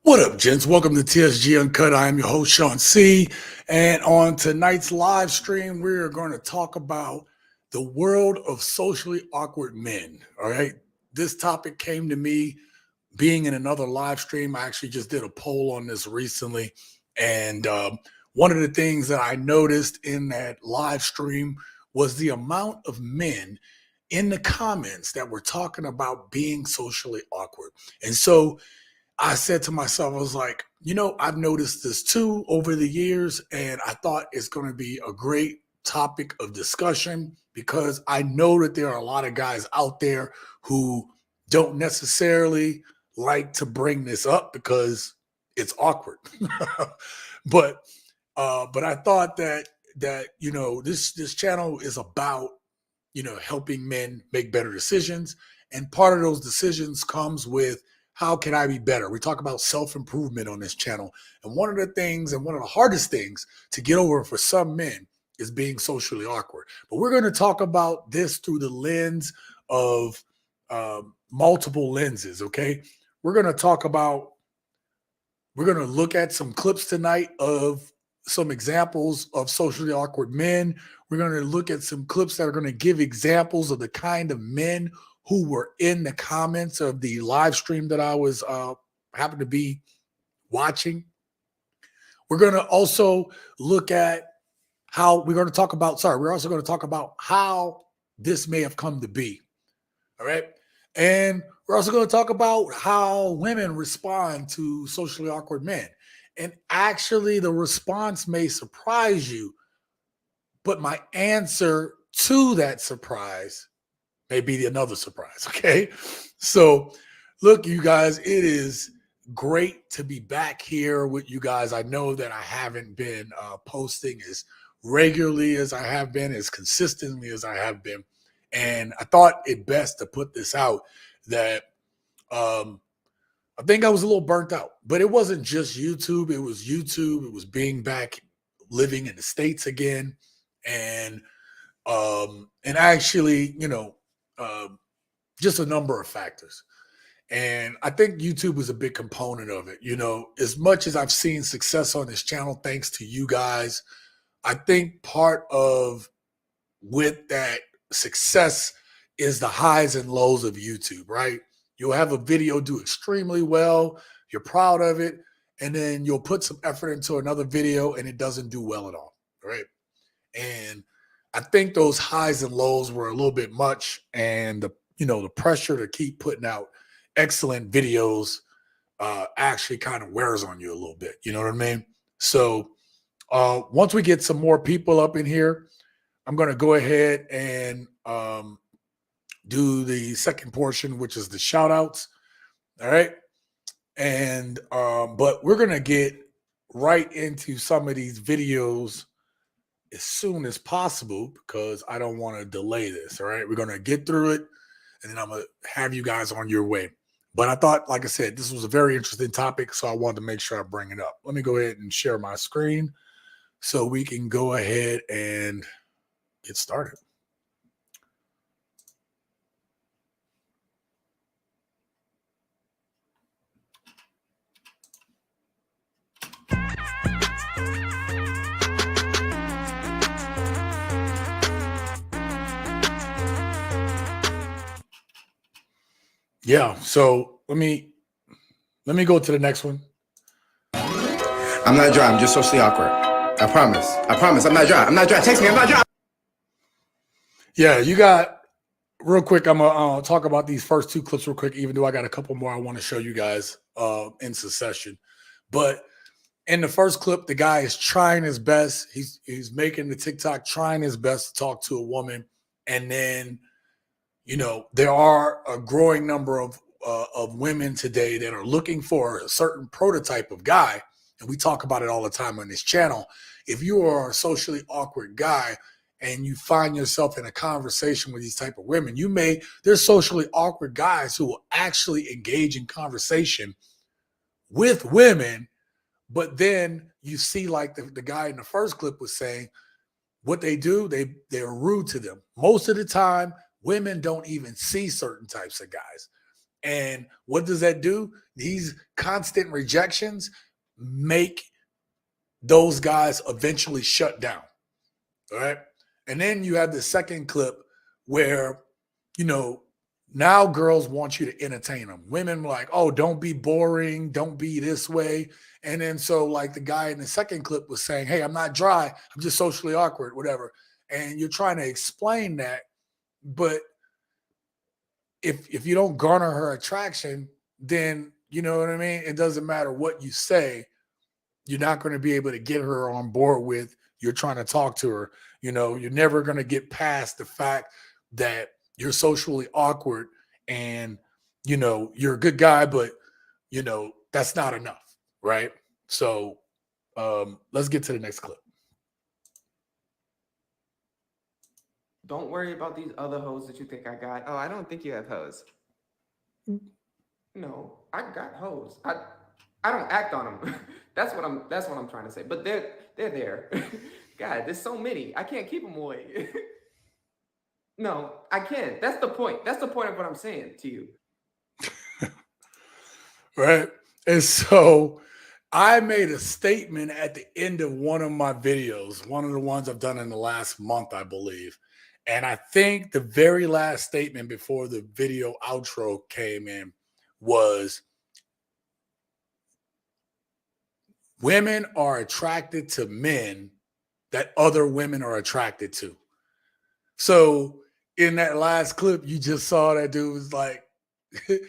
What up, gents? Welcome to TSG Uncut. I am your host, Sean C. And on tonight's live stream, we are going to talk about the world of socially awkward men. All right. This topic came to me being in another live stream. I actually just did a poll on this recently. And one of the things that I noticed in that live stream was the amount of men in the comments that were talking about being socially awkward. And so I said to myself, I was like, I've noticed this too over the years, and I thought it's going to be a great topic of discussion because I know that there are a lot of guys out there who don't necessarily like to bring this up because it's awkward. but but I thought that this channel is about helping men make better decisions, and part of those decisions comes with how can I be better? We talk about self-improvement on this channel. And one of the things and one of the hardest things to get over for some men is being socially awkward. But we're going to talk about this through the lens of multiple lenses, okay? We're going to look at some clips tonight of some examples of socially awkward men. We're going to look at some clips that are going to give examples of the kind of men who were in the comments of the live stream that I was happened to be watching. We're going to also look at we're also going to talk about how this may have come to be. All right. And we're also going to talk about how women respond to socially awkward men. And actually, the response may surprise you, but my answer to that surprise may be another surprise, okay? So, look, you guys, it is great to be back here with you guys. I know that I haven't been posting as regularly as I have been, as consistently as I have been. And I thought it best to put this out that I think I was a little burnt out, but it wasn't just YouTube. It was YouTube. It was being back living in the States again. And actually, just a number of factors. And I think YouTube was a big component of it. As much as I've seen success on this channel, thanks to you guys, I think part of with that success is the highs and lows of YouTube, right? You'll have a video do extremely well, you're proud of it, and then you'll put some effort into another video and it doesn't do well at all, right? And I think those highs and lows were a little bit much, and the pressure to keep putting out excellent videos actually kind of wears on you a little bit. You know what I mean? So once we get some more people up in here, I'm going to go ahead and do the second portion, which is the shout outs. All right. And but we're going to get right into some of these videos as soon as possible because I don't want to delay this. All right. We're going to get through it and then I'm going to have you guys on your way. But I thought, like I said, this was a very interesting topic, so I wanted to make sure I bring it up. Let me go ahead and share my screen so we can go ahead and get started. Yeah, so let me go to the next one. I'm not dry. I'm just socially awkward. I promise. I'm not dry. Text me. I'm not dry. Yeah, you got real quick. I'm gonna talk about these first two clips real quick, even though I got a couple more I want to show you guys in succession. But in the first clip, the guy is trying his best. He's making the TikTok, trying his best to talk to a woman, and then there are a growing number of women today that are looking for a certain prototype of guy. And we talk about it all the time on this channel. If you are a socially awkward guy and you find yourself in a conversation with these type of women, there's socially awkward guys who will actually engage in conversation with women. But then you see, like the guy in the first clip was saying, what they do, they're rude to them. Most of the time, women don't even see certain types of guys. And what does that do? These constant rejections make those guys eventually shut down. All right. And then you have the second clip where, now girls want you to entertain them. Women like, oh, don't be boring. Don't be this way. And then so like the guy in the second clip was saying, hey, I'm not dry. I'm just socially awkward, whatever. And you're trying to explain that. But if you don't garner her attraction, then you know what I mean? It doesn't matter what you say. You're not going to be able to get her on board with you're trying to talk to her. You're never going to get past the fact that you're socially awkward and, you're a good guy, but, that's not enough. Right. So let's get to the next clip. Don't worry about these other hoes that you think I got. Oh, I don't think you have hoes. No, I got hoes. I don't act on them. That's what I'm trying to say. But they're there. God, there's so many. I can't keep them away. No, I can't. That's the point. That's the point of what I'm saying to you. Right. And so I made a statement at the end of one of my videos, one of the ones I've done in the last month, I believe. And I think the very last statement before the video outro came in was women are attracted to men that other women are attracted to. So in that last clip, you just saw that dude was like,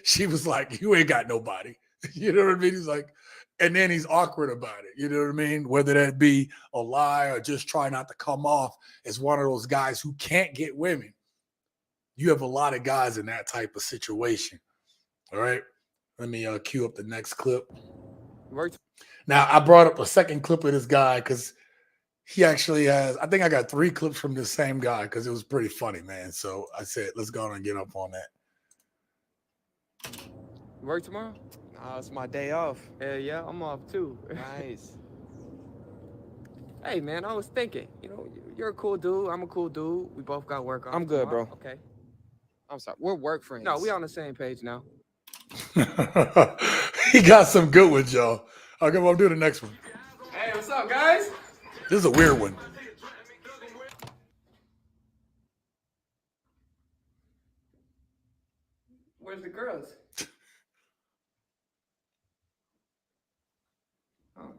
she was like, you ain't got nobody. You know what I mean? He's like, and then he's awkward about it. You know what I mean? Whether that be a lie or just try not to come off as one of those guys who can't get women. You have a lot of guys in that type of situation. All right. Let me cue up the next clip. Now, I brought up a second clip of this guy because he actually has, I think I got 3 clips from this same guy because it was pretty funny, man. So I said, let's go on and get up on that. Work tomorrow? Oh, it's my day off. Yeah, I'm off too. Nice. Hey, man, I was thinking, you're a cool dude. I'm a cool dude. We both got work on. I'm good, tomorrow. bro. Okay. I'm sorry. We're work friends. No, we on the same page now. He got some good ones, y'all. Okay, well, I'll do the next one. Hey, what's up, guys? This is a weird one. Where's the girls? Oh,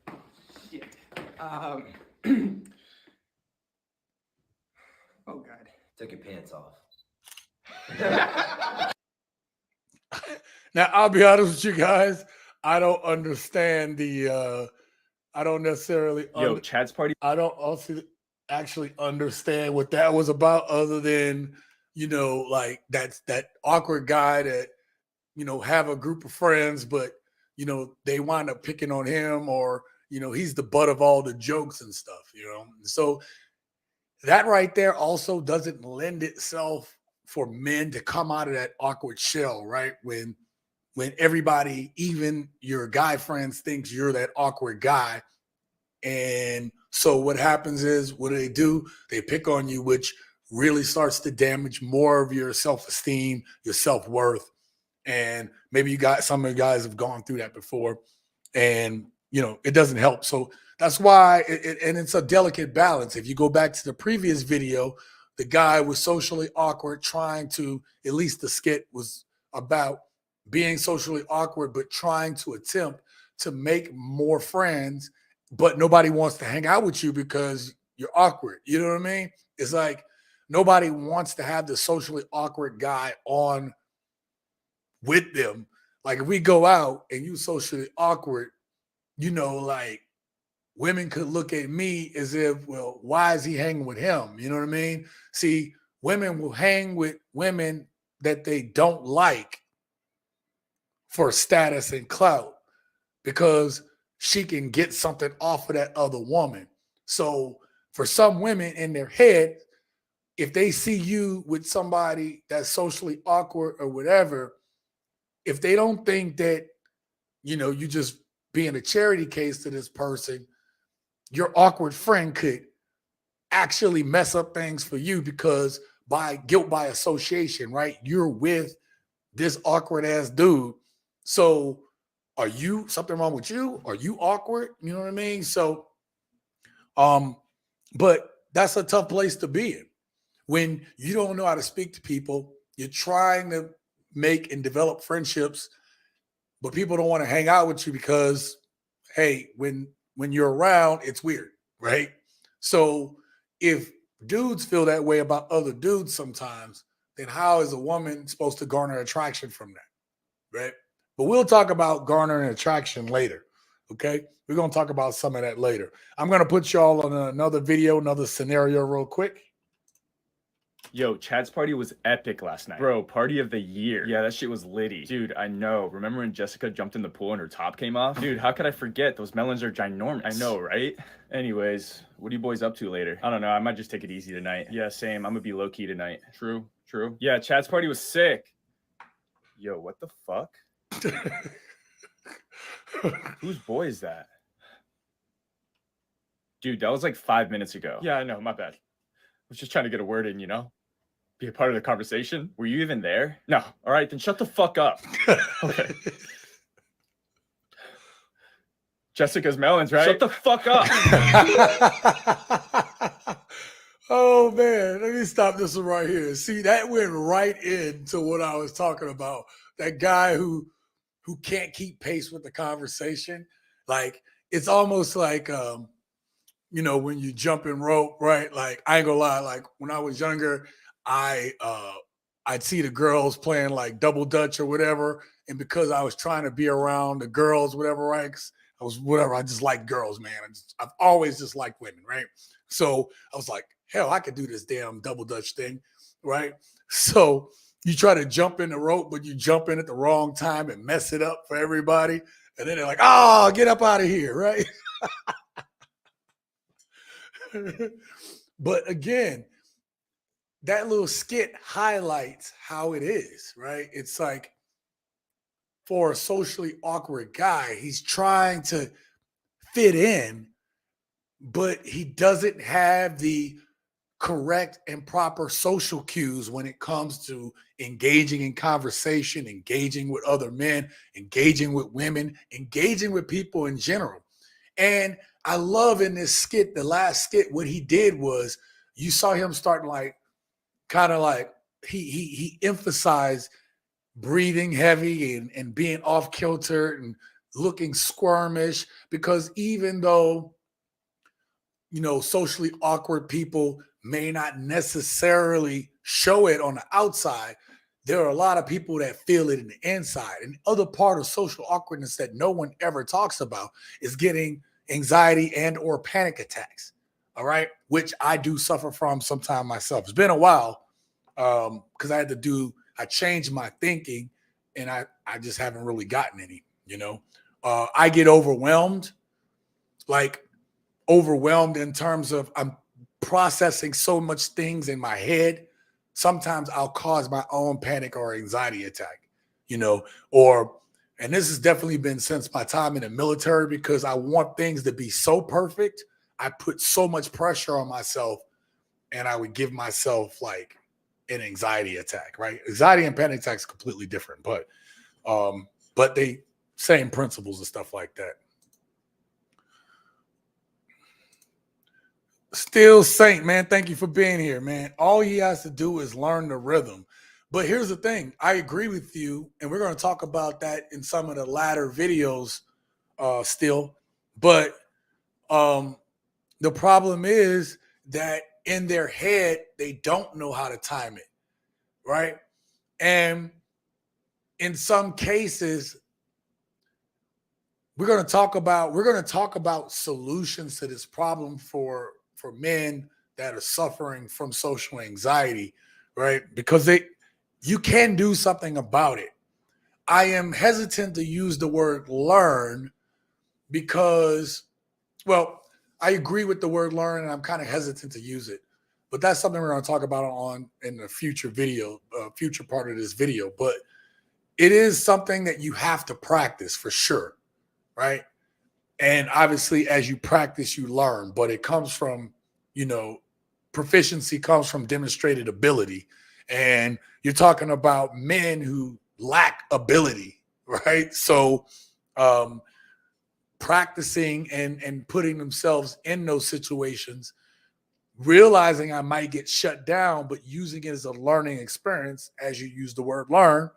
no. Shit. Oh, God. Took your pants off. Now, I'll be honest with you guys. I don't understand the, I don't necessarily, Chad's party. I don't also actually understand what that was about other than, like that awkward guy that, have a group of friends, but, they wind up picking on him or, he's the butt of all the jokes and stuff, So that right there also doesn't lend itself for men to come out of that awkward shell, right? When everybody, even your guy friends, thinks you're that awkward guy. And so what happens is, what do? They pick on you, which really starts to damage more of your self-esteem, your self-worth. And maybe some of you guys have gone through that before. And, it doesn't help. So that's why, and it's a delicate balance. If you go back to the previous video, the guy was socially awkward, trying to, at least the skit was about being socially awkward, but trying to attempt to make more friends, but nobody wants to hang out with you because you're awkward. You know what I mean? It's like nobody wants to have the socially awkward guy on with them. Like if we go out and you socially awkward, like women could look at me as if, well, why is he hanging with him? You know what I mean? See, women will hang with women that they don't like for status and clout because she can get something off of that other woman. So for some women in their head, if they see you with somebody that's socially awkward or whatever, if they don't think that, you just being a charity case to this person, your awkward friend could actually mess up things for you because by guilt by association, right? You're with this awkward ass dude. So are you something wrong with you? Are you awkward? You know what I mean? So, but that's a tough place to be in when you don't know how to speak to people. You're trying to make and develop friendships, but people don't want to hang out with you because, hey, when you're around, it's weird, right? So if dudes feel that way about other dudes sometimes, then how is a woman supposed to garner attraction from that, right? But we'll talk about garnering attraction later, okay? We're going to talk about some of that later. I'm going to put y'all on another video, another scenario real quick. Yo, Chad's party was epic last night. Bro, party of the year. Yeah, that shit was litty. Dude, I know. Remember when Jessica jumped in the pool and her top came off? Dude, how could I forget? Those melons are ginormous. I know, right? Anyways, what are you boys up to later? I don't know. I might just take it easy tonight. Yeah, same. I'm gonna be low-key tonight. True. Yeah, Chad's party was sick. Yo, what the fuck? Whose boy is that? Dude, that was like 5 minutes ago. Yeah, I know. My bad. I was just trying to get a word in, you know? Be a part of the conversation. Were you even there? No. All right, then shut the fuck up. Okay. Jessica's melons, right? Shut the fuck up. Oh man, let me stop this one right here. See, that went right into what I was talking about. That guy who can't keep pace with the conversation. Like it's almost like you know, when you jump in rope, right? Like I ain't gonna lie, like when I was younger, I'd see the girls playing like double dutch or whatever, and because I was trying to be around the girls, whatever, right? 'Cause I was whatever. I just like girls, man. I've always just liked women, right? So I was like, hell, I could do this damn double dutch thing, right? So you try to jump in the rope, but you jump in at the wrong time and mess it up for everybody, and then they're like, "Oh, get up out of here," right? But again, that little skit highlights how it is, right? It's like for a socially awkward guy, he's trying to fit in, but he doesn't have the correct and proper social cues when it comes to engaging in conversation, engaging with other men, engaging with women, engaging with people in general. And I love in this skit, the last skit, what he did was you saw him starting like kind of like he emphasized breathing heavy and being off kilter and looking squirmish because even though you know socially awkward people may not necessarily show it on the outside, there are a lot of people that feel it in the inside. And the other part of social awkwardness that no one ever talks about is getting anxiety and or panic attacks. All right, which I do suffer from sometimes myself. It's been a while because I changed my thinking and I just haven't really gotten any, you know. I get overwhelmed, like overwhelmed in terms of I'm processing so much things in my head. Sometimes I'll cause my own panic or anxiety attack, you know, and this has definitely been since my time in the military because I want things to be so perfect. I put so much pressure on myself and I would give myself like an anxiety attack, right? Anxiety and panic attacks completely different, but they same principles and stuff like that. Still Saint, man, thank you for being here, man. All he has to do is learn the rhythm. But here's the thing. I agree with you, and we're going to talk about that in some of the latter videos still. But the problem is that in their head, they don't know how to time it, right? And in some cases, we're going to talk about solutions to this problem for men that are suffering from social anxiety, right? Because you can do something about it. I am hesitant to use the word learn because, well, I agree with the word learn and I'm kind of hesitant to use it. But that's something we're going to talk about in the future video, future part of this video. But it is something that you have to practice for sure, right? And obviously, as you practice, you learn. But it comes from, you know, proficiency comes from demonstrated ability. And you're talking about men who lack ability, right? So practicing and putting themselves in those situations, realizing I might get shut down, but using it as a learning experience, as you use the word learn,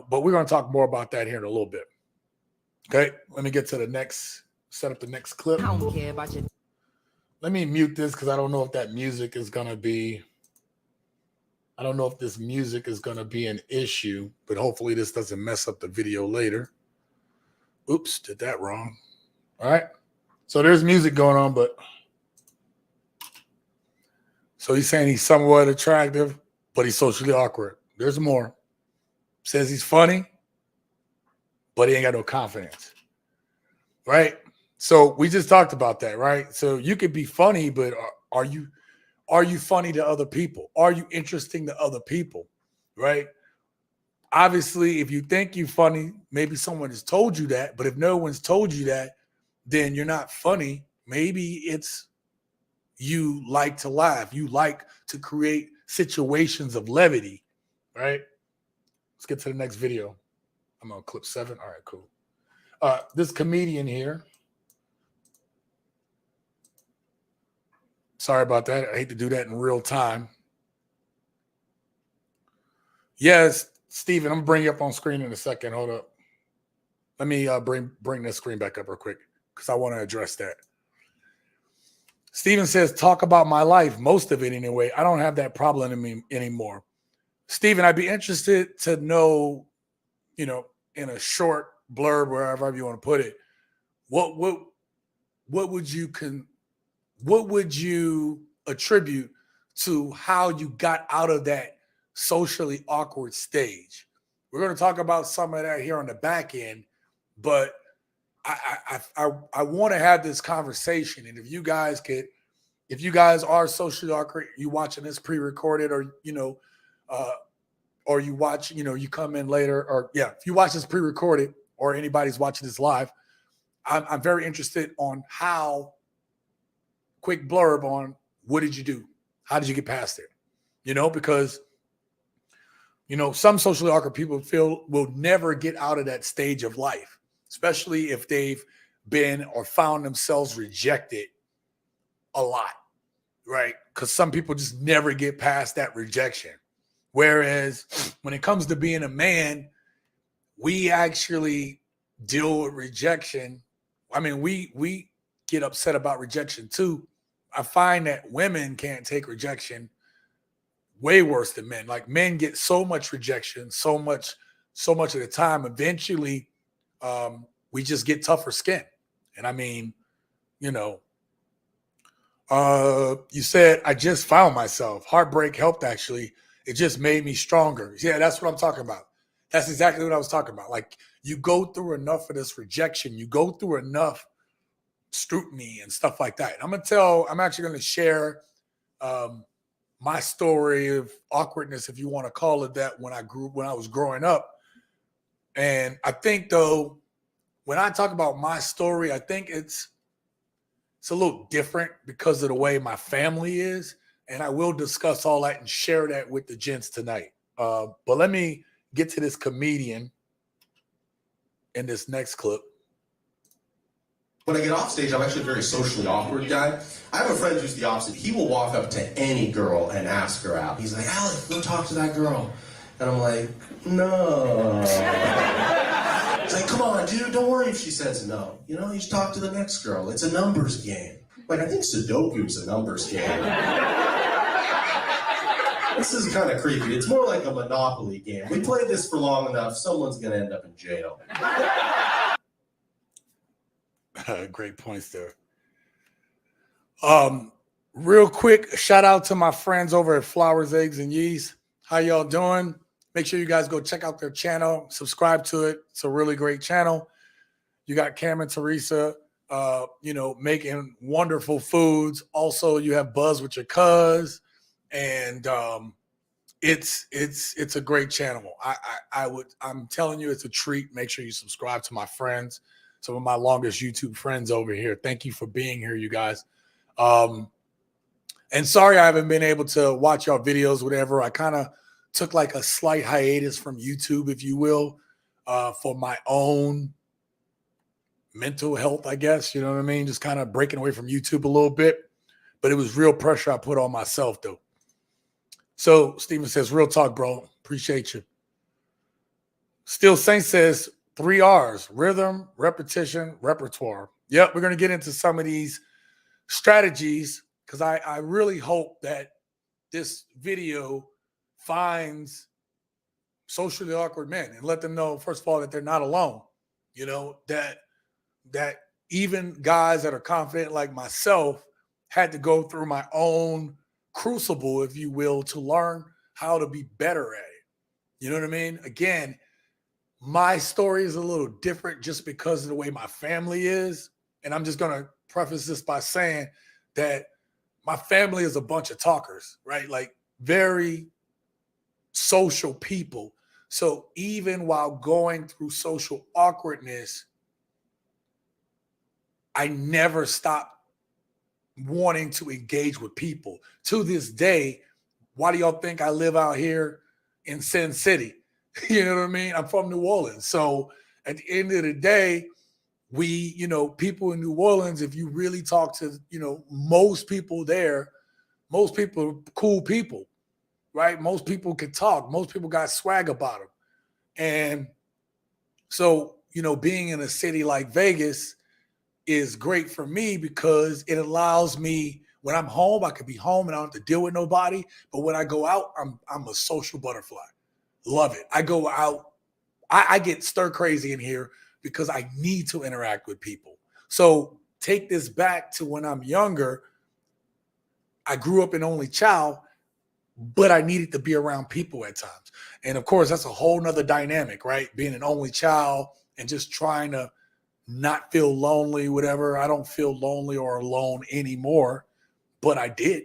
but we're going to talk more about that here in a little bit. Okay, let me get to the next, set up the next clip. I don't care about your. Let me mute this because I don't know if that music is going to be, I don't know if this music is going to be an issue, but hopefully this doesn't mess up the video later. Oops, did that wrong. All right. So there's music going on, but so he's saying he's somewhat attractive, but he's socially awkward. There's more. Says he's funny, but he ain't got no confidence. Right? So we just talked about that, right? So you could be funny, but are you funny to other people? Are you interesting to other people? Right? Obviously, if you think you're funny, maybe someone has told you that, but if no one's told you that, then you're not funny. Maybe it's you like to laugh. You like to create situations of levity, right? Let's get to the next video. I'm on clip 7. All right, cool. This comedian here. Sorry about that. I hate to do that in real time. Yes, Steven, I'm going to bring you up on screen in a second. Hold up. Let me bring this screen back up real quick because I want to address that. Steven says, talk about my life, most of it anyway. I don't have that problem in me anymore. Steven, I'd be interested to know, in a short blurb, wherever you want to put it, what would you attribute to how you got out of that socially awkward stage? We're going to talk about some of that here on the back end, but I want to have this conversation. And if you guys are socially awkward, you watching this pre-recorded, or or you watch, you come in later, or if you watch this pre-recorded, or anybody's watching this live, I'm very interested on how, quick blurb on what did you do? How did you get past it? Because some socially awkward people will never get out of that stage of life, especially if they've been or found themselves rejected a lot, right? Because some people just never get past that rejection. Whereas when it comes to being a man, we actually deal with rejection. I mean, we get upset about rejection too. I find that women can't take rejection way worse than men. Like, men get so much rejection, so much of the time. Eventually, we just get tougher skin. And I mean, you said, I just found myself. Heartbreak helped, actually. It just made me stronger. Yeah, that's what I'm talking about. That's exactly what I was talking about. Like, you go through enough of this rejection. You go through enough scrutiny and stuff like that. I'm actually going to share my story of awkwardness, if you want to call it that, when I was growing up. And I think, though, when I talk about my story, I think it's a little different because of the way my family is. And I will discuss all that and share that with the gents tonight. But let me get to this comedian in this next clip. When I get off stage, I'm actually a very socially awkward guy. I have a friend who's the opposite. He will walk up to any girl and ask her out. He's like, Alec, go talk to that girl. And I'm like, no. He's like, come on, dude, don't worry if she says no. You just talk to the next girl. It's a numbers game. Like, I think Sudoku's a numbers game. This is kind of creepy. It's more like a Monopoly game. We played this for long enough, someone's going to end up in jail. Great points there. Real quick, shout out to my friends over at Flowers, Eggs, and Yeast. How y'all doing? Make sure you guys go check out their channel, subscribe to it. It's a really great channel. You got Cam and Teresa, making wonderful foods. Also, you have Buzz with your cuz, and it's a great channel. I'm telling you, it's a treat. Make sure you subscribe to my friends, some of my longest YouTube friends over here. Thank you for being here, you guys. And sorry I haven't been able to watch y'all videos, whatever. I kind of took like a slight hiatus from YouTube, if you will, for my own mental health, I guess. You know what I mean? Just kind of breaking away from YouTube a little bit. But it was real pressure I put on myself, though. So Steven says, real talk, bro. Appreciate you. Still Saint says 3 R's: rhythm, repetition, repertoire. Yep, we're going to get into some of these strategies because I really hope that this video finds socially awkward men and let them know, first of all, that they're not alone. You know, that even guys that are confident like myself had to go through my own crucible, if you will, to learn how to be better at it. You know what I mean? Again, my story is a little different just because of the way my family is. And I'm just going to preface this by saying that my family is a bunch of talkers, right? Like very social people. So even while going through social awkwardness, I never stopped wanting to engage with people. To this day, why do y'all think I live out here in Sin City? You know what I mean? I'm from New Orleans. So at the end of the day, we, people in New Orleans, if you really talk to, most people there, most people are cool people, right? Most people can talk. Most people got swag about them. And so, being in a city like Vegas is great for me because it allows me, when I'm home, I can be home and I don't have to deal with nobody. But when I go out, I'm a social butterfly. Love it. I go out, I get stir crazy in here because I need to interact with people. So take this back to when I'm younger. I grew up an only child, but I needed to be around people at times. And of course, that's a whole nother dynamic, right? Being an only child and just trying to not feel lonely, whatever. I don't feel lonely or alone anymore, but I did,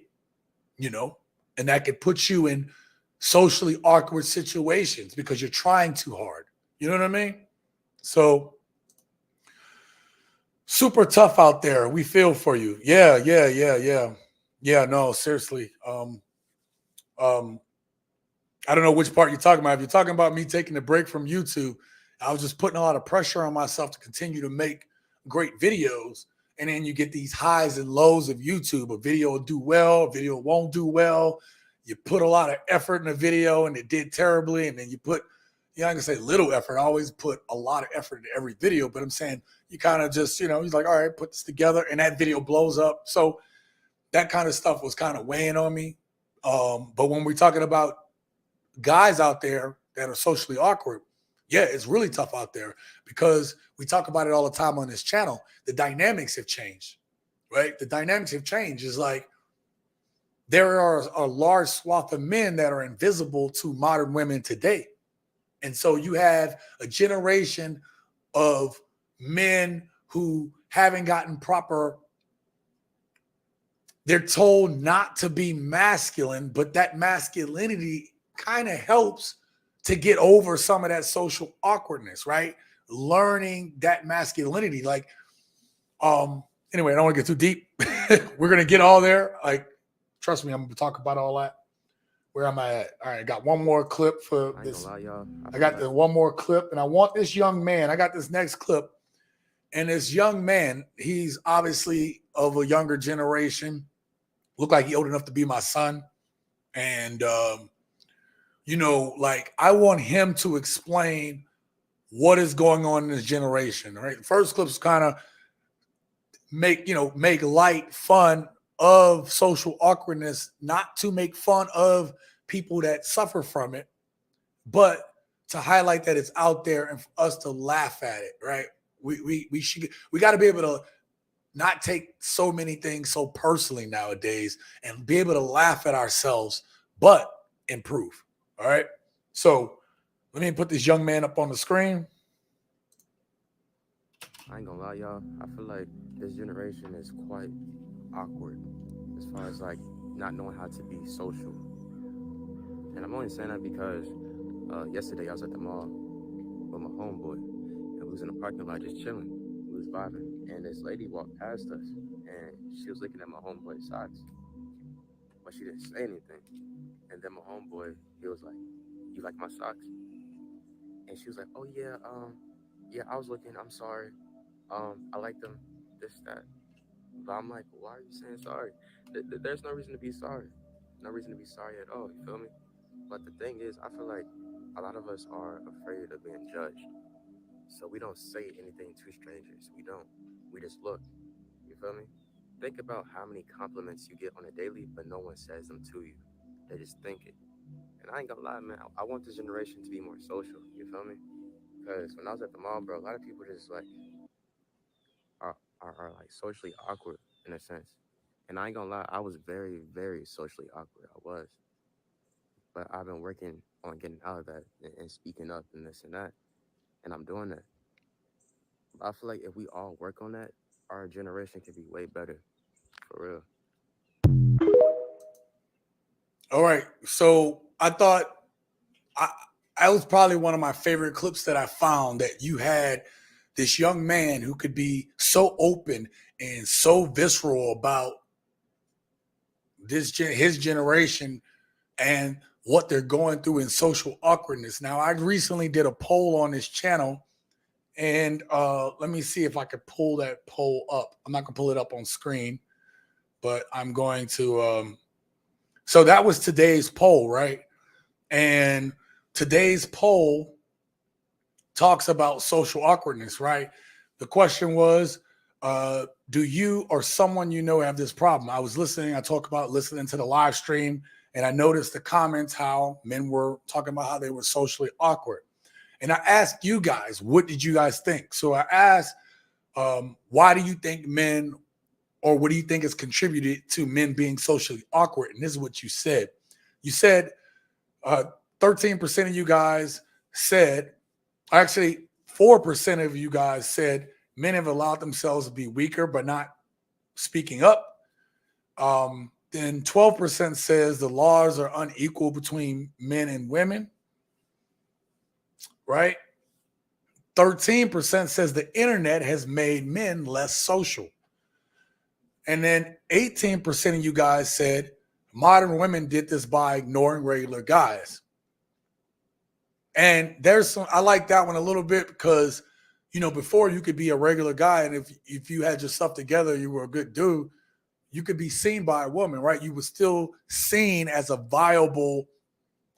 and that could put you in socially awkward situations because you're trying too hard. You know what I mean? So super tough out there. We feel for you. Yeah. Yeah, no, seriously. I don't know which part you're talking about. If you're talking about me taking a break from YouTube, I was just putting a lot of pressure on myself to continue to make great videos. And then you get these highs and lows of YouTube. A video will do well, a video won't do well. You put a lot of effort in a video and it did terribly. And then you put, I can say little effort. I always put a lot of effort into every video, but I'm saying you kind of just, he's like, all right, put this together and that video blows up. So that kind of stuff was kind of weighing on me. But when we're talking about guys out there that are socially awkward, yeah, it's really tough out there because we talk about it all the time on this channel. The dynamics have changed, right? The dynamics have changed. It's like there are a large swath of men that are invisible to modern women today. And so you have a generation of men who haven't gotten proper, they're told not to be masculine, but that masculinity kind of helps to get over some of that social awkwardness, right? Learning that masculinity. Like, anyway, I don't want to get too deep. We're going to get all there. Like, trust me, I'm going to talk about all that. Where am I at? All right, I got one more clip for this. I got the one more clip, and I want this young man. I got this next clip. And this young man, he's obviously of a younger generation. Look like he's old enough to be my son. And, like I want him to explain what is going on in this generation, right? The first clip's kind of make light fun of social awkwardness, not to make fun of people that suffer from it, but to highlight that it's out there and for us to laugh at it, right? We got to be able to not take so many things so personally nowadays and be able to laugh at ourselves, but improve. All right. So let me put this young man up on the screen. I ain't gonna lie, y'all. I feel like this generation is quite awkward as far as like not knowing how to be social. And I'm only saying that because yesterday I was at the mall with my homeboy and we was in the parking lot just chilling. We was vibing and this lady walked past us and she was looking at my homeboy's socks, but she didn't say anything. And then my homeboy, he was like, you like my socks? And she was like, oh yeah, yeah, I was looking, I'm sorry. I like them, this, that. But I'm like, why are you saying sorry? There's no reason to be sorry. No reason to be sorry at all, you feel me? But the thing is, I feel like a lot of us are afraid of being judged. So we don't say anything to strangers. We don't. We just look. You feel me? Think about how many compliments you get on a daily, but no one says them to you. They just think it. And I ain't gonna lie, man. I want this generation to be more social. You feel me? Because when I was at the mall, bro, a lot of people just like are like socially awkward in a sense. And I ain't gonna lie, I was very, very socially awkward. I was. But I've been working on getting out of that and speaking up and this and that. And I'm doing that. But I feel like if we all work on that, our generation can be way better. For real. All right. So I thought I that was probably one of my favorite clips that I found, that you had this young man who could be so open and so visceral about his generation and what they're going through in social awkwardness. Now, I recently did a poll on this channel, and let me see if I could pull that poll up. I'm not gonna pull it up on screen, but I'm going to. So that was today's poll, right? And today's poll talks about social awkwardness, right? The question was, do you or someone you know have this problem? I was listening. I talked about listening to the live stream, and I noticed the comments how men were talking about how they were socially awkward. And I asked you guys, what did you guys think? So I asked, why do you think men, or what do you think has contributed to men being socially awkward? And this is what you said. You said 13% of you guys said, actually 4% of you guys said men have allowed themselves to be weaker but not speaking up. Then 12% says the laws are unequal between men and women, right? 13% says the internet has made men less social. And then 18% of you guys said modern women did this by ignoring regular guys. And there's some, I like that one a little bit because, you know, before you could be a regular guy, and if you had your stuff together, you were a good dude, you could be seen by a woman, right? You were still seen as a viable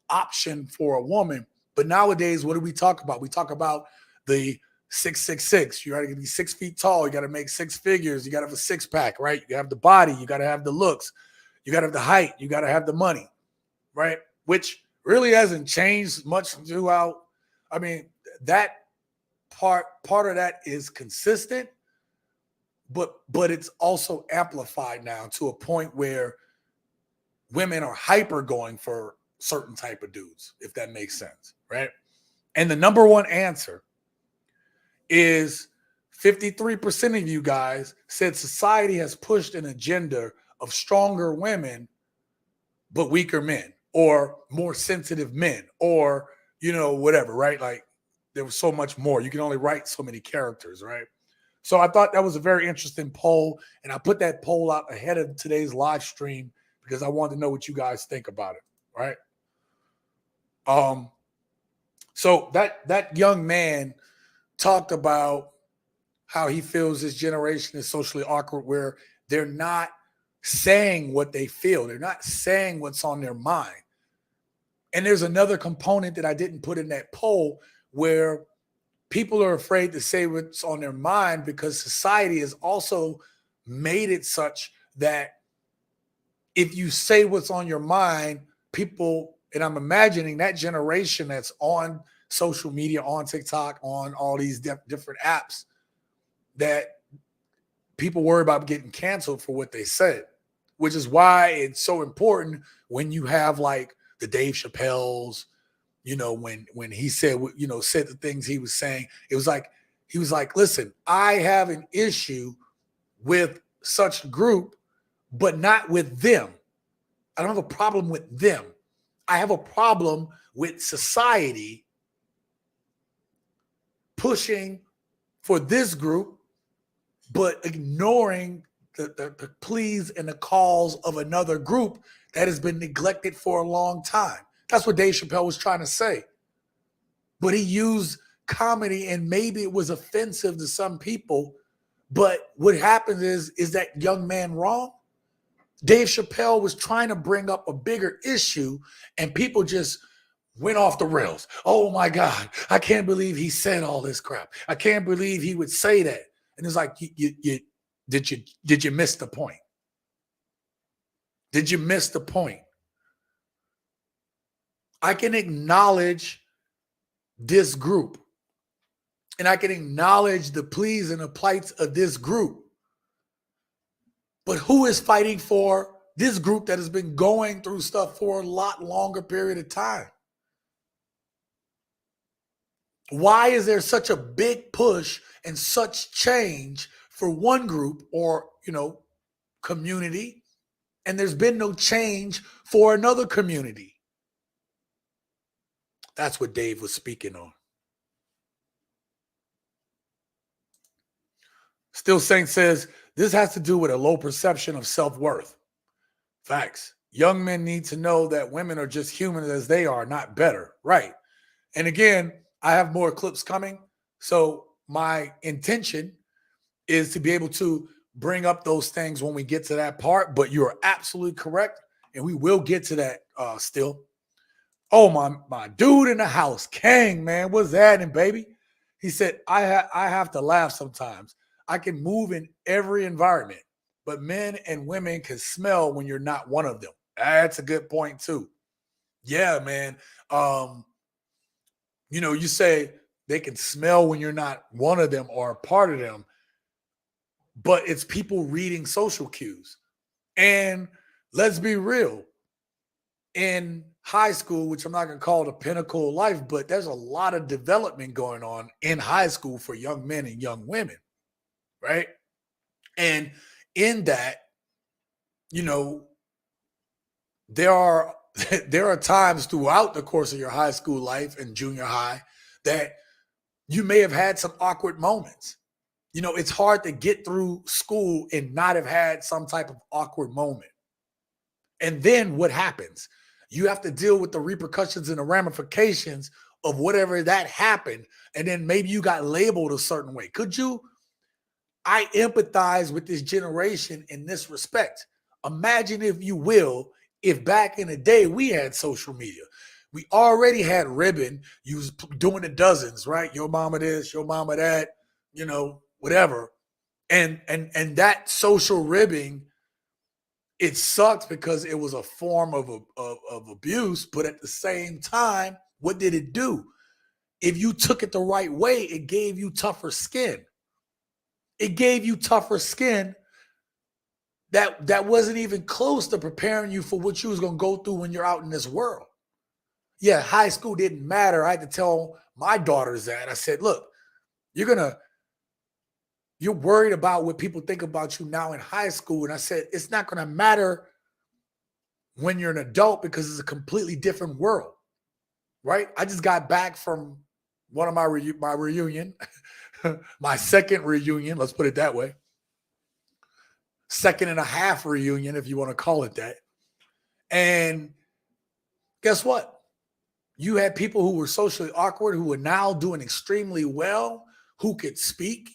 option for a woman. But nowadays, what do we talk about? We talk about the 666. You got to be 6 feet tall. You got to make six figures. You got to have a six pack, right? You have the body. You got to have the looks. You got to have the height. You got to have the money, right? Which really hasn't changed much throughout. I mean, that part of that is consistent, but it's also amplified now to a point where women are hyper going for certain type of dudes, if that makes sense, right? And the number one answer is 53% of you guys said society has pushed an agenda of stronger women but weaker men, or more sensitive men, or, you know, whatever, right? Like there was so much more. You can only write so many characters, right? So I thought that was a very interesting poll, and I put that poll out ahead of today's live stream because I wanted to know what you guys think about it, right? So that young man talked about how he feels this generation is socially awkward, where they're not saying what they feel. They're not saying what's on their mind. And there's another component that I didn't put in that poll, where people are afraid to say what's on their mind because society has also made it such that if you say what's on your mind, people, and I'm imagining that generation that's on social media, on TikTok, on all these different apps, that people worry about getting canceled for what they said, which is why it's so important when you have like the Dave Chappelle's, you know, when he said, you know, said the things he was saying, it was like, he was like, listen, I have an issue with such group, but not with them. I don't have a problem with them. I have a problem with society pushing for this group, but ignoring the pleas and the calls of another group that has been neglected for a long time. That's what Dave Chappelle was trying to say. But he used comedy, and maybe it was offensive to some people. But what happens is that young man wrong? Dave Chappelle was trying to bring up a bigger issue, and people just went off the rails. Oh my God, I can't believe he said all this crap. I can't believe he would say that. And it's like, did you miss the point? Did you miss the point? I can acknowledge this group, and I can acknowledge the pleas and the plights of this group. But who is fighting for this group that has been going through stuff for a lot longer period of time? Why is there such a big push and such change for one group or, community, and there's been no change for another community? That's what Dave was speaking on. Still Saint says, this has to do with a low perception of self-worth. Facts. Young men need to know that women are just human as they are, not better. Right. And again, I have more clips coming. So my intention is to be able to bring up those things when we get to that part. But you're absolutely correct. And we will get to that still. Oh, my dude in the house, Kang, man, what's happening, baby? He said, I have to laugh sometimes. I can move in every environment, but men and women can smell when you're not one of them. That's a good point too. Yeah, man. You say they can smell when you're not one of them or a part of them, but it's people reading social cues. And let's be real. In high school, which I'm not going to call the pinnacle of life, but there's a lot of development going on in high school for young men and young women. Right. And in that, there are times throughout the course of your high school life and junior high that you may have had some awkward moments. It's hard to get through school and not have had some type of awkward moment. And then what happens? You have to deal with the repercussions and the ramifications of whatever that happened. And then maybe you got labeled a certain way. I empathize with this generation in this respect. Imagine, if you will, if back in the day we had social media. We already had ribbon. You was doing the dozens, right? Your mama this, your mama that, whatever. And that social ribbing, it sucked because it was a form of abuse. But at the same time, what did it do? If you took it the right way, it gave you tougher skin. It gave you tougher skin that wasn't even close to preparing you for what you was going to go through when you're out in this world. Yeah, high school didn't matter. I had to tell my daughters that. I said, look, you're worried about what people think about you now in high school. And I said, it's not going to matter when you're an adult because it's a completely different world, right? I just got back from one of my reunion. My second reunion, let's put it that way. Second and a half reunion, if you want to call it that. And guess what? You had people who were socially awkward who were now doing extremely well, who could speak.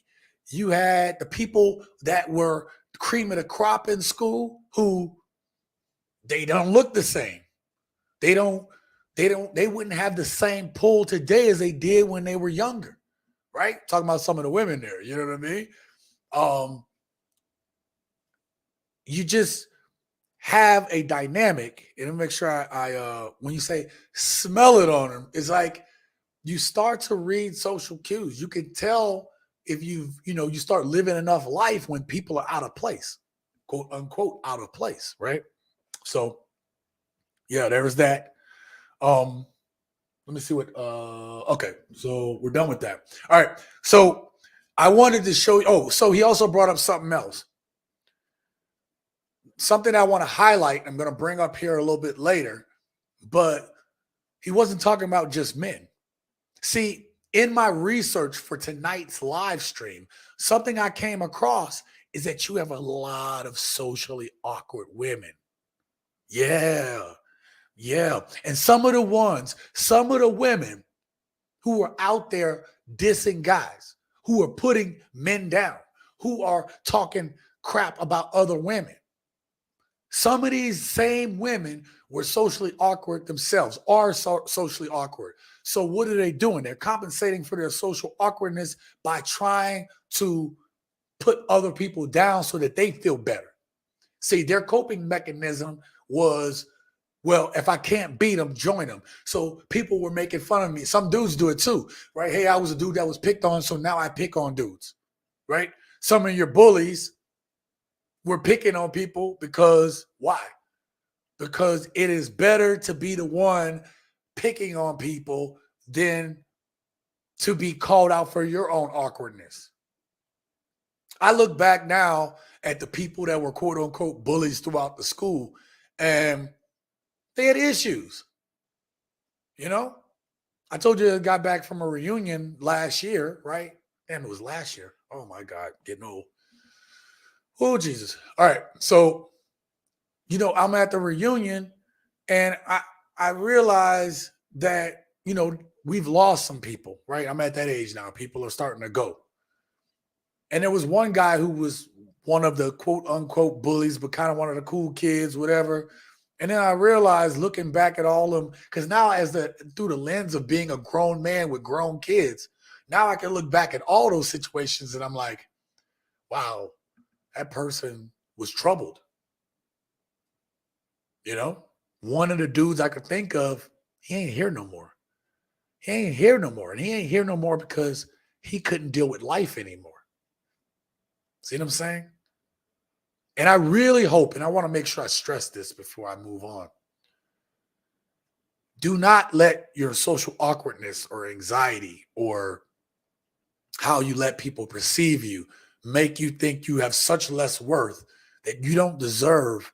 You had the people that were cream of the crop in school who they don't look the same. They wouldn't have the same pull today as they did when they were younger. Right? Talking about some of the women there, you know what I mean? You just have a dynamic, and to make sure I when you say smell it on them, it's like you start to read social cues. You can tell if you start living enough life when people are out of place, quote unquote, out of place, right? So yeah, there's that. Let me see what, okay, so we're done with that. All right, so I wanted to show you, so he also brought up something else. Something I want to highlight, I'm going to bring up here a little bit later, but he wasn't talking about just men. See, in my research for tonight's live stream, something I came across is that you have a lot of socially awkward women. Yeah. Yeah. And some of the women who are out there dissing guys, who are putting men down, who are talking crap about other women. Some of these same women were socially awkward themselves, are socially awkward. So what are they doing? They're compensating for their social awkwardness by trying to put other people down so that they feel better. See, their coping mechanism was, well, if I can't beat them, join them. So people were making fun of me. Some dudes do it too, right? Hey, I was a dude that was picked on, so now I pick on dudes, right? Some of your bullies were picking on people because why? Because it is better to be the one picking on people than to be called out for your own awkwardness. I look back now at the people that were quote unquote bullies throughout the school, and they had issues. You know, I told you I got back from a reunion last year, right? Damn, it was last year. Oh my God, getting old. Oh, Jesus. All right. So, I'm at the reunion and I realize that, we've lost some people, right? I'm at that age now. People are starting to go. And there was one guy who was one of the quote unquote bullies, but kind of one of the cool kids, whatever. And then I realized looking back at all of them, because now through the lens of being a grown man with grown kids, now I can look back at all those situations and I'm like, wow, that person was troubled. One of the dudes I could think of, he ain't here no more. He ain't here no more. And he ain't here no more because he couldn't deal with life anymore. See what I'm saying? And I really hope, and I want to make sure I stress this before I move on. Do not let your social awkwardness or anxiety or how you let people perceive you make you think you have such less worth that you don't deserve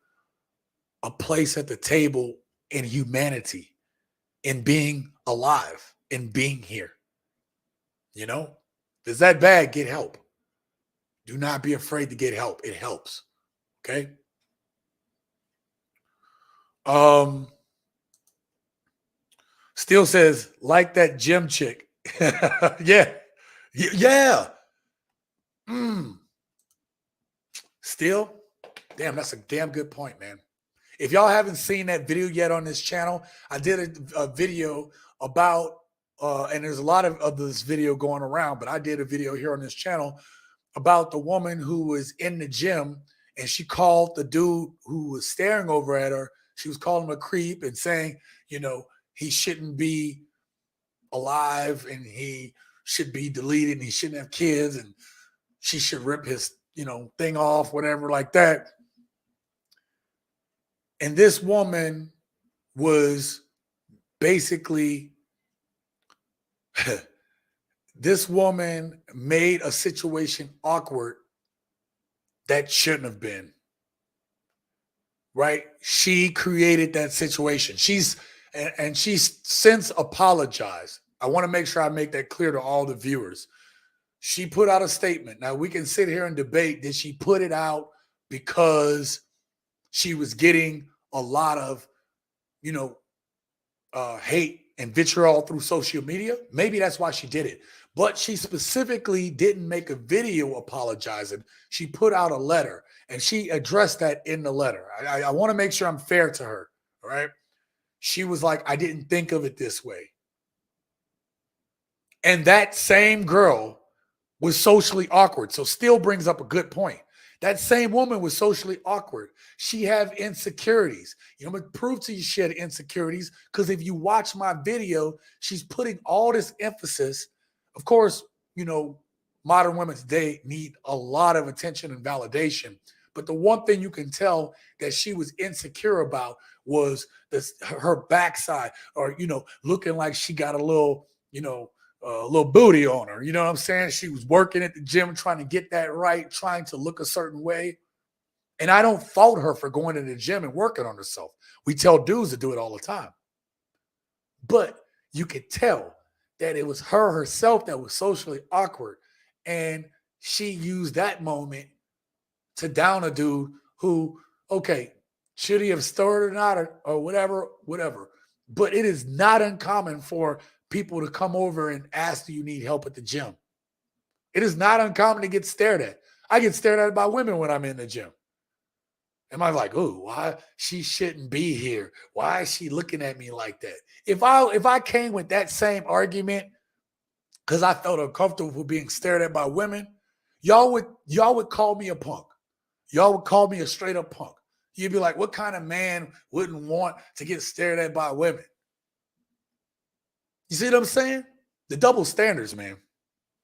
a place at the table in humanity, in being alive, in being here. If it's that bad, get help. Do not be afraid to get help. It helps. Okay. Still says, like that gym chick. Yeah. Yeah. Still, damn, that's a damn good point, man. If y'all haven't seen that video yet on this channel, I did a video about, and there's a lot of this video going around, but I did a video here on this channel about the woman who was in the gym and she called the dude who was staring over at her. She was calling him a creep and saying, he shouldn't be alive and he should be deleted and he shouldn't have kids and she should rip his, thing off, whatever like that. And this woman was basically, this woman made a situation awkward that shouldn't have been. Right? She created that situation. She's since apologized. I want to make sure I make that clear to all the viewers. She put out a statement. Now we can sit here and debate, did she put it out because she was getting a lot of, hate and vitriol through social media? Maybe that's why she did it. But she specifically didn't make a video apologizing. She put out a letter and she addressed that in the letter. I want to make sure I'm fair to her. All right. She was like, I didn't think of it this way. And that same girl was socially awkward. So still brings up a good point. That same woman was socially awkward. She had insecurities. I'm going to prove to you she had insecurities because if you watch my video, she's putting all this emphasis. Of course, modern women today need a lot of attention and validation. But the one thing you can tell that she was insecure about was her backside or, looking like she got a little, a little booty on her. You know what I'm saying? She was working at the gym, trying to get that right, trying to look a certain way. And I don't fault her for going to the gym and working on herself. We tell dudes to do it all the time. But you could tell that it was her herself that was socially awkward. And she used that moment to down a dude who, okay, Should he have started or not, or whatever. But it is not uncommon for people to come over and ask, do you need help at the gym? It is not uncommon to get stared at. I get stared at by women when I'm in the gym. Am I like, oh, why she shouldn't be here? Why is she looking at me like that? If I came with that same argument because I felt uncomfortable with being stared at by women, y'all would call me a punk. Y'all would call me a straight up punk. You'd be like, what kind of man wouldn't want to get stared at by women? You see what I'm saying? The double standards, man.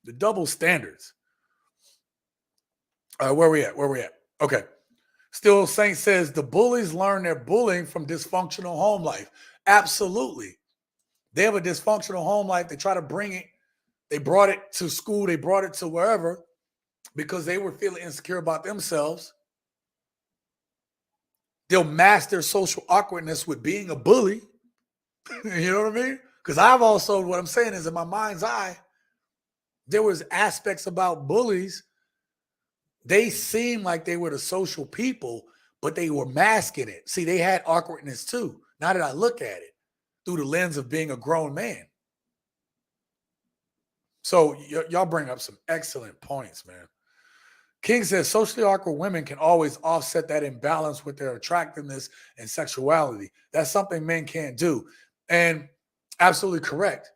The double standards. All right, where we at? Okay. Still Saint says the bullies learn their bullying from dysfunctional home life. Absolutely. They have a dysfunctional home life. They try to bring it. They brought it to school. They brought it to wherever because they were feeling insecure about themselves. They'll mask their social awkwardness with being a bully. You know what I mean? Because what I'm saying is in my mind's eye, there was aspects about bullies. They seemed like they were the social people, but they were masking it. See, they had awkwardness too. Now that I look at it through the lens of being a grown man. So y'all bring up some excellent points, man. King says socially awkward women can always offset that imbalance with their attractiveness and sexuality. That's something men can't do. And absolutely correct.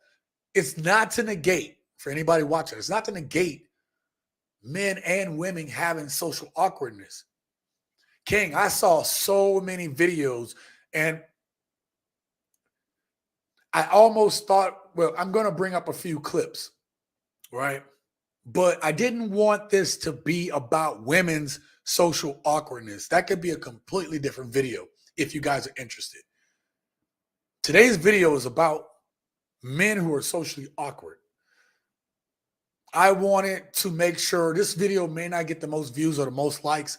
It's not to negate, for anybody watching, it's not to negate men and women having social awkwardness. King, I saw so many videos and I almost thought, well, I'm going to bring up a few clips, right? But I didn't want this to be about women's social awkwardness. That could be a completely different video if you guys are interested. Today's video is about men who are socially awkward. I wanted to make sure this video may not get the most views or the most likes,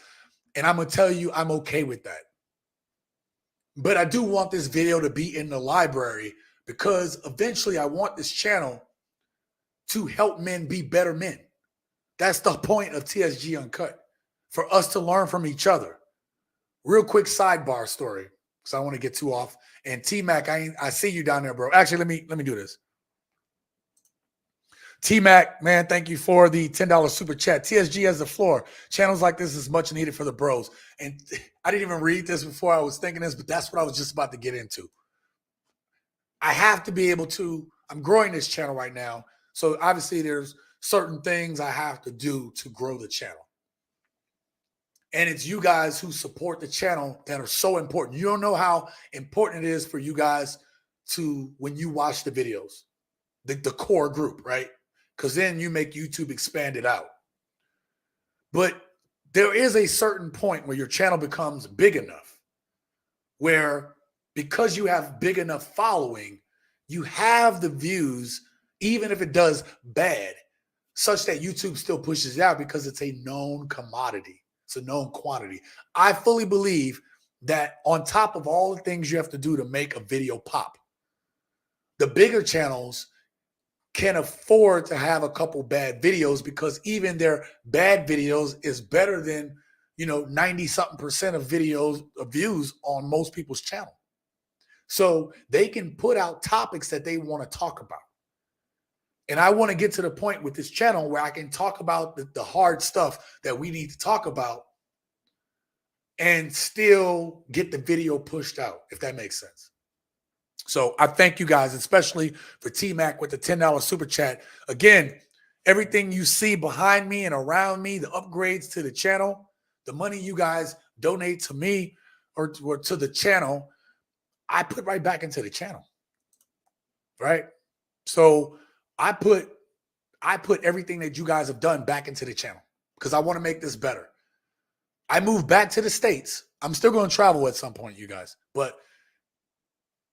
and I'm going to tell you I'm okay with that. But I do want this video to be in the library because eventually I want this channel to help men be better men. That's the point of TSG Uncut, for us to learn from each other. Real quick sidebar story, because I don't want to get too off. And T-Mac, I see you down there, bro. Actually, let me do this. T-Mac, man, thank you for the $10 super chat. TSG has the floor. Channels like this is much needed for the bros. And I didn't even read this before I was thinking this, but that's what I was just about to get into. I have to be able to, I'm growing this channel right now. So obviously there's certain things I have to do to grow the channel. And it's you guys who support the channel that are so important. You don't know how important it is for you guys to, when you watch the videos, the core group, right? Because then you make YouTube expand it out. But there is a certain point where your channel becomes big enough where, because you have big enough following, you have the views, even if it does bad, such that YouTube still pushes it out because it's a known commodity. It's a known quantity. I fully believe that on top of all the things you have to do to make a video pop, the bigger channels can afford to have a couple bad videos because even their bad videos is better than, 90-something% of videos of views on most people's channel. So they can put out topics that they want to talk about. And I want to get to the point with this channel where I can talk about the hard stuff that we need to talk about and still get the video pushed out, if that makes sense. So I thank you guys, especially for T-Mac with the $10 super chat. Again, everything you see behind me and around me, the upgrades to the channel, the money you guys donate to me or to the channel, I put right back into the channel, right? So I put everything that you guys have done back into the channel because I want to make this better. I moved back to the States. I'm still going to travel at some point, you guys, but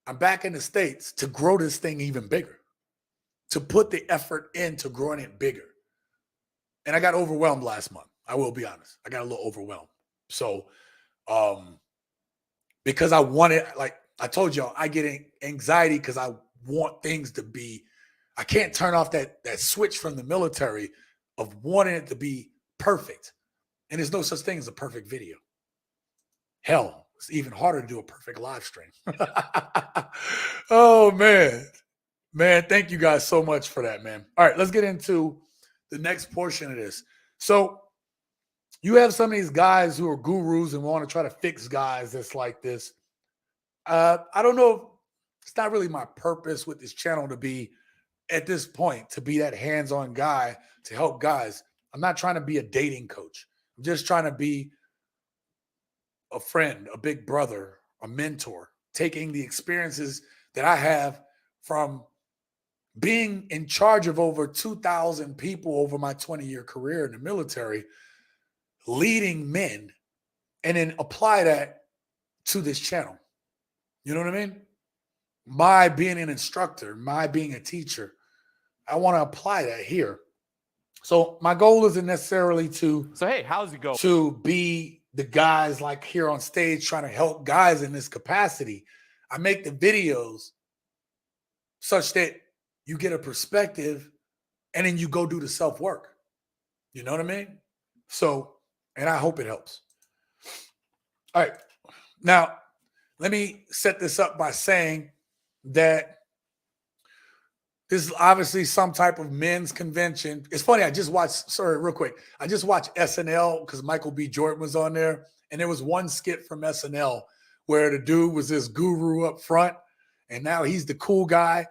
I'm back in the States to grow this thing even bigger, to put the effort into growing it bigger. And I got overwhelmed last month. I will be honest. I got a little overwhelmed. So, because I wanted, like I told y'all, I get anxiety because I want things to be, I can't turn off that switch from the military of wanting it to be perfect. And there's no such thing as a perfect video. Hell, It's even harder to do a perfect live stream. Oh, man. Man, thank you guys so much for that, man. All right, let's get into the next portion of this. So you have some of these guys who are gurus and want to try to fix guys that's like this. I don't know. It's not really my purpose with this channel to be, at this point, to be that hands-on guy to help guys. I'm not trying to be a dating coach. I'm just trying to be a friend, a big brother, a mentor, taking the experiences that I have from being in charge of over 2,000 people over my 20-year career in the military, leading men, and then apply that to this channel. You know what I mean? My being an instructor, my being a teacher, I want to apply that here. So my goal isn't necessarily to hey, how's it going? To be the guys like here on stage trying to help guys in this capacity. I make the videos such that you get a perspective and then you go do the self-work. You know what I mean? So, and I hope it helps. All right. Now, let me set this up by saying that this is obviously some type of men's convention. It's funny, I just watched SNL because Michael B. Jordan was on there. And there was one skit from SNL where the dude was this guru up front. And now he's the cool guy.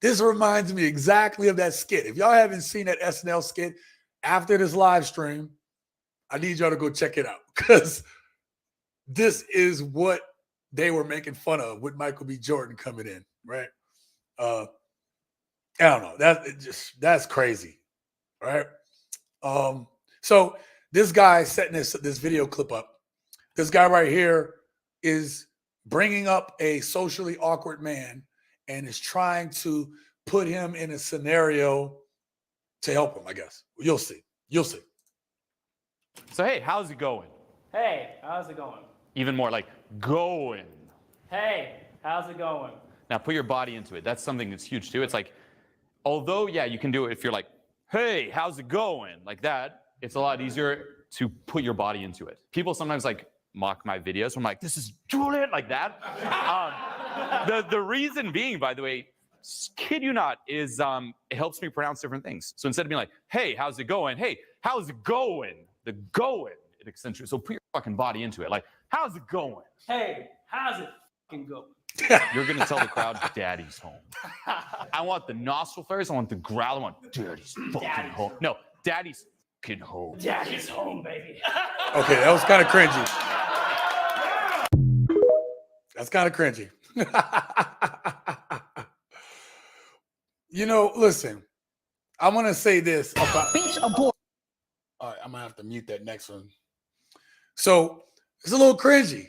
This reminds me exactly of that skit. If y'all haven't seen that SNL skit after this live stream, I need y'all to go check it out. Because this is what they were making fun of with Michael B. Jordan coming in, right? I don't know. That's crazy, right? So this guy setting this video clip up. This guy right here is bringing up a socially awkward man and is trying to put him in a scenario to help him, I guess. You'll see. You'll see. So hey, how's it going? Hey, how's it going? Even more like going. Hey, how's it going? Now put your body into it. That's something that's huge too. It's like, although, yeah, you can do it if you're like, hey, how's it going? Like that, it's a lot easier to put your body into it. People sometimes like mock my videos. I'm like, this is Julian, like that. The reason being, by the way, kid you not, is it helps me pronounce different things. So instead of being like, hey, how's it going? Hey, how's it going? The going, it accentuates. So put your fucking body into it. Like, how's it going? Hey, how's it fucking going? You're gonna tell the crowd, Daddy's home. I want the nostril flares. I want the growl. I want Daddy's fucking home. No, Daddy's fucking home. Daddy's home, baby. Okay, that was kind of cringy. That's kind of cringy. You know, listen, I'm going to say this about... Bitch, abort. All right, I'm going to have to mute that next one. So, it's a little cringy,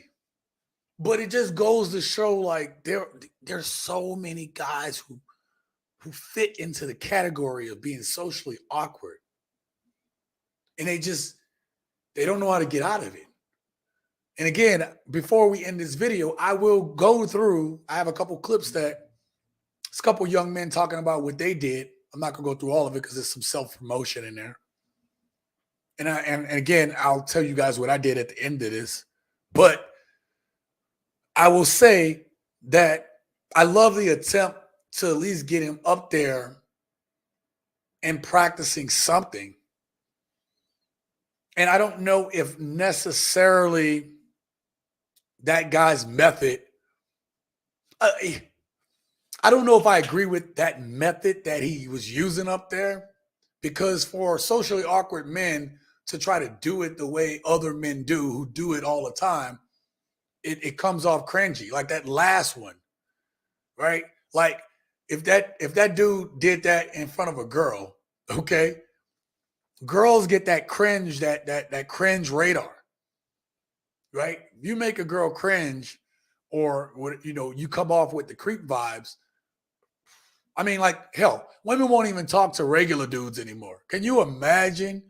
but it just goes to show, like, there's so many guys who fit into the category of being socially awkward. And they don't know how to get out of it. And again, before we end this video, I will go through, I have a couple clips that it's a couple young men talking about what they did. I'm not going to go through all of it because there's some self-promotion in there. And again, I'll tell you guys what I did at the end of this. But I will say that I love the attempt to at least get him up there and practicing something. And I don't know if necessarily that guy's method, I don't know if I agree with that method that he was using up there, because for socially awkward men to try to do it the way other men do, who do it all the time, it comes off cringy. Like that last one, right? Like if that dude did that in front of a girl, okay, girls get that cringe, that cringe radar, right? You make a girl cringe, or you come off with the creep vibes. I mean, like, hell, women won't even talk to regular dudes anymore. Can you imagine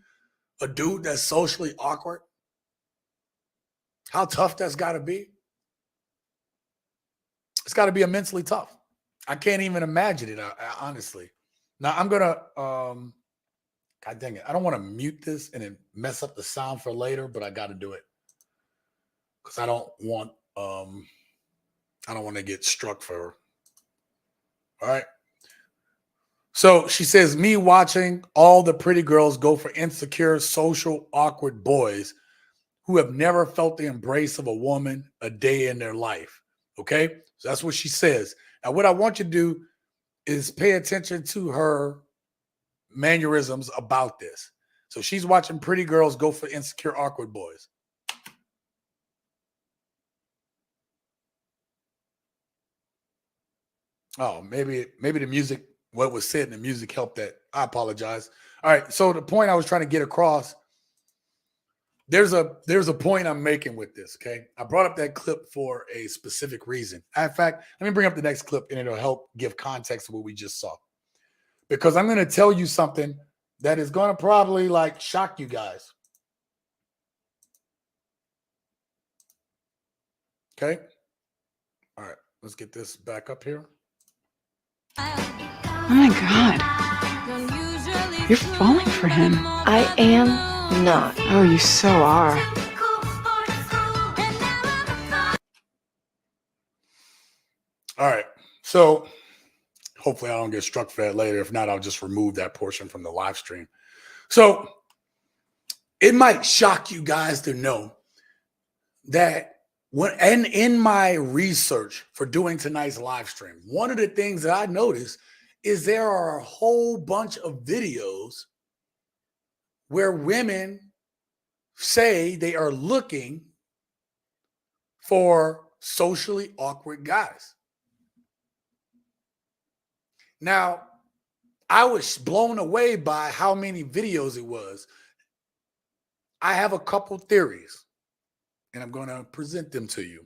a dude that's socially awkward? How tough that's got to be? It's got to be immensely tough. I can't even imagine it, honestly. Now, I'm going to, God dang it, I don't want to mute this and then mess up the sound for later, but I got to do it because I don't want I don't want to get struck for her. All right. So she says, me watching all the pretty girls go for insecure, social, awkward boys who have never felt the embrace of a woman a day in their life. Okay. So that's what she says. Now, what I want you to do is pay attention to her mannerisms about this. So she's watching pretty girls go for insecure, awkward boys. Oh, maybe the music, what was said in the music helped that. I apologize. All right. So the point I was trying to get across, there's a point I'm making with this. Okay. I brought up that clip for a specific reason. In fact, let me bring up the next clip and it'll help give context to what we just saw. Because I'm going to tell you something that is going to probably like shock you guys. Okay. All right. Let's get this back up here. Oh my God. You're falling for him. I am not. Oh, you so are. All right. So hopefully I don't get struck for that later. If not, I'll just remove that portion from the live stream. So it might shock you guys to know that in my research for doing tonight's live stream, one of the things that I noticed is there are a whole bunch of videos where women say they are looking for socially awkward guys. Now, I was blown away by how many videos it was. I have a couple theories, and I'm going to present them to you.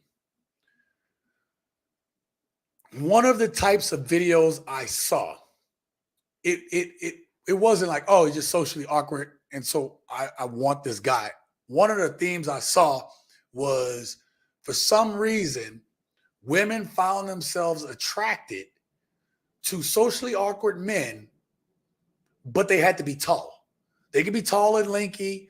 One of the types of videos I saw, it wasn't like, oh, he's just socially awkward, and so I want this guy. One of the themes I saw was, for some reason, women found themselves attracted to socially awkward men, but they had to be tall. They could be tall and lanky,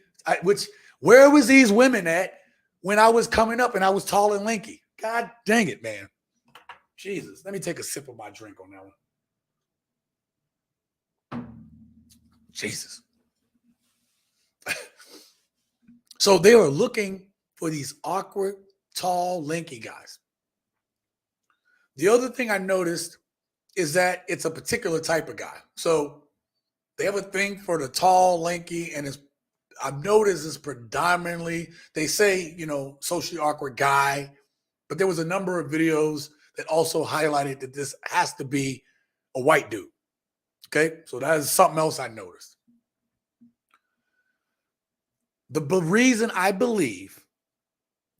where was these women at when I was coming up and I was tall and lanky? God dang it, man. Jesus, let me take a sip of my drink on that one. Jesus. So they were looking for these awkward, tall, lanky guys. The other thing I noticed is that it's a particular type of guy. So they have a thing for the tall, lanky, and I've noticed it's predominantly, they say, socially awkward guy, but there was a number of videos that also highlighted that this has to be a white dude. Okay, so that is something else I noticed. The reason I believe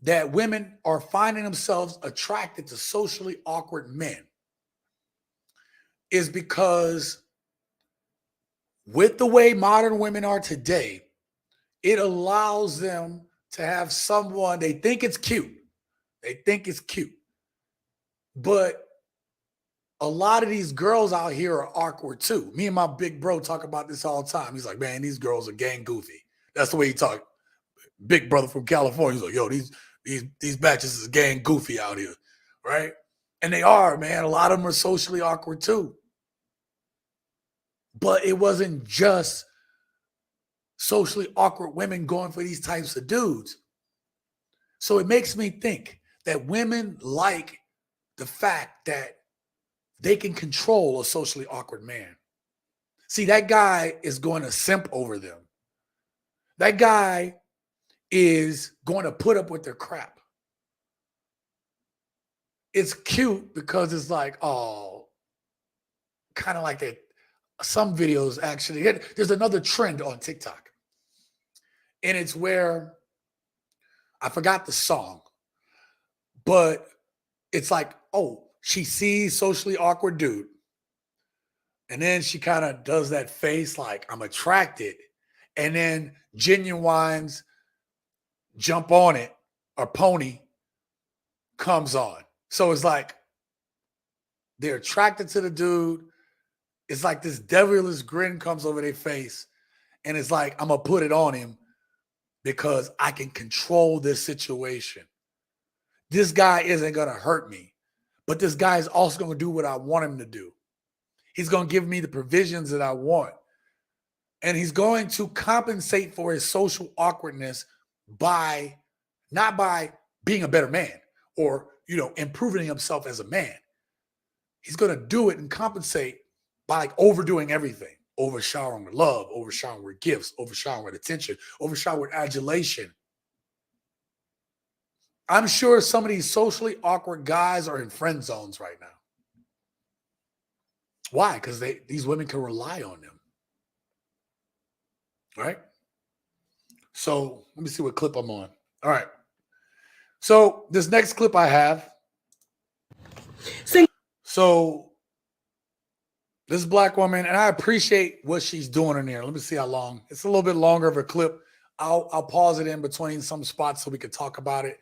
that women are finding themselves attracted to socially awkward men is because with the way modern women are today, it allows them to have someone, they think it's cute. They think it's cute. But a lot of these girls out here are awkward too. Me and my big bro talk about this all the time. He's like, man, these girls are gang goofy. That's the way he talk. Big brother from California. He's like, yo, these batches is gang goofy out here, right? And they are, man. A lot of them are socially awkward too. But it wasn't just socially awkward women going for these types of dudes. So it makes me think that women like the fact that they can control a socially awkward man. See, that guy is going to simp over them. That guy is going to put up with their crap. It's cute because it's like, oh, kind of like that. Some videos actually, there's another trend on TikTok. And it's where, I forgot the song, but it's like, oh, she sees socially awkward dude. And then she kind of does that face like, I'm attracted. And then Genuine's Jump On It or Pony comes on. So it's like they're attracted to the dude. It's like this devilish grin comes over their face. And it's like, I'm going to put it on him because I can control this situation. this guy isn't going to hurt me, but this guy is also going to do what I want him to do. He's going to give me the provisions that I want. And he's going to compensate for his social awkwardness by not by being a better man or, improving himself as a man. He's going to do it and compensate by like overdoing everything, overshowering with love, overshowering with gifts, overshowering with attention, overshowering with adulation. I'm sure some of these socially awkward guys are in friend zones right now. Why? Because these women can rely on them. Right? So let me see what clip I'm on. All right. So this next clip I have. So this black woman, and I appreciate what she's doing in there. Let me see how long. It's a little bit longer of a clip. I'll pause it in between some spots so we can talk about it.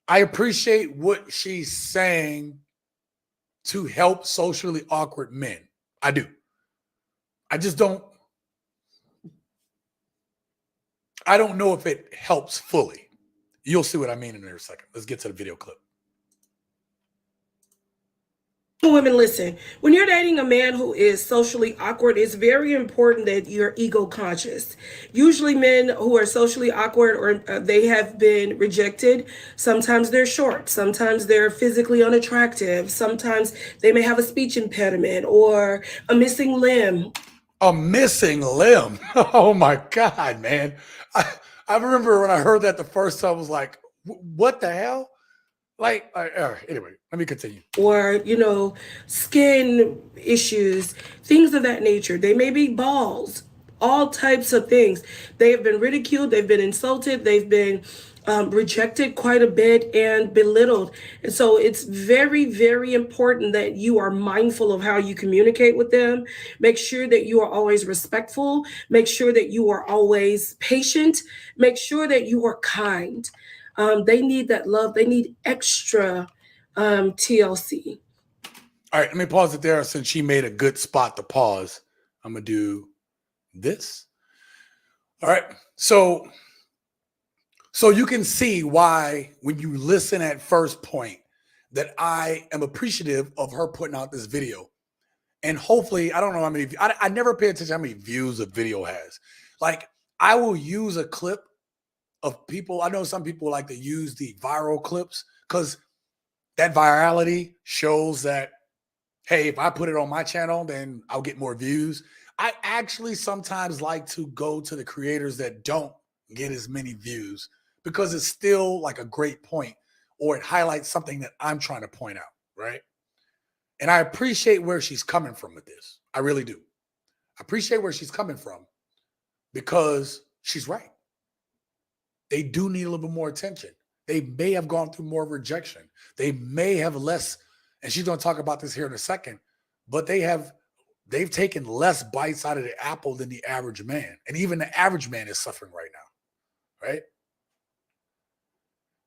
I appreciate what she's saying to help socially awkward men. I do. I don't know if it helps fully. You'll see what I mean in a second. Let's get to the video clip. Women, listen, when you're dating a man who is socially awkward, it's very important that you're ego conscious. Usually men who are socially awkward or they have been rejected, sometimes they're short, sometimes they're physically unattractive, sometimes they may have a speech impediment or a missing limb. A missing limb? Oh my God, man. I remember when I heard that the first time, I was like, what the hell? Like, all right, anyway, let me continue. Or, skin issues, things of that nature. They may be balls, all types of things. They have been ridiculed, they've been insulted, they've been rejected quite a bit and belittled. And so it's very, very important that you are mindful of how you communicate with them. Make sure that you are always respectful. Make sure that you are always patient. Make sure that you are kind. They need that love. They need extra TLC. All right, let me pause it there since she made a good spot to pause. I'm going to do this. All right, so you can see why when you listen at first point that I am appreciative of her putting out this video. And hopefully, I don't know how many, I never pay attention how many views a video has. Like, I will use a clip of people. I know some people like to use the viral clips because that virality shows that, hey, if I put it on my channel, then I'll get more views. I actually sometimes like to go to the creators that don't get as many views because it's still like a great point or it highlights something that I'm trying to point out, right? And I appreciate where she's coming from with this. I really do. I appreciate where she's coming from because she's right. They do need a little bit more attention. They may have gone through more rejection. They may have less, and she's going to talk about this here in a second, but they've taken less bites out of the apple than the average man. And even the average man is suffering right now, right?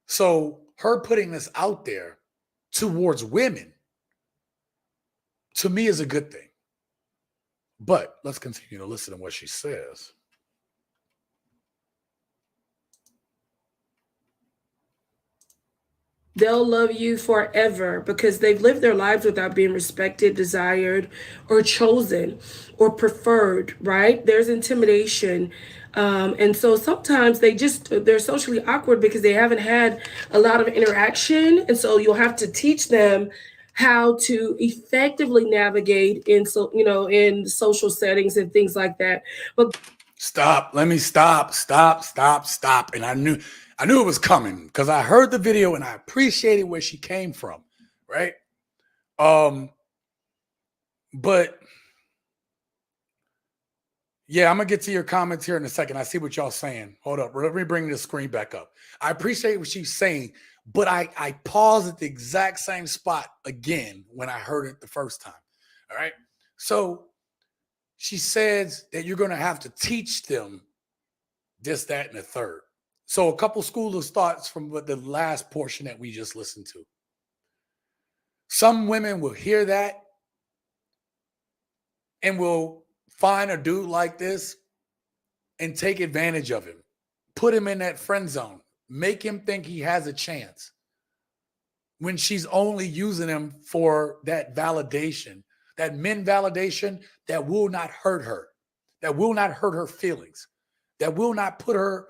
So her putting this out there towards women, to me, is a good thing. But let's continue to listen to what she says. They'll love you forever because they've lived their lives without being respected, desired, or chosen, or preferred, right? There's intimidation. And so sometimes they're socially awkward because they haven't had a lot of interaction. And so you'll have to teach them how to effectively navigate in social settings and things like that. But stop. Let me stop. And I knew it was coming because I heard the video and I appreciated where she came from, right? But yeah, I'm gonna get to your comments here in a second. I see what y'all saying. Hold up, let me bring the screen back up. I appreciate what she's saying, but I paused at the exact same spot again when I heard it the first time. All right. So she says that you're gonna have to teach them this, that, and the third. So a couple school of thoughts from the last portion that we just listened to. Some women will hear that and will find a dude like this and take advantage of him, put him in that friend zone, make him think he has a chance, when she's only using him for that validation, that men validation that will not hurt her, that will not hurt her feelings, that will not put her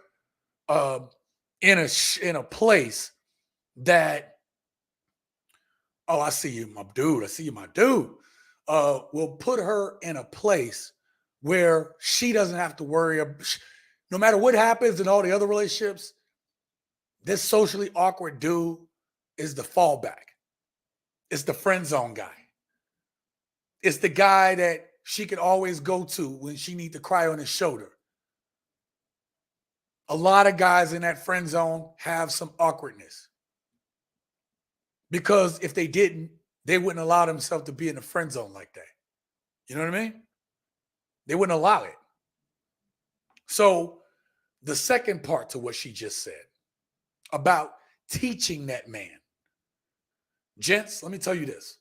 in a place that, oh, I see you, my dude. I see you, my dude. Will put her in a place where she doesn't have to worry. No matter what happens in all the other relationships, this socially awkward dude is the fallback. It's the friend zone guy. It's the guy that she could always go to when she needs to cry on his shoulder. A lot of guys in that friend zone have some awkwardness. Because if they didn't, they wouldn't allow themselves to be in the friend zone like that. You know what I mean? They wouldn't allow it. So the second part to what she just said about teaching that man. Gents, let me tell you this.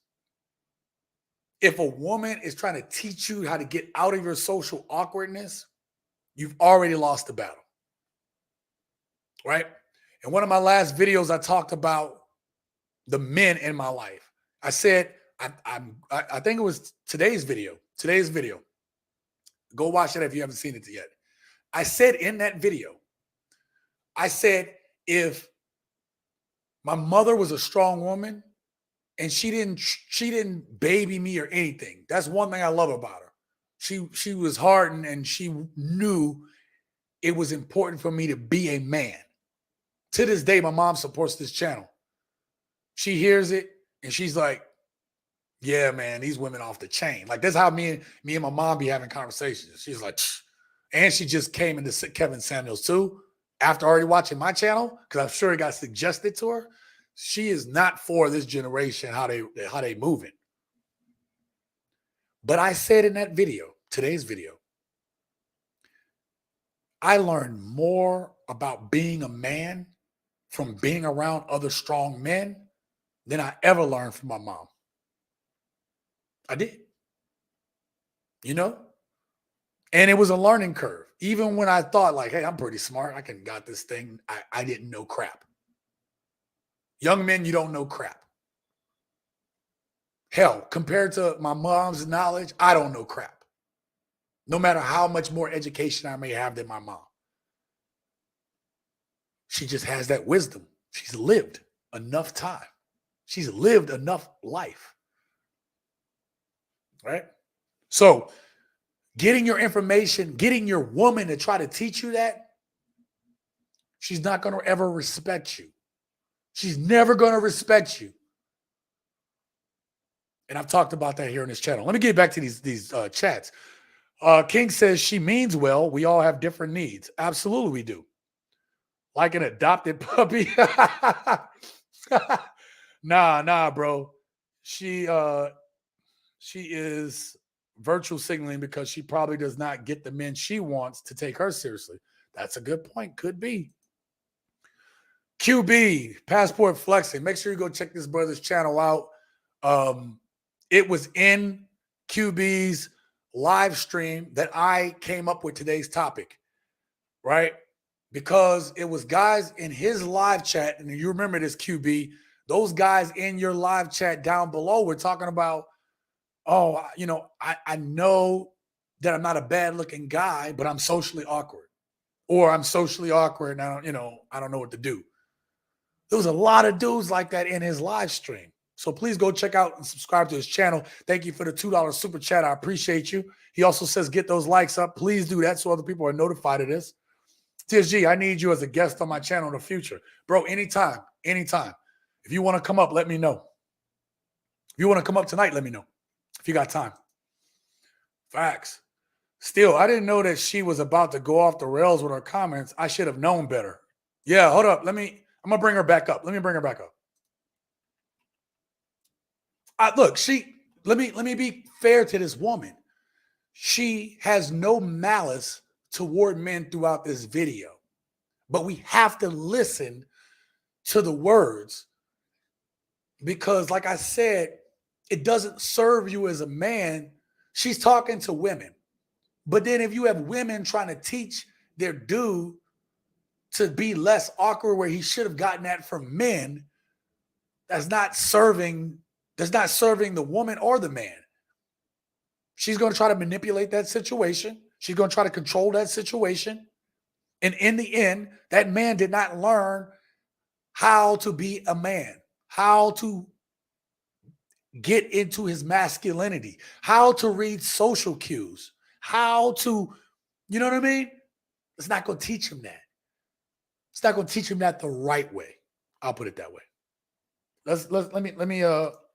If a woman is trying to teach you how to get out of your social awkwardness, you've already lost the battle. Right? In one of my last videos, I talked about the men in my life. I said, I think it was today's video. Go watch it if you haven't seen it yet. I said in that video, I said, if my mother was a strong woman and she didn't baby me or anything, that's one thing I love about her. She was hardened and she knew it was important for me to be a man. To this day, my mom supports this channel. She hears it and she's like, yeah, man, these women off the chain. Like, that's how me and my mom be having conversations. She's like, "Shh." And she just came into Kevin Samuels too, after already watching my channel, because I'm sure it got suggested to her. She is not for this generation, how they moving. But I said in that video, today's video, I learned more about being a man from being around other strong men than I ever learned from my mom. I did. You know? And it was a learning curve. Even when I thought like, hey, I'm pretty smart, I can got this thing, I didn't know crap. Young men, you don't know crap. Hell, compared to my mom's knowledge, I don't know crap. No matter how much more education I may have than my mom. She just has that wisdom. She's lived enough time. She's lived enough life. Right? So getting your information, getting your woman to try to teach you that, she's not going to ever respect you. She's never going to respect you. And I've talked about that here on this channel. Let me get back to these chats. King says she means well. We all have different needs. Absolutely we do. Like an adopted puppy. Nah, bro. She is virtual signaling because she probably does not get the men she wants to take her seriously. That's a good point. Could be. QB, Passport Flexing. Make sure you go check this brother's channel out. It was in QB's live stream that I came up with today's topic, right? Because it was guys in his live chat, and you remember this, QB, those guys in your live chat down below were talking about, oh, you know, I know that I'm not a bad looking guy, but I'm socially awkward. Or I'm socially awkward and I don't know what to do. There was a lot of dudes like that in his live stream. So please go check out and subscribe to his channel. Thank you for the $2 super chat. I appreciate you. He also says, get those likes up. Please do that so other people are notified of this. TSG, I need you as a guest on my channel in the future. Bro, anytime. If you want to come up, let me know. If you want to come up tonight, let me know. If you got time. Facts. Still, I didn't know that she was about to go off the rails with her comments. I should have known better. Yeah, hold up. I'm going to bring her back up. Let me bring her back up. Look, let me be fair to this woman. She has no malice toward men throughout this video. But we have to listen to the words because, like I said, it doesn't serve you as a man. She's talking to women. But then if you have women trying to teach their dude to be less awkward where he should have gotten that from men, that's not serving the woman or the man. She's going to try to manipulate that situation. She's going to try to control that situation. And in the end, that man did not learn how to be a man, how to get into his masculinity, how to read social cues, how to, you know what I mean? It's not going to teach him that. It's not going to teach him that the right way. I'll put it that way. Let me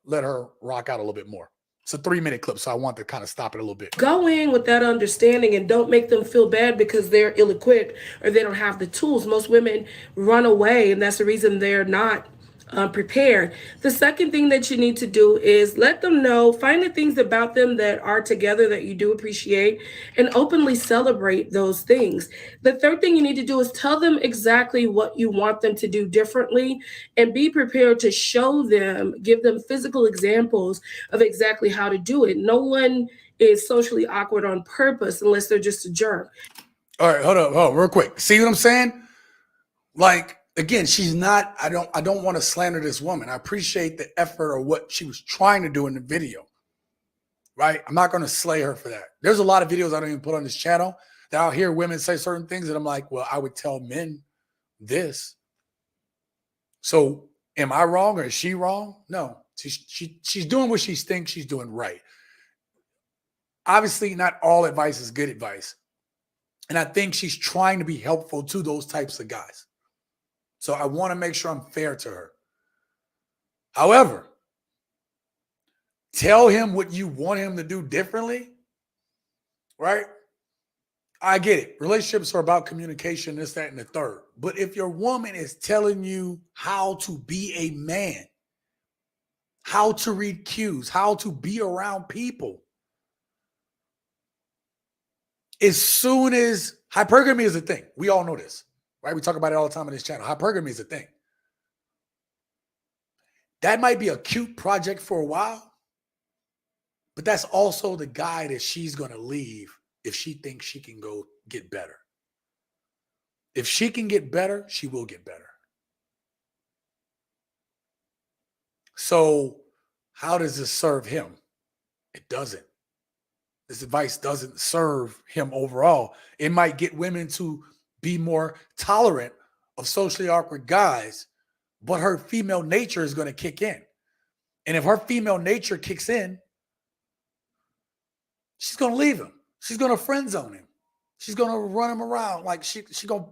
let her rock out a little bit more. It's a 3-minute clip, so I want to kind of stop it a little bit. Go in with that understanding and don't make them feel bad because they're ill-equipped or they don't have the tools. Most women run away, and that's the reason they're not prepared. The second thing that you need to do is let them know, find the things about them that are together that you do appreciate, and openly celebrate those things. The third thing you need to do is tell them exactly what you want them to do differently and be prepared to show them, give them physical examples of exactly how to do it. No one is socially awkward on purpose unless they're just a jerk. All right, hold up, real quick. See what I'm saying? Like, again, she's not, I don't want to slander this woman. I appreciate the effort or what she was trying to do in the video, right? I'm not going to slay her for that. There's a lot of videos I don't even put on this channel that I'll hear women say certain things and I'm like, well, I would tell men this. So am I wrong or is she wrong? No, she's doing what she thinks she's doing right. Obviously, not all advice is good advice. And I think she's trying to be helpful to those types of guys. So I want to make sure I'm fair to her. However, tell him what you want him to do differently, right? I get it. Relationships are about communication, this, that, and the third. But if your woman is telling you how to be a man, how to read cues, how to be around people, as soon as hypergamy is a thing, we all know this. Right? We talk about it all the time on this channel. Hypergamy is a thing. That might be a cute project for a while, but that's also the guy that she's going to leave if she thinks she can go get better. If she can get better, she will get better. So how does this serve him? It doesn't. This advice doesn't serve him overall. It might get women to be more tolerant of socially awkward guys, but her female nature is going to kick in. And if her female nature kicks in, she's going to leave him. She's going to friend zone him. She's going to run him around like she's going to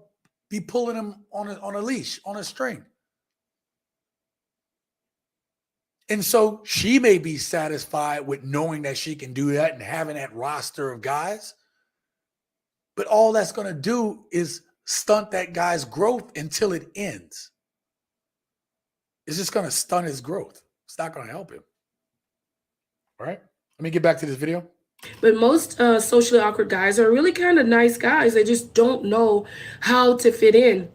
be pulling him on a leash, on a string. And so she may be satisfied with knowing that she can do that and having that roster of guys. But all that's going to do is stunt that guy's growth until it ends. It's just going to stunt his growth. It's not going to help him. All right. Let me get back to this video. But most socially awkward guys are really kind of nice guys. They just don't know how to fit in.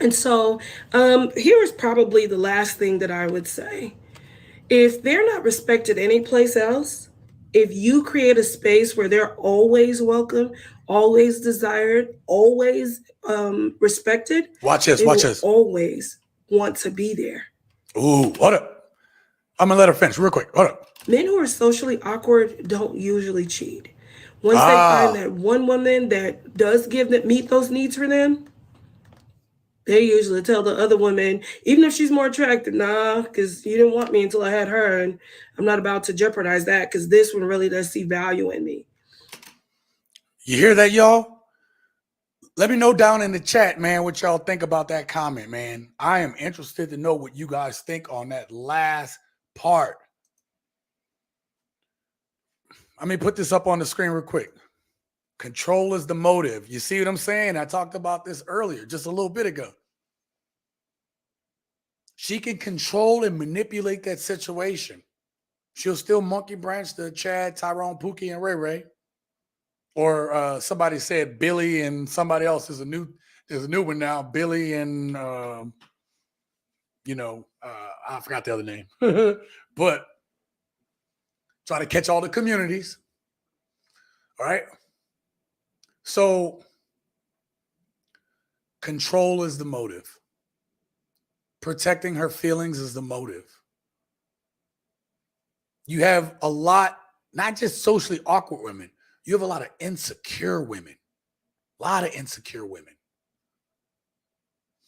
And so here is probably the last thing that I would say. If they're not respected anyplace else, if you create a space where they're always welcome, always desired, always respected, watch this, they watch will this. always want to be there. Ooh, hold up. I'm going to let her finish real quick. Hold up. Men who are socially awkward don't usually cheat. Once they find that one woman that does meet those needs for them, they usually tell the other woman, even if she's more attractive, nah, because you didn't want me until I had her, and I'm not about to jeopardize that because this one really does see value in me. You hear that, y'all? Let me know down in the chat, man, what y'all think about that comment, man. I am interested to know what you guys think on that last part. Let me put this up on the screen real quick. Control is the motive. You see what I'm saying? I talked about this earlier, just a little bit ago. She can control and manipulate that situation. She'll still monkey branch to Chad, Tyrone, Pookie, and Ray Ray. Or somebody said Billy and somebody else. There's a new one now. Billy and I forgot the other name. But try to catch all the communities. All right. So control is the motive. Protecting her feelings is the motive. You have a lot, not just socially awkward women, you have a lot of insecure women. A lot of insecure women.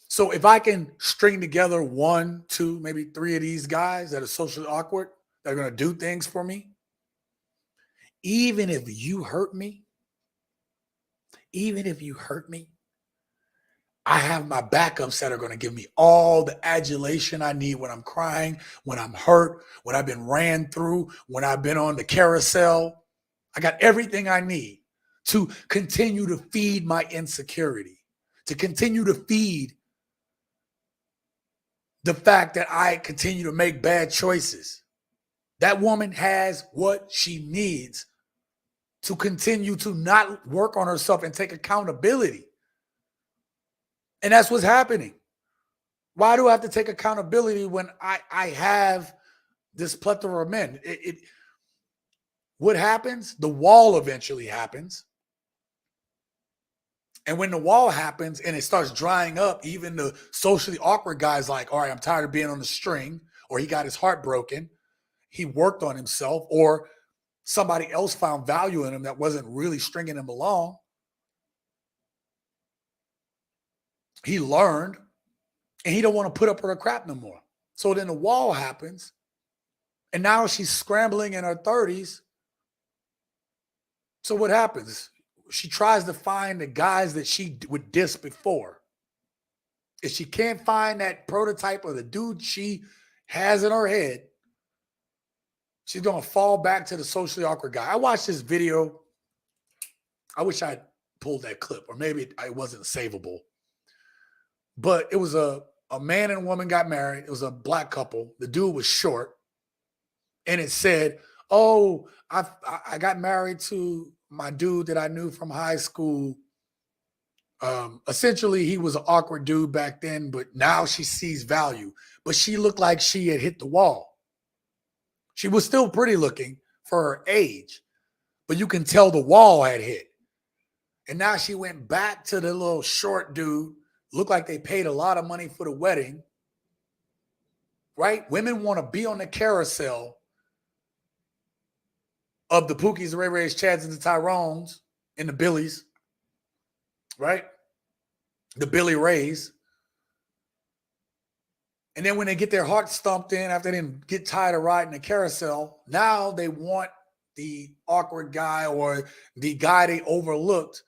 So if I can string together 1, 2, maybe 3 of these guys that are socially awkward, that are going to do things for me, even if you hurt me, I have my backups that are going to give me all the adulation I need when I'm crying, when I'm hurt, when I've been ran through, when I've been on the carousel. I got everything I need to continue to feed my insecurity, to continue to feed the fact that I continue to make bad choices. That woman has what she needs to continue to not work on herself and take accountability. And that's what's happening. Why do I have to take accountability when I have this plethora of men? What happens? The wall eventually happens. And when the wall happens and it starts drying up, even the socially awkward guy's like, all right, I'm tired of being on the string, or he got his heart broken. He worked on himself, or somebody else found value in him that wasn't really stringing him along. He learned, and he don't want to put up with her crap no more. So then the wall happens, and now she's scrambling in her 30s. So what happens? She tries to find the guys that she would diss before. If she can't find that prototype of the dude she has in her head, she's going to fall back to the socially awkward guy. I watched this video. I wish I'd pulled that clip, or maybe it wasn't savable. But it was a man and a woman got married. It was a black couple. The dude was short. And it said, oh, I got married to my dude that I knew from high school. Essentially, he was an awkward dude back then, but now she sees value. But she looked like she had hit the wall. She was still pretty looking for her age, but you can tell the wall had hit. And now she went back to the little short dude. Looked like they paid a lot of money for the wedding, right? Women want to be on the carousel of the Pookies, the Ray Rays, Chads, and the Tyrones, and the Billies, right? The Billy Rays. And then when they get their heart stumped in after they didn't get tired of riding the carousel, now they want the awkward guy or the guy they overlooked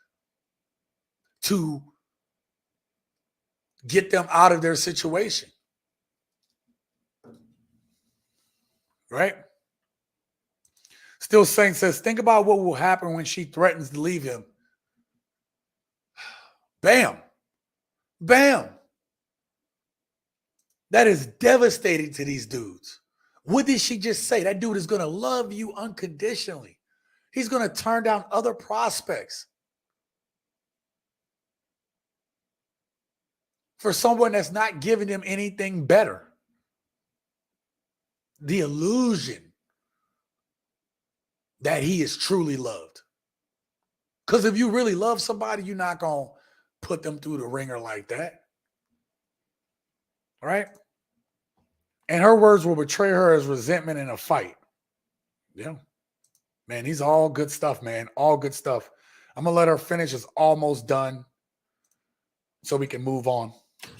to get them out of their situation. Right? Still Saint says, think about what will happen when she threatens to leave him. Bam. Bam. That is devastating to these dudes. What did she just say? That dude is going to love you unconditionally. He's going to turn down other prospects for someone that's not giving him anything better. The illusion that he is truly loved. Because if you really love somebody, you're not going to put them through the ringer like that. Right? And her words will betray her as resentment in a fight. Yeah. Man, these are all good stuff, man. All good stuff. I'm going to let her finish. It's almost done so we can move on.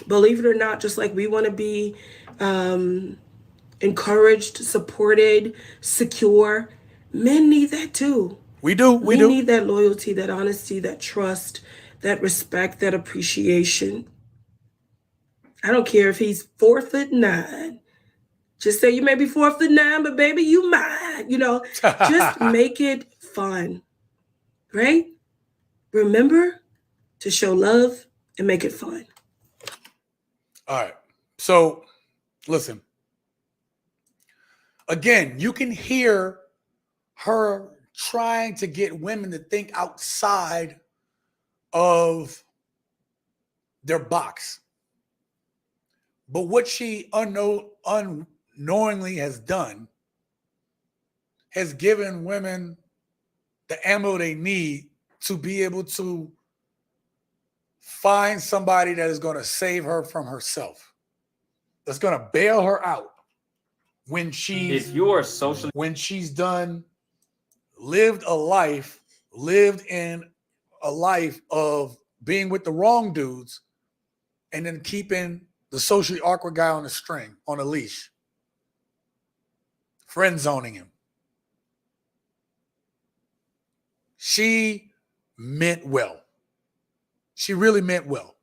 Believe it or not, just like we want to be encouraged, supported, secure, men need that too. We do. We need that loyalty, that honesty, that trust, that respect, that appreciation. I don't care if he's 4'9". Just say you may be 4'9", but baby, you mine. Just make it fun, right? Remember to show love and make it fun. All right. So, listen. Again, you can hear her trying to get women to think outside of their box. But what she unknowingly has done has given women the ammo they need to be able to find somebody that is going to save her from herself, that's going to bail her out, when If you are socially when she's done lived in a life of being with the wrong dudes and then keeping the socially awkward guy on a string, on a leash, friend zoning him. She meant well. She really meant well.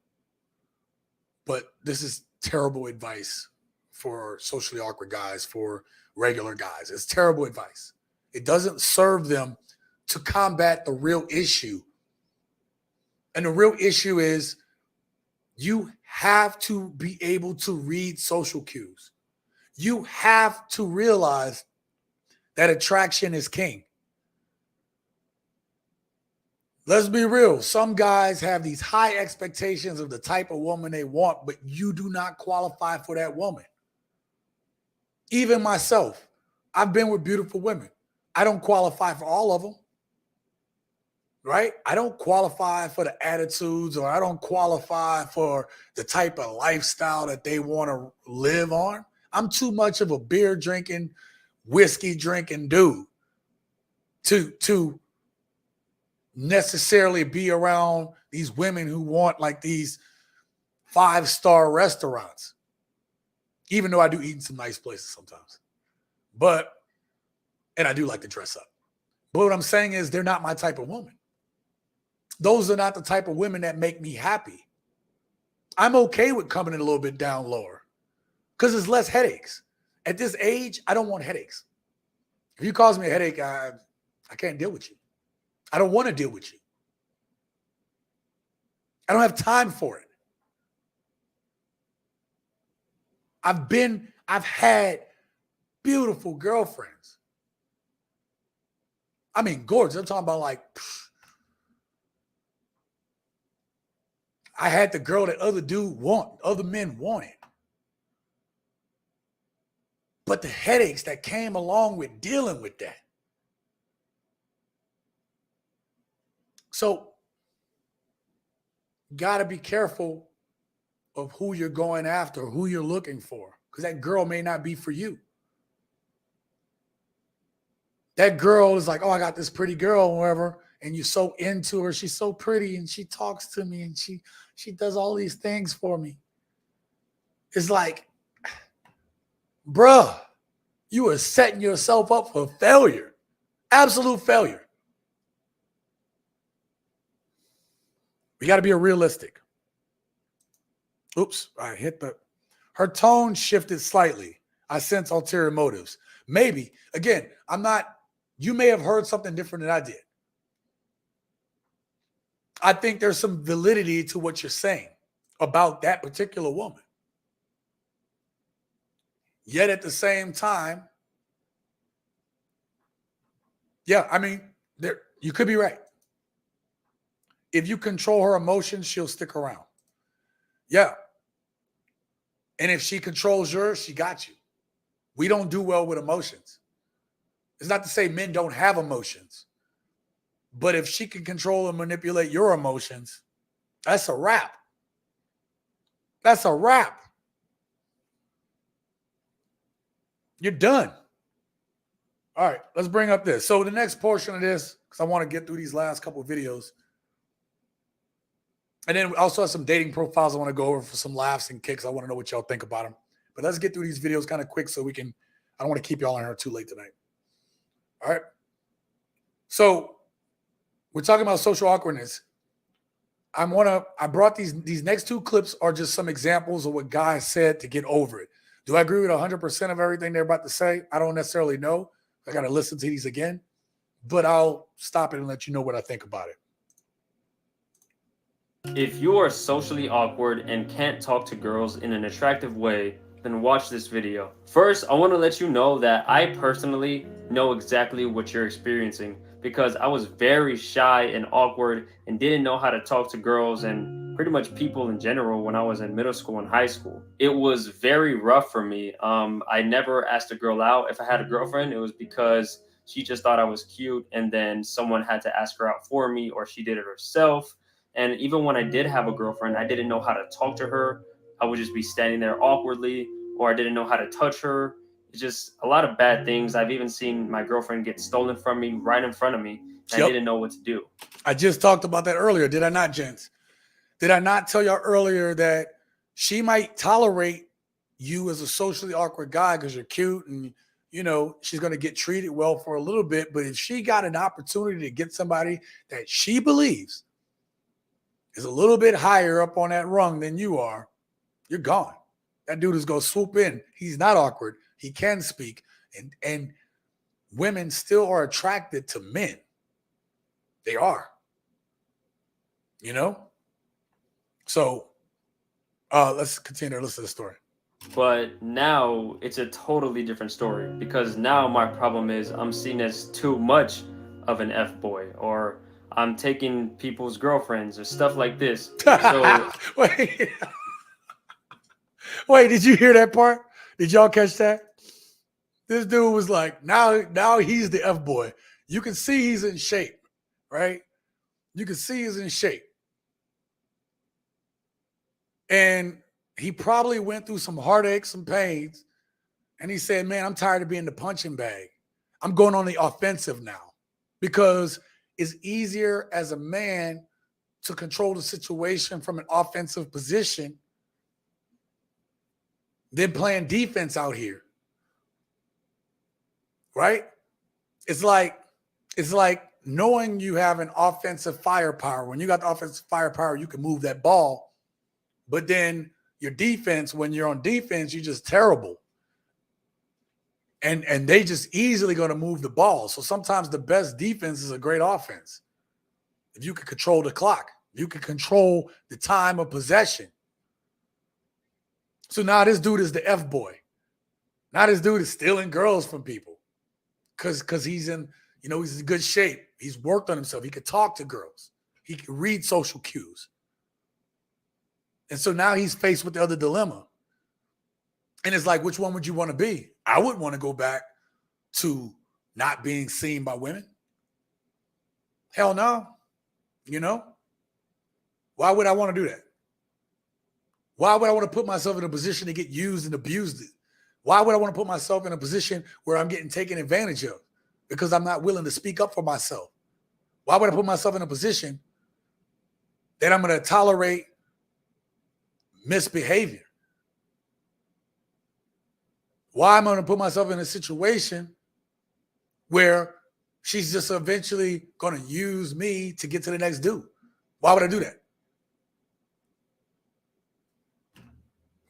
But this is terrible advice for socially awkward guys, for regular guys. It's terrible advice. It doesn't serve them to combat the real issue. And the real issue is you have to be able to read social cues. You have to realize that attraction is king. Let's be real. Some guys have these high expectations of the type of woman they want, but you do not qualify for that woman. Even myself, I've been with beautiful women. I don't qualify for all of them, right? I don't qualify for the attitudes, or I don't qualify for the type of lifestyle that they want to live on. I'm too much of a beer drinking, whiskey drinking dude to necessarily be around these women who want like these 5-star restaurants, even though I do eat in some nice places sometimes. And I do like to dress up. But what I'm saying is they're not my type of woman. Those are not the type of women that make me happy. I'm okay with coming in a little bit down lower because it's less headaches. At this age, I don't want headaches. If you cause me a headache, I can't deal with you. I don't want to deal with you. I don't have time for it. I've had beautiful girlfriends. I mean, gorgeous. I'm talking about like, I had the girl that other men wanted. But the headaches that came along with dealing with that. So, got to be careful of who you're going after, who you're looking for, because that girl may not be for you. That girl is like, oh, I got this pretty girl, or whatever, and you're so into her. She's so pretty, and she talks to me, and she does all these things for me. It's like, bruh, you are setting yourself up for failure, absolute failure. We got to be realistic. Oops, I hit her tone shifted slightly. I sense ulterior motives. Maybe, again, you may have heard something different than I did. I think there's some validity to what you're saying about that particular woman. Yet at the same time, yeah, I mean, you could be right. If you control her emotions, she'll stick around. Yeah. And if she controls yours, she got you. We don't do well with emotions. It's not to say men don't have emotions. But if she can control and manipulate your emotions, that's a wrap. That's a wrap. You're done. All right, let's bring up this. So the next portion of this, because I want to get through these last couple of videos. And then we also have some dating profiles I want to go over for some laughs and kicks. I want to know what y'all think about them. But let's get through these videos kind of quick so we can, I don't want to keep y'all in here too late tonight. All right. So we're talking about social awkwardness. I brought these next two clips are just some examples of what guys said to get over it. Do I agree with 100% of everything they're about to say? I don't necessarily know. I got to listen to these again, but I'll stop it and let you know what I think about it. If you are socially awkward and can't talk to girls in an attractive way, then watch this video. First, I want to let you know that I personally know exactly what you're experiencing because I was very shy and awkward and didn't know how to talk to girls and pretty much people in general when I was in middle school and high school. It was very rough for me. I never asked a girl out. If I had a girlfriend, it was because she just thought I was cute and then someone had to ask her out for me or she did it herself. And even when I did have a girlfriend, I didn't know how to talk to her. I would just be standing there awkwardly, or I didn't know how to touch her. It's just a lot of bad things. I've even seen my girlfriend get stolen from me right in front of me. And I didn't know what to do. I just talked about that earlier, did I not, gents? Did I not tell y'all earlier that she might tolerate you as a socially awkward guy because you're cute and, you know, she's going to get treated well for a little bit. But if she got an opportunity to get somebody that she believes is a little bit higher up on that rung than you are, you're gone. That dude is going to swoop in. He's not awkward. He can speak. And women still are attracted to men. They are. You know? So let's continue to listen to the story. But now it's a totally different story because now my problem is I'm seen as too much of an F-boy, or I'm taking people's girlfriends or stuff like this. So wait, did you hear that part? Did y'all catch that? This dude was like, now he's the F-boy. You can see he's in shape, right? You can see he's in shape. And he probably went through some heartaches, some pains. And he said, man, I'm tired of being the punching bag. I'm going on the offensive now because it's easier as a man to control the situation from an offensive position than playing defense out here. Right? It's like knowing you have an offensive firepower. When you got the offensive firepower, you can move that ball. But then your defense, when you're on defense, you're just terrible. And they just easily going to move the ball. So sometimes the best defense is a great offense. If you can control the clock, you can control the time of possession. So now this dude is the F-boy. Now this dude is stealing girls from people because he's in, you know, he's in good shape. He's worked on himself. He could talk to girls. He can read social cues. And so now he's faced with the other dilemma. And it's like, which one would you want to be? I would want to go back to not being seen by women. Hell no. You know? Why would I want to do that? Why would I want to put myself in a position to get used and abused? Why would I want to put myself in a position where I'm getting taken advantage of? Because I'm not willing to speak up for myself. Why would I put myself in a position that I'm going to tolerate misbehavior? Why am I going to put myself in a situation where she's just eventually going to use me to get to the next dude? Why would I do that?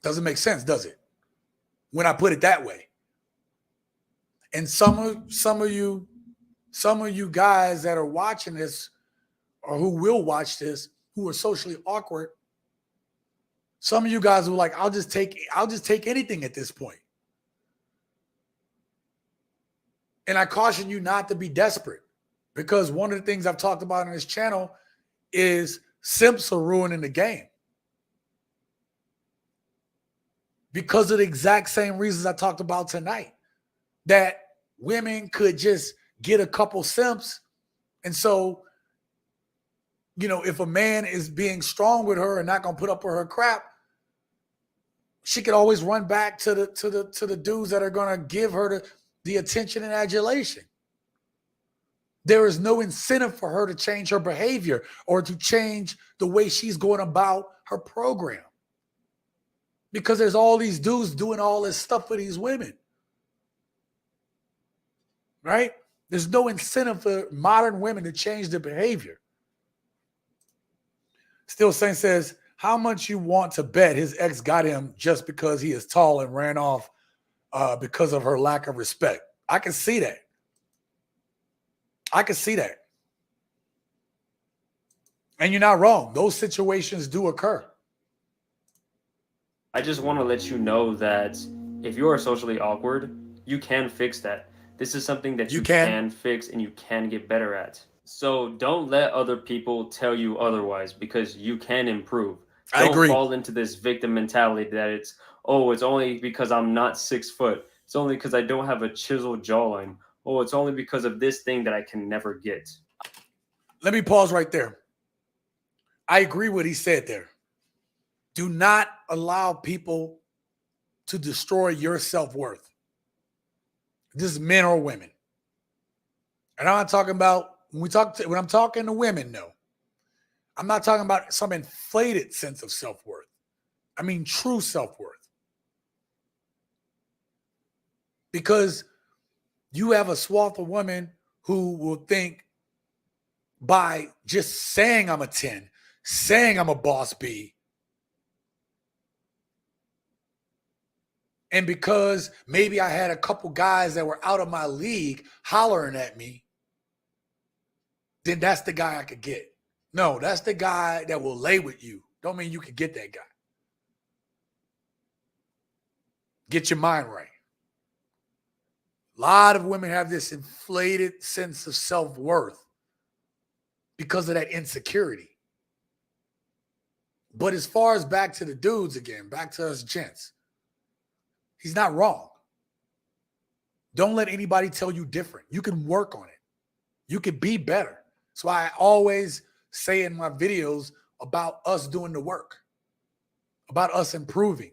Doesn't make sense, does it? When I put it that way. And some of you guys that are watching this or who will watch this, who are socially awkward, some of you guys were like, I'll just take anything at this point. And I caution you not to be desperate, because one of the things I've talked about on this channel is simps are ruining the game. Because of the exact same reasons I talked about tonight, that women could just get a couple simps. And so, you know, if a man is being strong with her and not going to put up with her crap, she could always run back to the dudes that are going to give her the attention and adulation. There is no incentive for her to change her behavior or to change the way she's going about her program. Because there's all these dudes doing all this stuff for these women. Right? There's no incentive for modern women to change their behavior. Still Saint says, how much you want to bet his ex got him just because he is tall and ran off because of her lack of respect? I can see that. I can see that. And you're not wrong. Those situations do occur. I just want to let you know that if you are socially awkward, you can fix that. This is something that you can fix and you can get better at. So don't let other people tell you otherwise, because you can improve. I agree. Don't fall into this victim mentality that it's only because I'm not 6 foot. It's only because I don't have a chiseled jawline. Oh, it's only because of this thing that I can never get. Let me pause right there. I agree what he said there. Do not allow people to destroy your self-worth. This is men or women. And I'm not talking about when I'm talking to women, no. I'm not talking about some inflated sense of self-worth. I mean true self-worth. Because you have a swath of women who will think by just saying I'm a 10, saying I'm a boss B, and because maybe I had a couple guys that were out of my league hollering at me, then that's the guy I could get. No, that's the guy that will lay with you. Don't mean you could get that guy. Get your mind right. A lot of women have this inflated sense of self-worth because of that insecurity. But as far as back to the dudes again, back to us gents, he's not wrong. Don't let anybody tell you different. You can work on it. You can be better. That's why I always say in my videos about us doing the work, about us improving.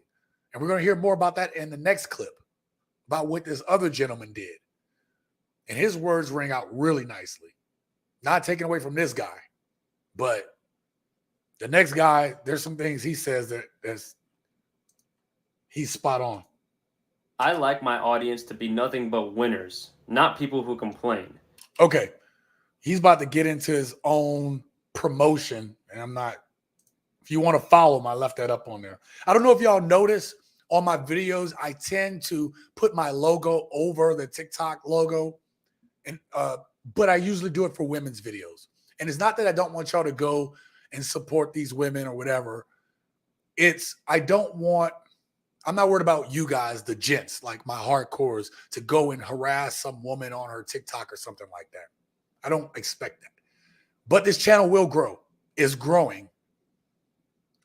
And we're going to hear more about that in the next clip, about what this other gentleman did. And his words ring out really nicely. Not taken away from this guy, but the next guy, there's some things he says that's he's spot on. I like my audience to be nothing but winners, not people who complain. Okay. He's about to get into his own promotion, and I'm not, if you want to follow him, I left that up on there. I don't know if y'all notice on my videos, I tend to put my logo over the TikTok logo, and but I usually do it for women's videos. And it's not that I don't want y'all to go and support these women or whatever. It's, I'm not worried about you guys, the gents, like my hardcores, to go and harass some woman on her TikTok or something like that. I don't expect that. But this channel will grow. It's growing.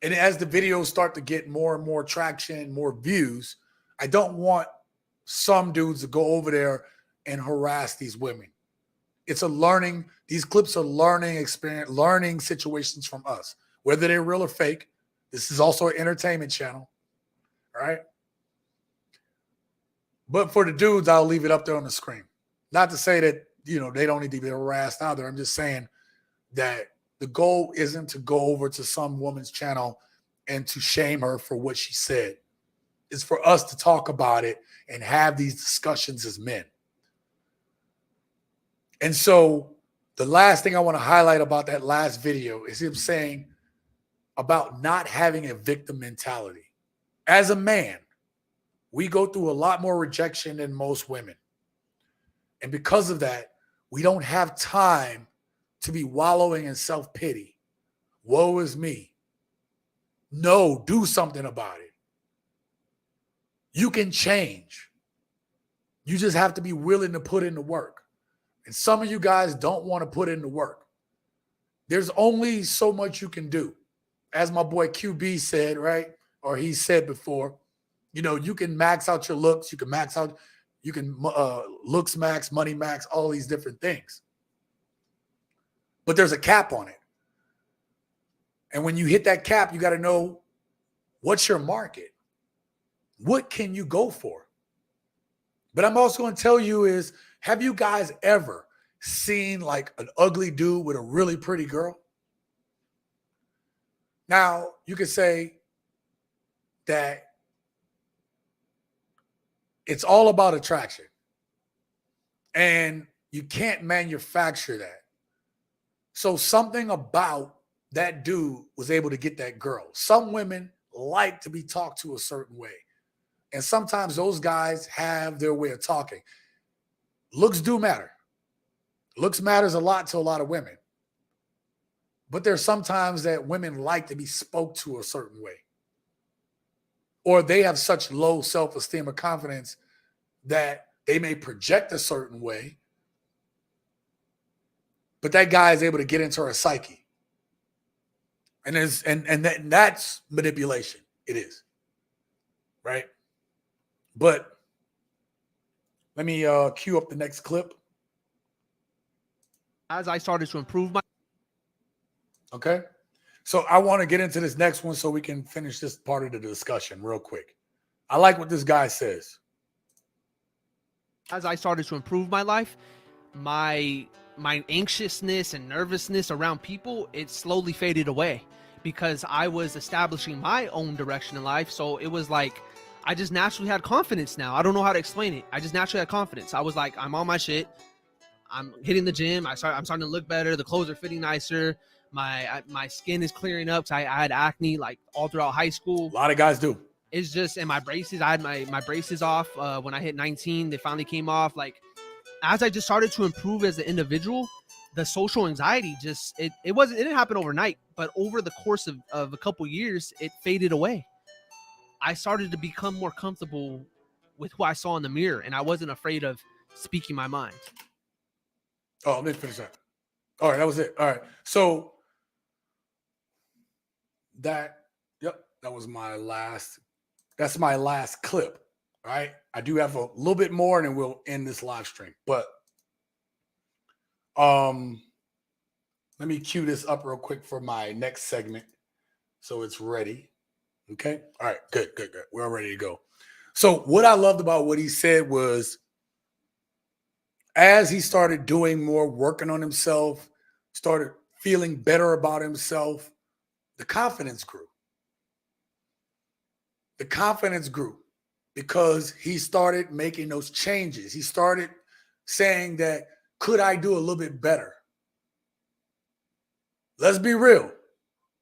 And as the videos start to get more and more traction, more views, I don't want some dudes to go over there and harass these women. It's a learning, these clips are learning experience, learning situations from us, whether they're real or fake. This is also an entertainment channel. All right. But for the dudes, I'll leave it up there on the screen. Not to say that, they don't need to be harassed either. I'm just saying that the goal isn't to go over to some woman's channel and to shame her for what she said. It's for us to talk about it and have these discussions as men. And so the last thing I want to highlight about that last video is him saying about not having a victim mentality. As a man, we go through a lot more rejection than most women. And because of that, we don't have time to be wallowing in self-pity. Woe is me. No, do something about it. You can change. You just have to be willing to put in the work. And some of you guys don't want to put in the work. There's only so much you can do. As my boy QB said, right? Or he said before, you can max out your looks. You can looks max, money max, all these different things. But there's a cap on it. And when you hit that cap, you got to know what's your market. What can you go for? But I'm also going to tell you is, have you guys ever seen like an ugly dude with a really pretty girl? Now, you could say that it's all about attraction. And you can't manufacture that. So something about that dude was able to get that girl. Some women like to be talked to a certain way. And sometimes those guys have their way of talking. Looks do matter. Looks matters a lot to a lot of women. But there's sometimes that women like to be spoke to a certain way. Or they have such low self-esteem or confidence that they may project a certain way, but that guy is able to get into her psyche. And that's manipulation. It is. Right? But let me cue up the next clip. As I started to improve my... Okay. So I want to get into this next one so we can finish this part of the discussion real quick. I like what this guy says. As I started to improve my life, my anxiousness and nervousness around people, it slowly faded away because I was establishing my own direction in life. So it was like I just naturally had confidence now. I don't know how to explain it. I just naturally had confidence. I was like, I'm on my shit. I'm hitting the gym. I'm starting to look better. The clothes are fitting nicer. My skin is clearing up. So I had acne like all throughout high school. A lot of guys do. It's just, and my braces, I had my braces off when I hit 19. They finally came off. Like, as I just started to improve as an individual, the social anxiety just, it didn't happen overnight, but over the course of a couple years, it faded away. I started to become more comfortable with who I saw in the mirror, and I wasn't afraid of speaking my mind. Oh, let me finish that. All right, that was it. All right. So that was my last. That's my last clip. All right. I do have a little bit more, and then we'll end this live stream. But let me cue this up real quick for my next segment, so it's ready. Okay. All right. Good. We're all ready to go. So what I loved about what he said was, as he started doing more, working on himself, started feeling better about himself, the confidence grew. The confidence grew because he started making those changes. He started saying that, could I do a little bit better? Let's be real.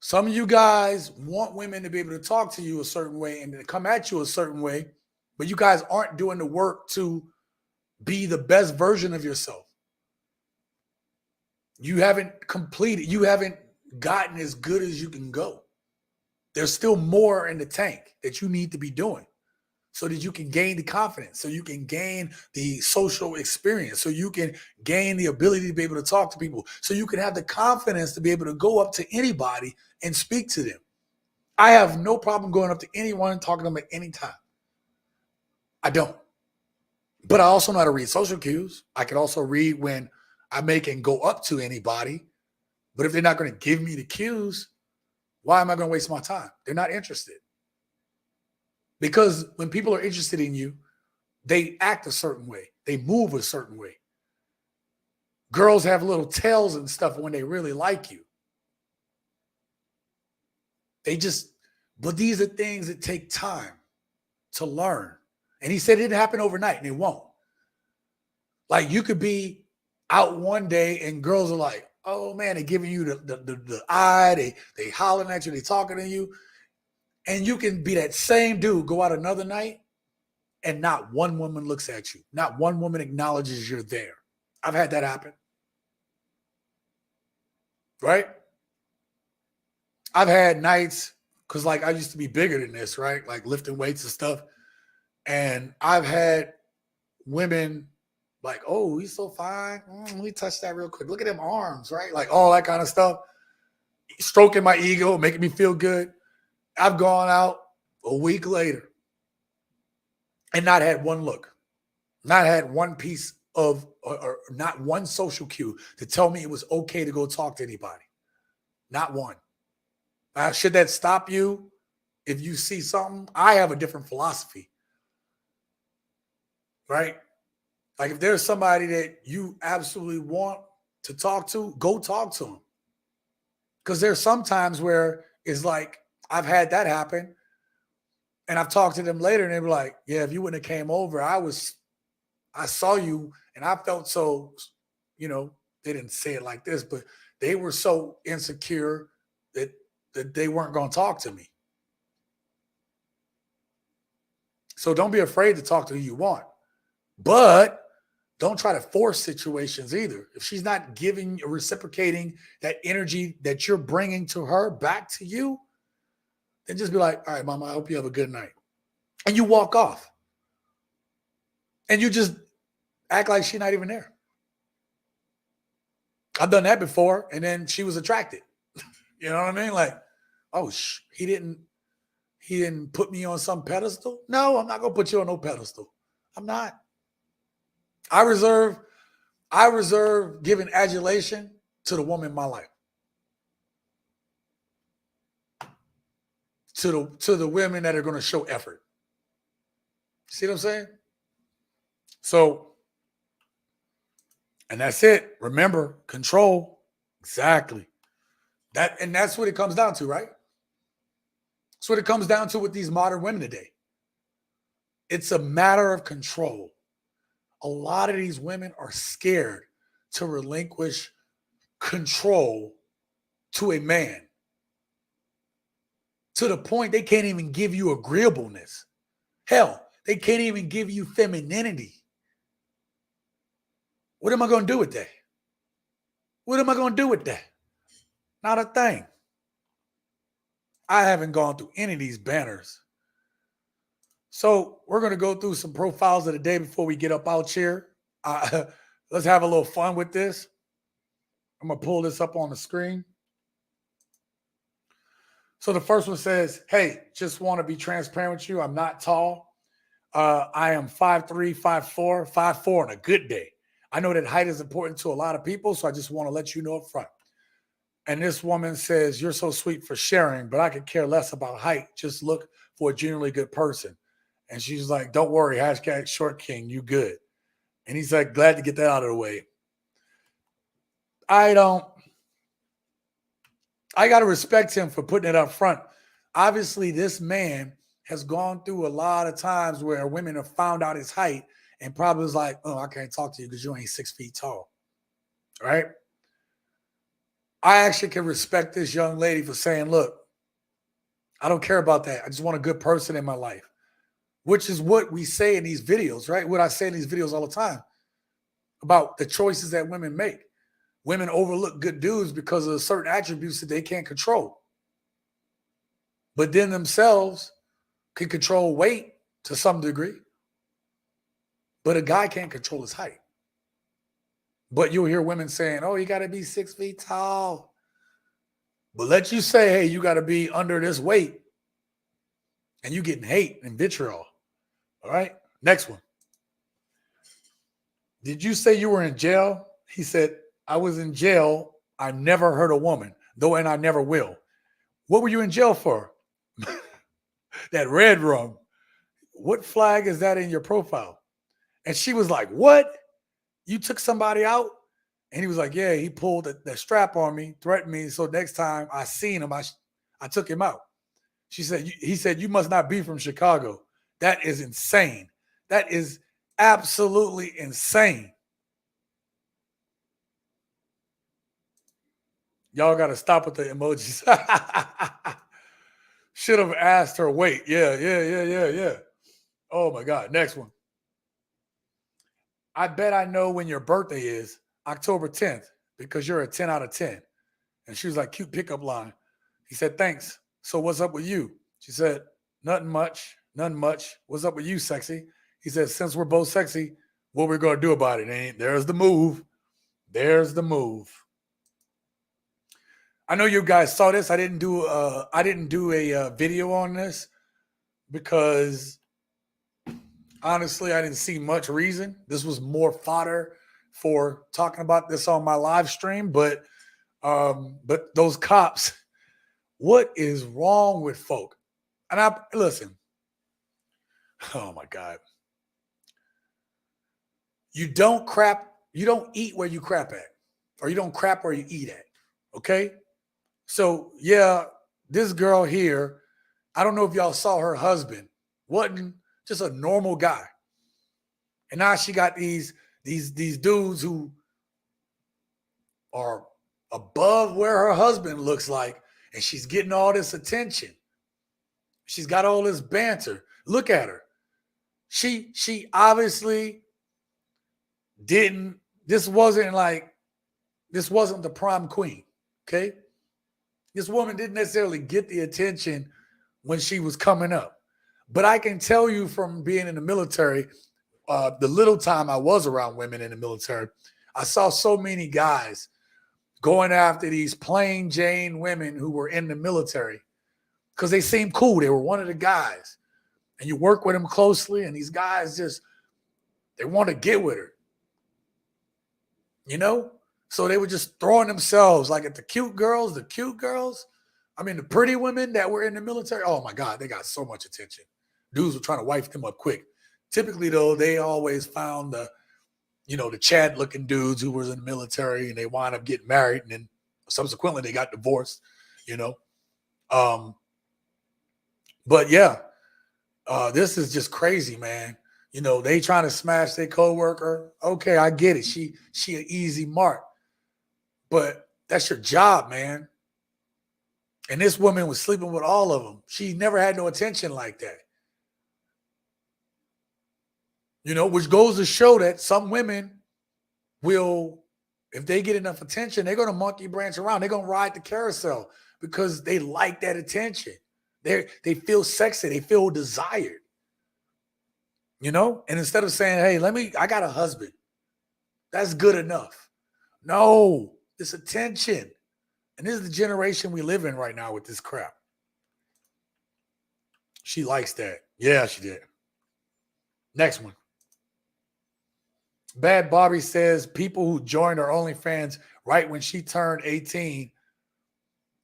Some of you guys want women to be able to talk to you a certain way and to come at you a certain way, but you guys aren't doing the work to be the best version of yourself. You haven't gotten as good as you can go. There's still more in the tank that you need to be doing so that you can gain the confidence, so you can gain the social experience, so you can gain the ability to be able to talk to people, so you can have the confidence to be able to go up to anybody and speak to them. I have no problem going up to anyone and talking to them at any time. I don't. But I also know how to read social cues. I can also read when I can go up to anybody. But if they're not going to give me the cues, why am I going to waste my time? They're not interested. Because when people are interested in you, they act a certain way. They move a certain way. Girls have little tells and stuff when they really like you. But these are things that take time to learn. And he said it didn't happen overnight, and it won't. Like, you could be out one day and girls are like, oh man, they're giving you the eye, they hollering at you, they talking to you. And you can be that same dude, go out another night, and not one woman looks at you. Not one woman acknowledges you're there. I've had that happen. Right? I've had nights, because like I used to be bigger than this, right? Like lifting weights and stuff. And I've had women like, oh, he's so fine. Let me touch that real quick. Look at them arms, right? Like all that kind of stuff. Stroking my ego, making me feel good. I've gone out a week later and not had one look, not had one piece of, or not one social cue to tell me it was okay to go talk to anybody. Not one. Should that stop you if you see something? I have a different philosophy, right? Like if there's somebody that you absolutely want to talk to, go talk to them. Because there's some times where it's like, I've had that happen and I've talked to them later and they were like, yeah, if you wouldn't have came over, I saw you and I felt so, they didn't say it like this, but they were so insecure that they weren't going to talk to me. So don't be afraid to talk to who you want, but don't try to force situations either. If she's not giving or reciprocating that energy that you're bringing to her back to you, then just be like, all right, mama, I hope you have a good night. And you walk off. And you just act like she's not even there. I've done that before, and then she was attracted. You know what I mean? Like, oh, he didn't put me on some pedestal? No, I'm not going to put you on no pedestal. I'm not. I reserve giving adulation to the woman in my life. To the women that are going to show effort. See what I'm saying? So And that's it. Remember, control. Exactly. That's what it comes down to, right? That's what it comes down to with these modern women today. It's a matter of control. A lot of these women are scared to relinquish control to a man, to the point they can't even give you agreeableness. Hell, they can't even give you femininity. What am I going to do with that? What am I going to do with that? Not a thing. I haven't gone through any of these banners. So we're going to go through some profiles of the day before we get up out here. Let's have a little fun with this. I'm going to pull this up on the screen. So the first one says, hey, just want to be transparent with you. I'm not tall. I am 5'3", 5'4", 5'4" on a good day. I know that height is important to a lot of people, so I just want to let you know up front. And this woman says, you're so sweet for sharing, but I could care less about height. Just look for a genuinely good person. And she's like, don't worry, hashtag short king, you good. And he's like, glad to get that out of the way. I got to respect him for putting it up front. Obviously, this man has gone through a lot of times where women have found out his height and probably was like, oh, I can't talk to you because you ain't 6 feet tall. Right? I actually can respect this young lady for saying, look, I don't care about that. I just want a good person in my life, which is what we say in these videos, right? What I say in these videos all the time about the choices that women make. Women overlook good dudes because of certain attributes that they can't control. But then themselves can control weight to some degree. But a guy can't control his height. But you'll hear women saying, oh, you got to be 6 feet tall. But let you say, hey, you got to be under this weight. And you getting hate and vitriol. All right. Next one. Did you say you were in jail? He said, I was in jail. I never hurt a woman, though, and I never will. What were you in jail for? That red rum. What flag is that in your profile? And she was like, what? You took somebody out? And he was like, yeah, he pulled the strap on me, threatened me. So next time I seen him, I took him out. He said, you must not be from Chicago. That is insane. That is absolutely insane. Y'all got to stop with the emojis. Should have asked her weight. Yeah. Oh, my God. Next one. I bet I know when your birthday is, October 10th, because you're a 10 out of 10. And she was like, cute pickup line. He said, thanks. So what's up with you? She said, nothing much. What's up with you, sexy? He said, since we're both sexy, what we're going to do about it? There's the move. I know you guys saw this. I didn't do a video on this because honestly, I didn't see much reason. This was more fodder for talking about this on my live stream. But those cops, what is wrong with folk? And listen. Oh my God. You don't eat where you crap at, or you don't crap where you eat at. Okay. So yeah, this girl here, I don't know if y'all saw her husband, wasn't just a normal guy. And now she got these dudes who are above where her husband looks like, and she's getting all this attention. She's got all this banter. Look at her. She obviously this wasn't the prom queen, okay? This woman didn't necessarily get the attention when she was coming up. But I can tell you from being in the military, the little time I was around women in the military, I saw so many guys going after these plain Jane women who were in the military because they seemed cool. They were one of the guys. And you work with them closely, and these guys they want to get with her. You know? So they were just throwing themselves like at the cute girls. I mean, the pretty women that were in the military. Oh my God, they got so much attention. Dudes were trying to wife them up quick. Typically, though, they always found the you know, the Chad looking dudes who was in the military and they wind up getting married and then subsequently they got divorced, you know. But yeah, this is just crazy, man. You know, they trying to smash their coworker. Okay, I get it. She an easy mark. But that's your job, man. And this woman was sleeping with all of them. She never had no attention like that. You know, which goes to show that some women will, if they get enough attention, they're going to monkey branch around. They're going to ride the carousel because they like that attention. They feel sexy. They feel desired. You know? And instead of saying, hey, I got a husband. That's good enough. No, it's attention. And this is the generation we live in right now with this crap. She likes that. Yeah, she did. Next one. Bad Bobby says people who joined her OnlyFans right when she turned 18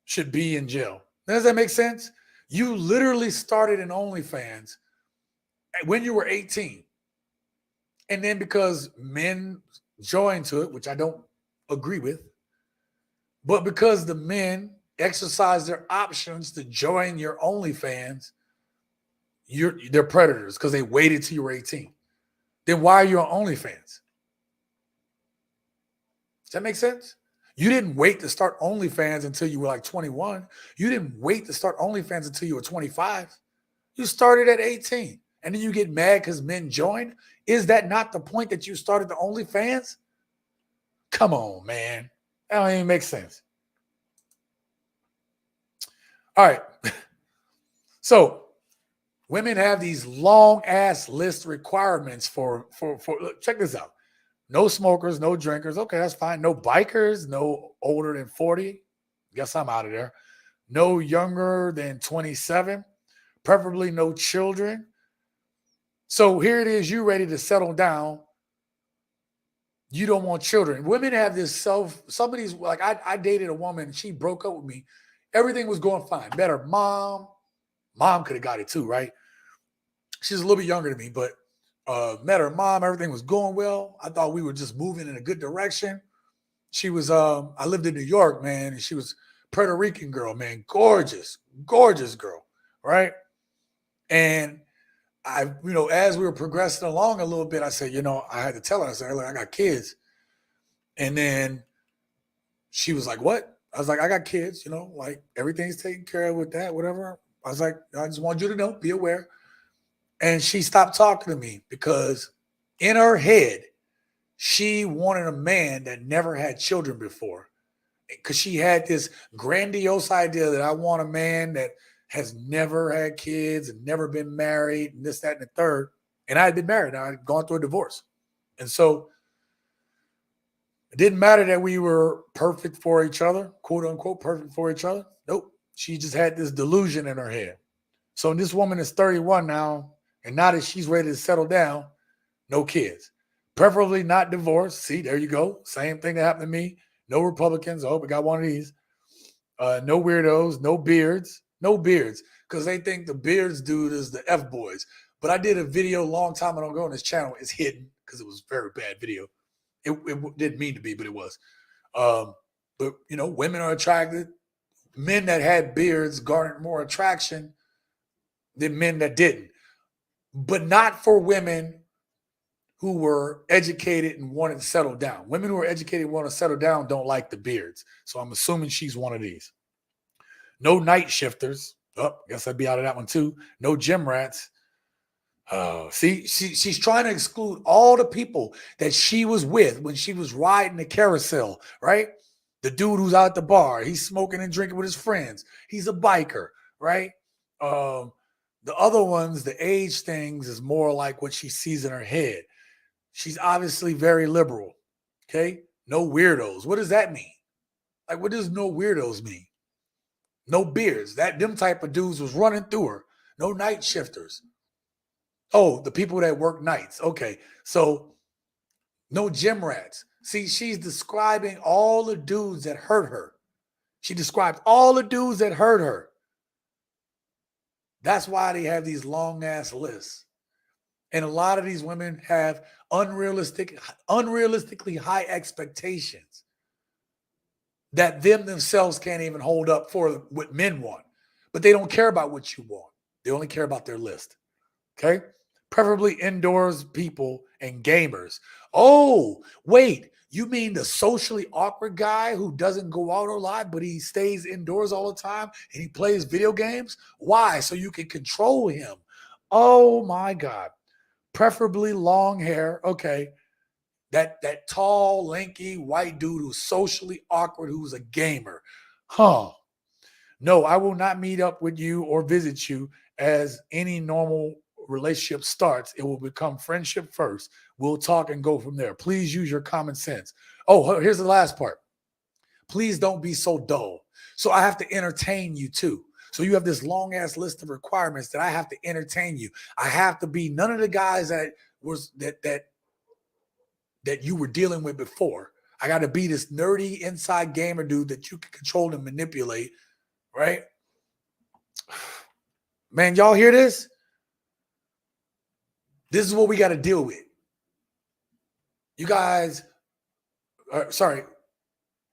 should be in jail. Does that make sense? You literally started an OnlyFans when you were 18. And then because men joined to it, which I don't agree with, but because the men exercise their options to join your OnlyFans, they're predators because they waited till you were 18. Then why are you on OnlyFans? Does that make sense? You didn't wait to start OnlyFans until you were like 21. You didn't wait to start OnlyFans until you were 25. You started at 18. And then you get mad because men joined? Is that not the point that you started the OnlyFans? Come on, man. That don't even make sense. All right. So women have these long ass list requirements for look, check this out. No smokers, no drinkers. Okay, that's fine. No bikers, no older than 40. Guess I'm out of there. No younger than 27. Preferably no children. So here it is, you ready to settle down. You don't want children. Women have this somebody's like, I dated a woman, she broke up with me. Everything was going fine. Met her mom. Mom could have got it too, right? She's a little bit younger than me, but met her mom. Everything was going well. I thought we were just moving in a good direction. She was, I lived in New York, man, and she was Puerto Rican girl, man. Gorgeous, gorgeous girl, right? And as we were progressing along a little bit, I said, I had to tell her, I said, look, I got kids. And then she was like, what? I was like, I got kids, like everything's taken care of with that, whatever. I was like, I just want you to know, be aware. And she stopped talking to me because in her head, she wanted a man that never had children before. Because she had this grandiose idea that I want a man that has never had kids and never been married and this, that, and the third. And I had been married. I had gone through a divorce. And so it didn't matter that we were perfect for each other, quote unquote, perfect for each other. Nope. She just had this delusion in her head. So this woman is 31 now. And now that she's ready to settle down, no kids. Preferably not divorced. See, there you go. Same thing that happened to me. No Republicans. I hope I got one of these. No weirdos. No beards. No beards. Because they think the beards dude is the F-boys. But I did a video a long time ago on this channel. It's hidden because it was a very bad video. It didn't mean to be, but it was. But, women are attracted. Men that had beards garnered more attraction than men that didn't. But not for women who were educated and wanted to settle down. Women who are educated and want to settle down don't like the beards. So I'm assuming she's one of these. No night shifters. Oh, guess I'd be out of that one too. No gym rats. See, she's trying to exclude all the people that she was with when she was riding the carousel, right? The dude who's out at the bar, he's smoking and drinking with his friends. He's a biker, right? The other ones, the age things is more like what she sees in her head. She's obviously very liberal, okay? No weirdos. What does that mean? Like, what does no weirdos mean? No beards. Them type of dudes was running through her. No night shifters. Oh, the people that work nights. Okay, so no gym rats. See, she's describing all the dudes that hurt her. She describes all the dudes that hurt her. That's why they have these long-ass lists. And a lot of these women have unrealistically high expectations that themselves can't even hold up for what men want. But they don't care about what you want. They only care about their list. Okay? Preferably indoors people and gamers. Oh, wait. You mean the socially awkward guy who doesn't go out or live, but he stays indoors all the time and he plays video games? Why? So you can control him. Oh my God. Preferably long hair. Okay. That tall, lanky white dude who's socially awkward, who's a gamer. Huh. No, I will not meet up with you or visit you as any normal relationship starts. It will become friendship first. We'll talk and go from there. Please use your common sense. Oh, here's the last part. Please don't be so dull. So I have to entertain you too. So you have this long ass list of requirements that I have to entertain you. I have to be none of the guys that you were dealing with before. I got to be this nerdy inside gamer dude that you can control and manipulate, right? Man, y'all hear this? This is what we got to deal with. You guys,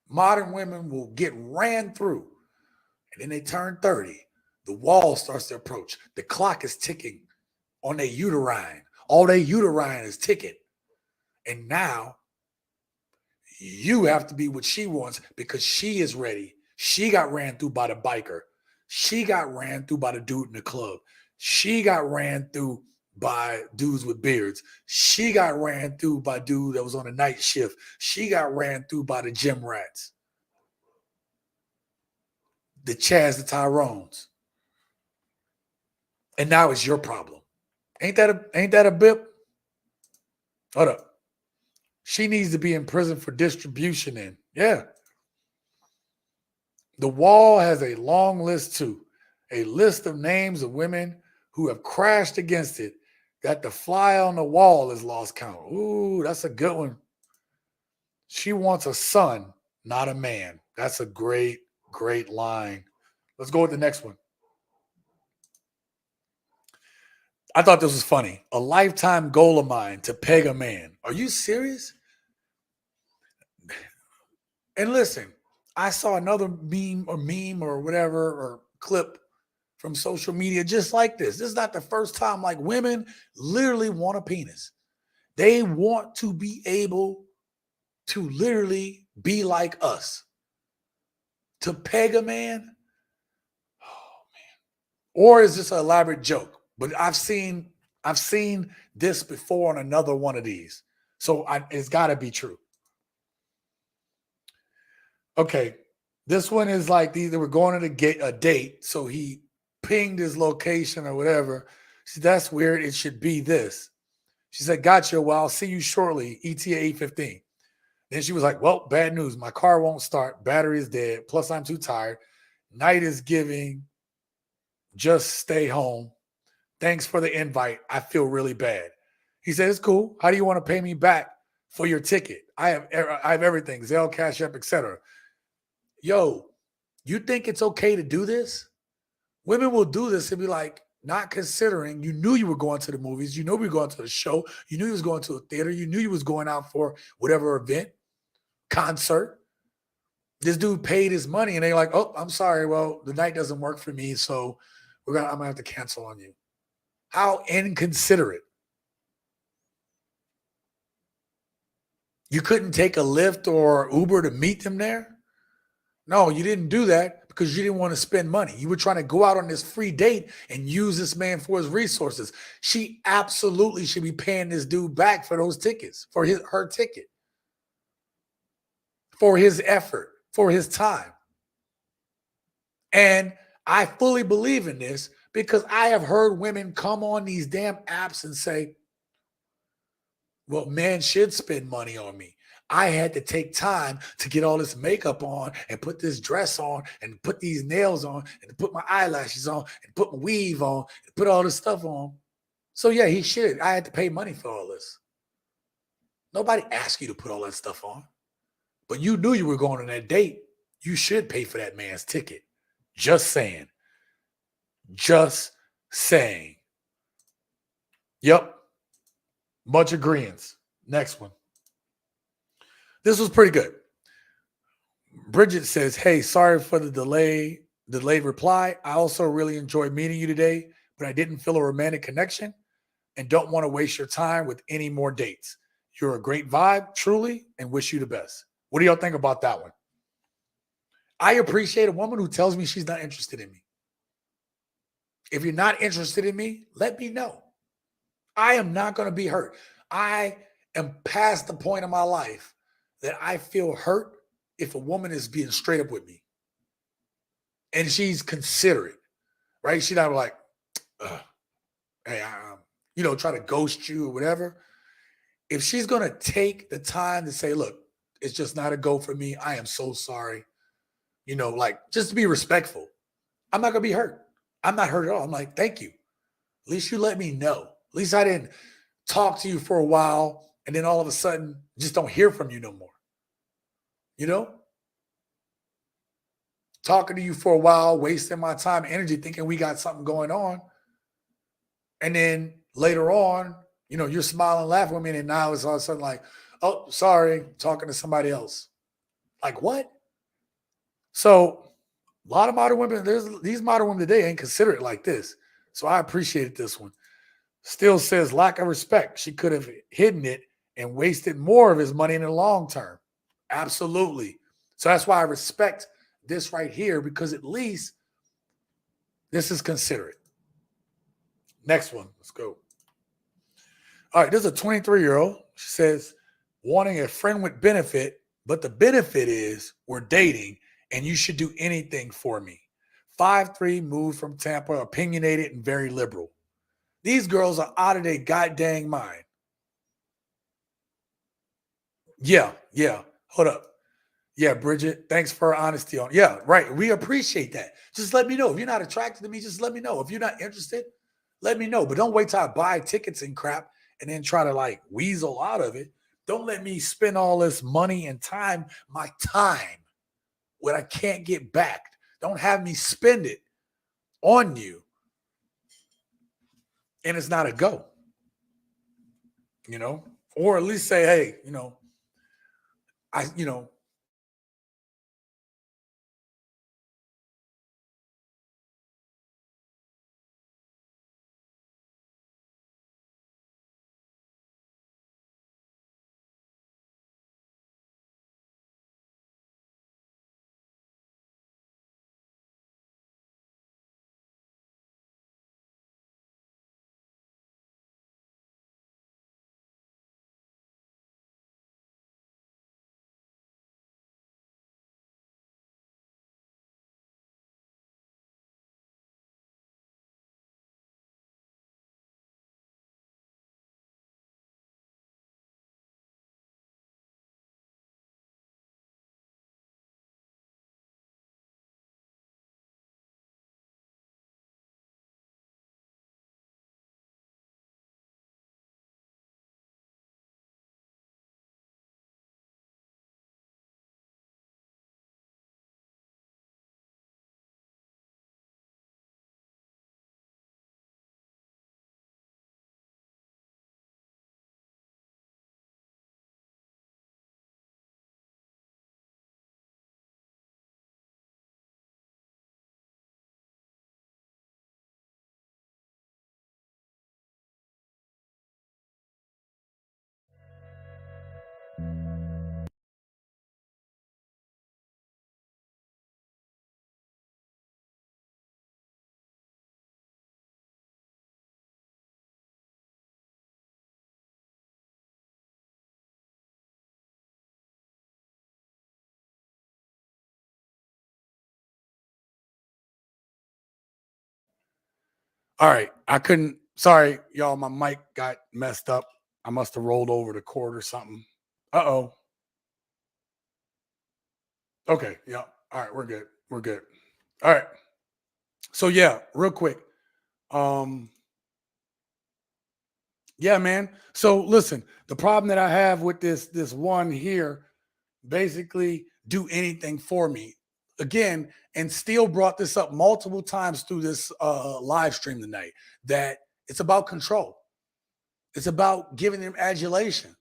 modern women will get ran through, and then they turn 30. The wall starts to approach. The clock is ticking on their uterine. All their uterine is ticking. And now you have to be what she wants because she is ready. She got ran through by the biker. She got ran through by the dude in the club. She got ran through by dudes with beards. She got ran through by dude that was on a night shift. She got ran through by the gym rats. The Chaz, the Tyrones. And now it's your problem. Ain't that a bip? Hold up. She needs to be in prison for distribution in. Yeah. The wall has a long list too. A list of names of women who have crashed against it that the fly on the wall is lost count. Ooh, that's a good one. She wants a son, not a man. That's a great, great line. Let's go with the next one. I thought this was funny. A lifetime goal of mine to peg a man. Are you serious? And listen, I saw another meme or whatever or clip from social media just like this. This is not the first time like women literally want a penis. They want to be able to literally be like us. To peg a man? Oh man. Or is this an elaborate joke? But I've seen this before on another one of these. So it's got to be true. Okay. This one is like they were going on a date. So he pinged his location or whatever. She said, that's weird. It should be this. She said, gotcha. Well, I'll see you shortly. ETA 8:15. Then she was like, well, bad news. My car won't start. Battery is dead. Plus, I'm too tired. Night is giving. Just stay home. Thanks for the invite. I feel really bad. He said, it's cool. How do you want to pay me back for your ticket? I have everything. Zelle, Cash App, etc. Yo, you think it's okay to do this? Women will do this and be like, not considering you knew you were going to the movies. You know we were going to the show. You knew you was going to a theater. You knew you was going out for whatever event, concert. This dude paid his money and they're like, oh, I'm sorry. Well, the night doesn't work for me. So I'm going to have to cancel on you. How inconsiderate. You couldn't take a Lyft or Uber to meet them there? No, you didn't do that because you didn't want to spend money. You were trying to go out on this free date and use this man for his resources. She absolutely should be paying this dude back for those tickets, for her ticket, for his effort, for his time. And I fully believe in this because I have heard women come on these damn apps and say, well, men should spend money on me. I had to take time to get all this makeup on and put this dress on and put these nails on and put my eyelashes on and put my weave on and put all this stuff on. So yeah, he should. I had to pay money for all this. Nobody asked you to put all that stuff on. But you knew you were going on that date. You should pay for that man's ticket. Just saying. Just saying. Yep. Bunch of greens. Next one. This was pretty good. Bridget says, hey, sorry for the delayed reply. I also really enjoyed meeting you today, but I didn't feel a romantic connection and don't want to waste your time with any more dates. You're a great vibe, truly, and wish you the best. What do y'all think about that one? I appreciate a woman who tells me she's not interested in me. If you're not interested in me, let me know. I am not going to be hurt. I am past the point of my life that I feel hurt if a woman is being straight up with me and she's considerate, right? She's not like, hey, try to ghost you or whatever. If she's going to take the time to say, look, it's just not a go for me. I am so sorry. Just to be respectful. I'm not going to be hurt. I'm not hurt at all. I'm like, thank you. At least you let me know. At least I didn't talk to you for a while and then all of a sudden just don't hear from you no more. Talking to you for a while, wasting my time and energy thinking we got something going on. And then later on, you're smiling, laughing with me, and now it's all of a sudden like, oh, sorry, talking to somebody else. Like what? So a lot of modern women, these modern women today ain't considerate like this. So I appreciated this one. Still says lack of respect. She could have hidden it and wasted more of his money in the long term. Absolutely. So that's why I respect this right here, because at least this is considerate. Next one. Let's go. All right. This is a 23-year-old. She says, wanting a friend with benefit, but the benefit is we're dating and you should do anything for me. 5'3", moved from Tampa, opinionated and very liberal. These girls are out of their goddamn mind. Yeah. Hold up. Yeah, Bridget, thanks for her honesty on. Yeah, right. We appreciate that. Just let me know. If you're not attracted to me, just let me know. If you're not interested, let me know. But don't wait till I buy tickets and crap and then try to weasel out of it. Don't let me spend all this money and time, my time, what I can't get back. Don't have me spend it on you. And it's not a go. Or at least say, hey, all right. Sorry, y'all, my mic got messed up. I must have rolled over the cord or something. Uh-oh. Okay, yeah. All right, we're good. All right. So yeah, real quick. Yeah, man. So listen, the problem that I have with this one here, basically do anything for me. Again, and Steele brought this up multiple times through this live stream tonight, that it's about control. It's about giving them adulation.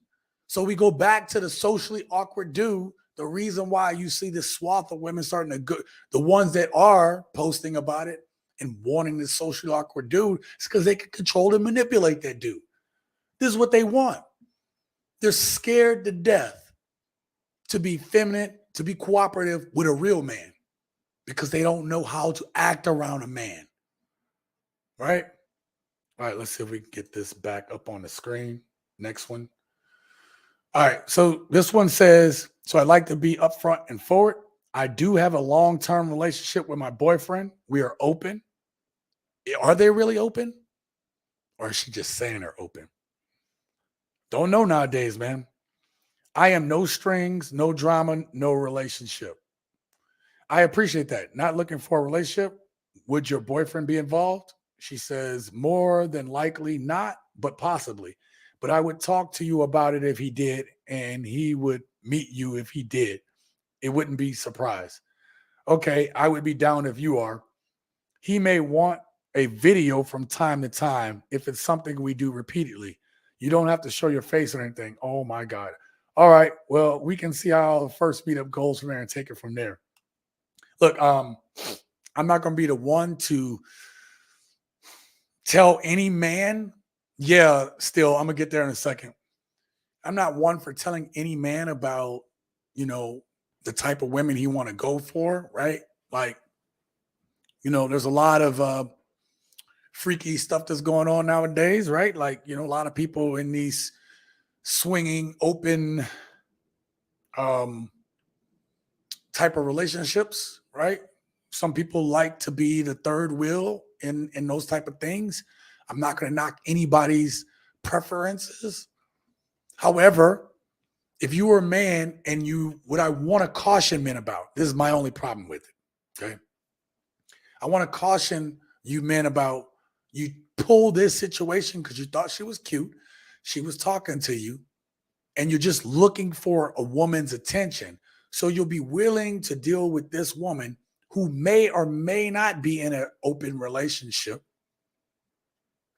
So we go back to the socially awkward dude. The reason why you see this swath of women starting to go, the ones that are posting about it and wanting this socially awkward dude, is because they can control and manipulate that dude. This is what they want. They're scared to death to be feminine, to be cooperative with a real man because they don't know how to act around a man. Right? All right, let's see if we can get this back up on the screen. Next one. All right, so this one says, so I like to be upfront and forward. I do have a long-term relationship with my boyfriend. We are open. Are they really open? Or is she just saying they're open? Don't know nowadays, man. I am no strings, no drama, no relationship. I appreciate that. Not looking for a relationship. Would your boyfriend be involved? She says, more than likely not, but possibly. But I would talk to you about it if he did, and he would meet you if he did. It wouldn't be surprise. Okay, I would be down if you are. He may want a video from time to time if it's something we do repeatedly. You don't have to show your face or anything. Oh my God. All right. Well, we can see how the first meetup goes from there and take it from there. Look, I'm not going to be the one to tell any man. Yeah, still, I'm going to get there in a second. I'm not one for telling any man about, the type of women he want to go for, right? Like, there's a lot of freaky stuff that's going on nowadays, right? Like, a lot of people in these swinging, open type of relationships, right? Some people like to be the third wheel in those type of things. I'm not going to knock anybody's preferences. However, if you were a man and what I want to caution men about, this is my only problem with it, okay? I want to caution you men about, you pull this situation because you thought she was cute, she was talking to you, and you're just looking for a woman's attention. So you'll be willing to deal with this woman who may or may not be in an open relationship,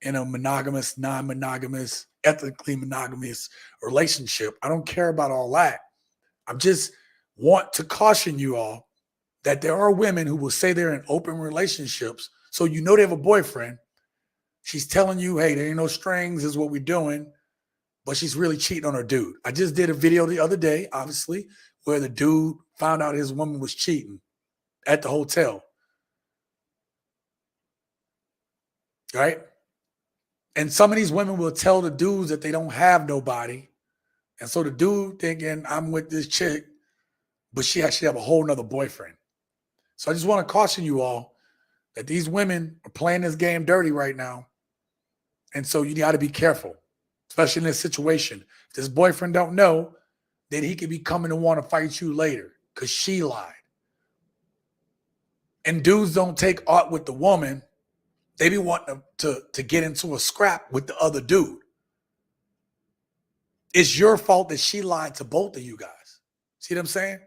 in a monogamous, non-monogamous, ethically monogamous relationship. I don't care about all that. I just want to caution you all that there are women who will say they're in open relationships. So they have a boyfriend. She's telling you, hey, there ain't no strings, this is what we're doing. But she's really cheating on her dude. I just did a video the other day, obviously, where the dude found out his woman was cheating at the hotel. Right? And some of these women will tell the dudes that they don't have nobody. And so the dude thinking, I'm with this chick, but she actually have a whole nother boyfriend. So I just want to caution you all that these women are playing this game dirty right now. And so you got to be careful, especially in this situation. If this boyfriend don't know, then he could be coming to want to fight you later because she lied. And dudes don't take aught with the woman. They be wanting to get into a scrap with the other dude. It's your fault that she lied to both of you guys. See what I'm saying?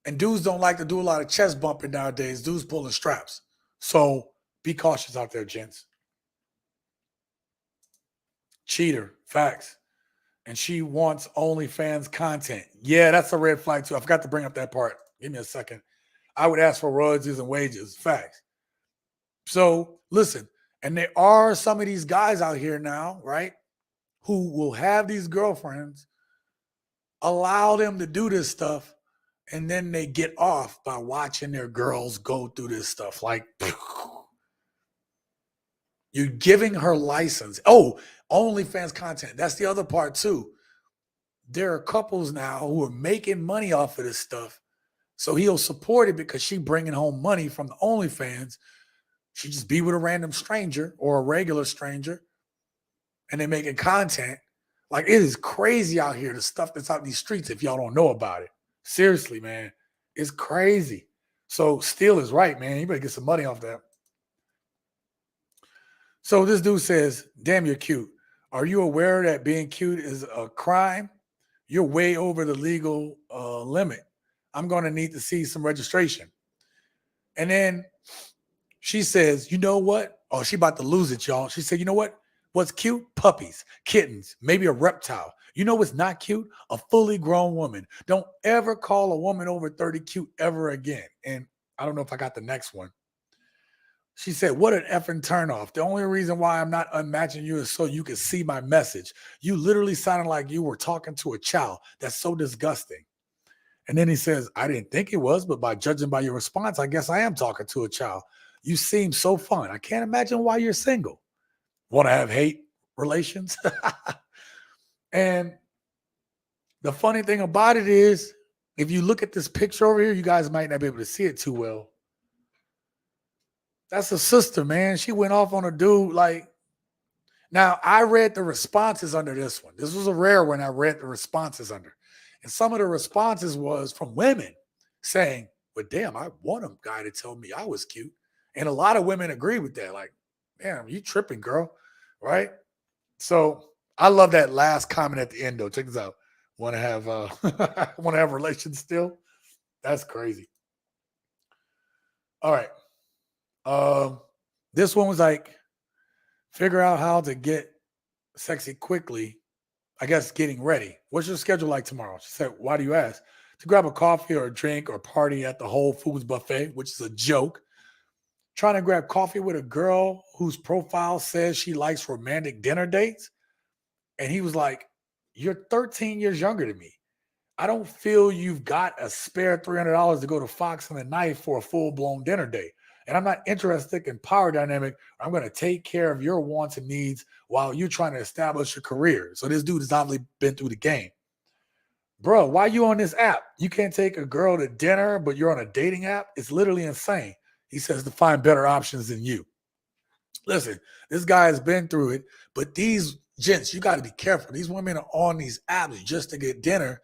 And dudes don't like to do a lot of chest bumping nowadays. Dudes pulling straps. So be cautious out there, gents. Cheater, facts. And she wants OnlyFans content. Yeah, that's a red flag too. I forgot to bring up that part. Give me a second. I would ask for royalties and wages. Facts. So listen, and there are some of these guys out here now, right, who will have these girlfriends, allow them to do this stuff, and then they get off by watching their girls go through this stuff. Like, you're giving her license. Oh, OnlyFans content. That's the other part too. There are couples now who are making money off of this stuff. So he'll support it because she's bringing home money from the OnlyFans. She just be with a random stranger or a regular stranger, and they're making content. Like, it is crazy out here, the stuff that's out in these streets, if y'all don't know about it. Seriously, man. It's crazy. So Steele is right, man. You better get some money off that. So this dude says, damn, you're cute. Are you aware that being cute is a crime? You're way over the legal limit. I'm going to need to see some registration. And then she says, you know what? Oh, she about to lose it, y'all. She said, you know what? What's cute? Puppies, kittens, maybe a reptile. You know what's not cute? A fully grown woman. Don't ever call a woman over 30 cute ever again. And I don't know if I got the next one. She said, what an effing turnoff. The only reason why I'm not unmatching you is so you can see my message. You literally sounded like you were talking to a child. That's so disgusting. And then he says, I didn't think it was, but by judging by your response, I guess I am talking to a child. You seem so fun. I can't imagine why you're single. Want to have hate relations? And the funny thing about it is, if you look at this picture over here, you guys might not be able to see it too well. That's a sister, man. She went off on a dude. Like, now I read the responses under this one. This was a rare one I read the responses under. And some of the responses was from women saying, well, damn, I want a guy to tell me I was cute. And a lot of women agree with that. Like, damn, you tripping, girl. Right? So I love that last comment at the end, though. Check this out. Want to have relations still? That's crazy. All right. This one was like, figure out how to get sexy quickly. I guess getting ready. What's your schedule like tomorrow? She said, why do you ask? To grab a coffee or a drink or party at the Whole Foods buffet, which is a joke. Trying to grab coffee with a girl whose profile says she likes romantic dinner dates. And he was like, you're 13 years younger than me. I don't feel you've got a spare $300 to go to Fox and the Knife for a full-blown dinner date. And I'm not interested in power dynamic. I'm going to take care of your wants and needs while you're trying to establish your career. So this dude has obviously been through the game. Bro, why you on this app? You can't take a girl to dinner, but you're on a dating app? It's literally insane. He says to find better options than you. Listen, this guy has been through it, but these gents, you got to be careful. These women are on these apps just to get dinner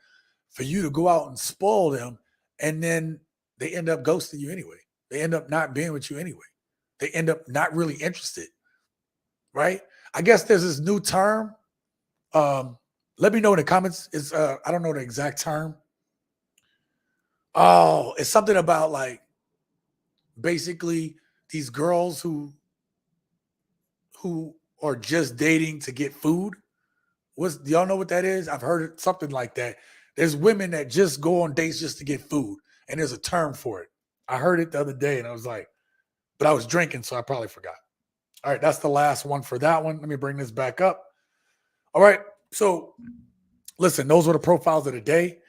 for you to go out and spoil them, and then they end up ghosting you anyway. They end up not being with you anyway. They end up not really interested, right? I guess there's this new term. Let me know in the comments. It's I don't know the exact term. Oh, it's something about like basically these girls who are just dating to get food. Do y'all know what that is? I've heard something like that. There's women that just go on dates just to get food, and there's a term for it. I heard it the other day, and I was like, but I was drinking, so I probably forgot. All right, that's the last one for that one. Let me bring this back up. All right, so listen, those were the profiles of the day.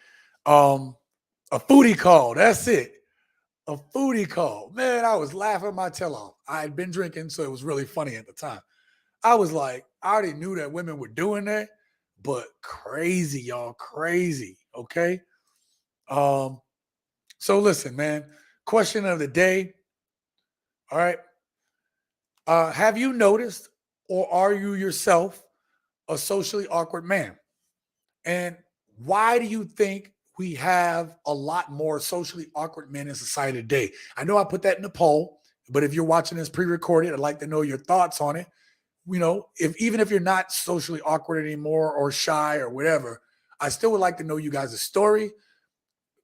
A foodie call, that's it. A foodie call. Man, I was laughing my tail off. I had been drinking, so it was really funny at the time. I was like, I already knew that women were doing that, but crazy, y'all, crazy, okay? So listen, man, question of the day, all right? Have you noticed, or are you yourself a socially awkward man? And why do you think we have a lot more socially awkward men in society today? I know I put that in the poll, but if you're watching this pre-recorded, I'd like to know your thoughts on it. You know, even if you're not socially awkward anymore or shy or whatever, I still would like to know you guys' story.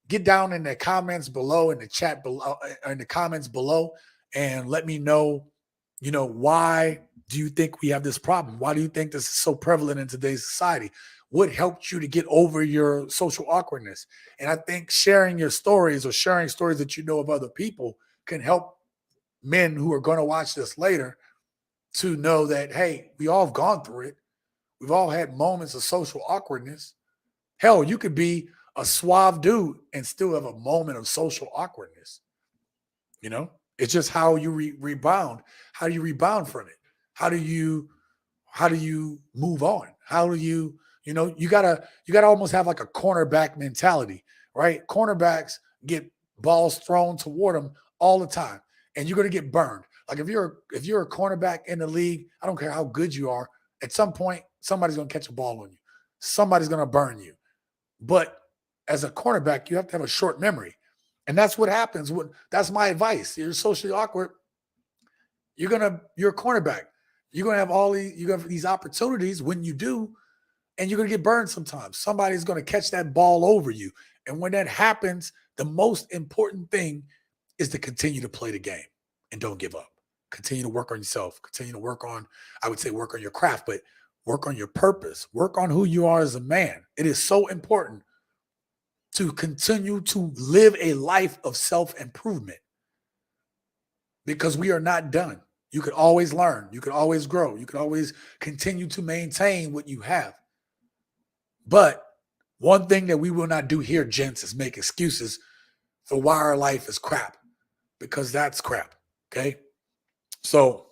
Get down in the comments below, in the chat below, in the comments below, and let me know, you know, why do you think we have this problem? Why do you think this is so prevalent in today's society? What helped you to get over your social awkwardness? And I think sharing your stories or sharing stories that you know of other people can help men who are going to watch this later to know that, hey, we all have gone through it. We've all had moments of social awkwardness. Hell, you could be a suave dude and still have a moment of social awkwardness. You know, it's just how you rebound. How do you rebound from it? How do you move on? How do you gotta almost have like a cornerback mentality, right? Cornerbacks get balls thrown toward them all the time, and you're gonna get burned. Like if you're a cornerback in the league, I don't care how good you are, at some point, somebody's gonna catch a ball on you. Somebody's gonna burn you. But as a cornerback, you have to have a short memory. And that's what happens. That's my advice. You're socially awkward. You're a cornerback. You're gonna have these opportunities when you do, and you're gonna get burned sometimes. Somebody's gonna catch that ball over you. And when that happens, the most important thing is to continue to play the game and don't give up. Continue to work on yourself. Continue to work on, I would say, work on your craft, but work on your purpose. Work on who you are as a man. It is so important to continue to live a life of self-improvement because we are not done. You can always learn. You can always grow. You can always continue to maintain what you have. But one thing that we will not do here, gents, is make excuses for why our life is crap, because that's crap. Okay. So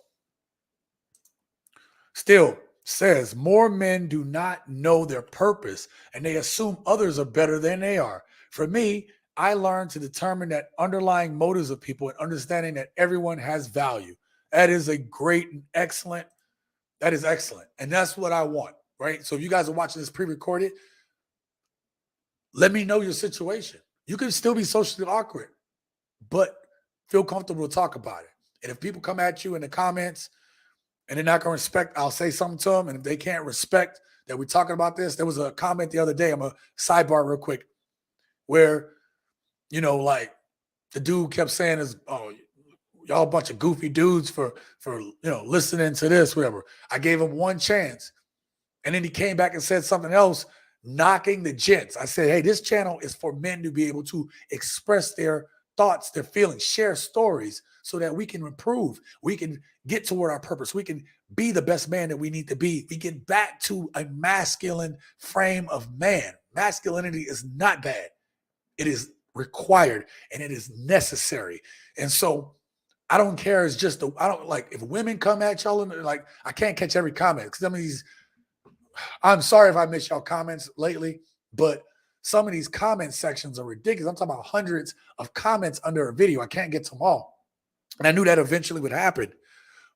still says more men do not know their purpose and they assume others are better than they are. For me, I learned to determine that underlying motives of people and understanding that everyone has value. That is a great and excellent. That is excellent. And that's what I want, right? So if you guys are watching this pre-recorded, let me know your situation. You can still be socially awkward, but feel comfortable to talk about it. And if people come at you in the comments and they're not going to respect, I'll say something to them. And if they can't respect that we're talking about this, there was a comment the other day, I'm a sidebar real quick, where, you know, like the dude kept saying is, oh, y'all a bunch of goofy dudes for listening to this, whatever. I gave him one chance. And then he came back and said something else, knocking the gents. I said, hey, this channel is for men to be able to express their thoughts, their feelings, share stories so that we can improve. We can get toward our purpose. We can be the best man that we need to be. We get back to a masculine frame of man. Masculinity is not bad. It is required and it is necessary. And so I don't care. It's just, I don't like if women come at y'all and like, I can't catch every comment because some of these, I'm sorry if I missed y'all comments lately, but some of these comment sections are ridiculous. I'm talking about hundreds of comments under a video. I can't get to them all. And I knew that eventually would happen.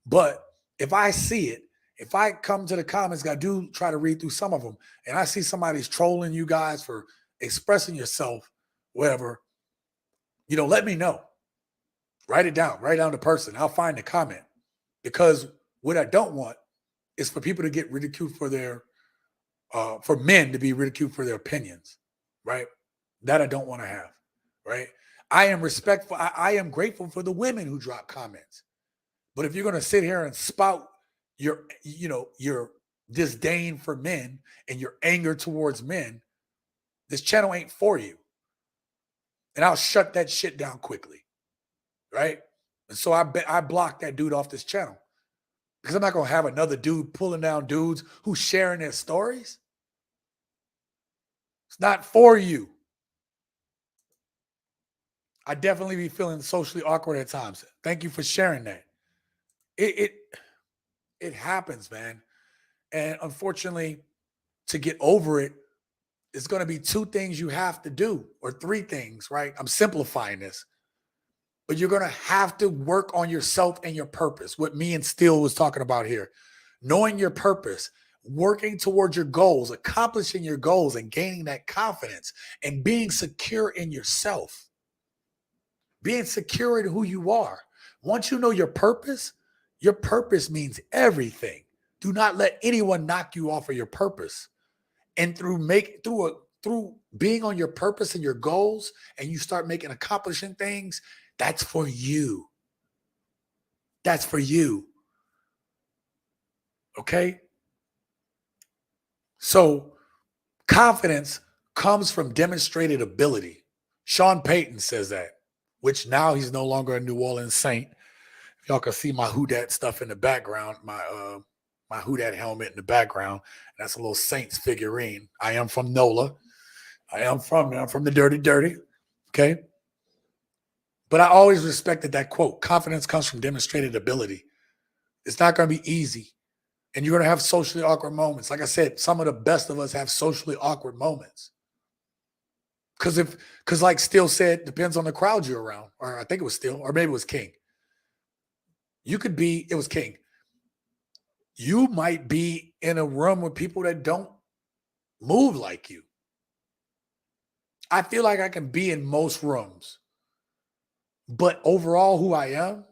But if I see it, if I come to the comments, I do try to read through some of them, and I see somebody's trolling you guys for expressing yourself, whatever, let me know. Write it down. Write down the person. I'll find the comment. Because what I don't want is for people to get ridiculed for for men to be ridiculed for their opinions, right? That I don't want to have, right? I am respectful. I am grateful for the women who drop comments. But if you're going to sit here and spout your disdain for men and your anger towards men, this channel ain't for you. And I'll shut that shit down quickly, right? And so I blocked that dude off this channel because I'm not going to have another dude pulling down dudes who's sharing their stories. It's not for you. I definitely be feeling socially awkward at times. Thank you for sharing that. It happens, man. And unfortunately, to get over it, it's going to be two things you have to do, or three things, right? I'm simplifying this. But you're going to have to work on yourself and your purpose, what me and Steele was talking about here. Knowing your purpose, working towards your goals, accomplishing your goals, and gaining that confidence, and being secure in yourself. Being secure in who you are. Once you know your purpose means everything. Do not let anyone knock you off of your purpose. And through being on your purpose and your goals, and you start accomplishing things, that's for you. That's for you. Okay? So confidence comes from demonstrated ability. Sean Payton says that, which now he's no longer a New Orleans Saint. If y'all can see my Who Dat stuff in the background, my Who Dat helmet in the background. That's a little Saints figurine. I am from NOLA. I'm from the dirty. Okay? But I always respected that quote. Confidence comes from demonstrated ability. It's not going to be easy. And you're going to have socially awkward moments. Like I said, some of the best of us have socially awkward moments. Because like Steele said, depends on the crowd you're around. Or I think it was Steele, or maybe it was King. It was King. You might be in a room with people that don't move like you. I feel like I can be in most rooms. But overall, who I am,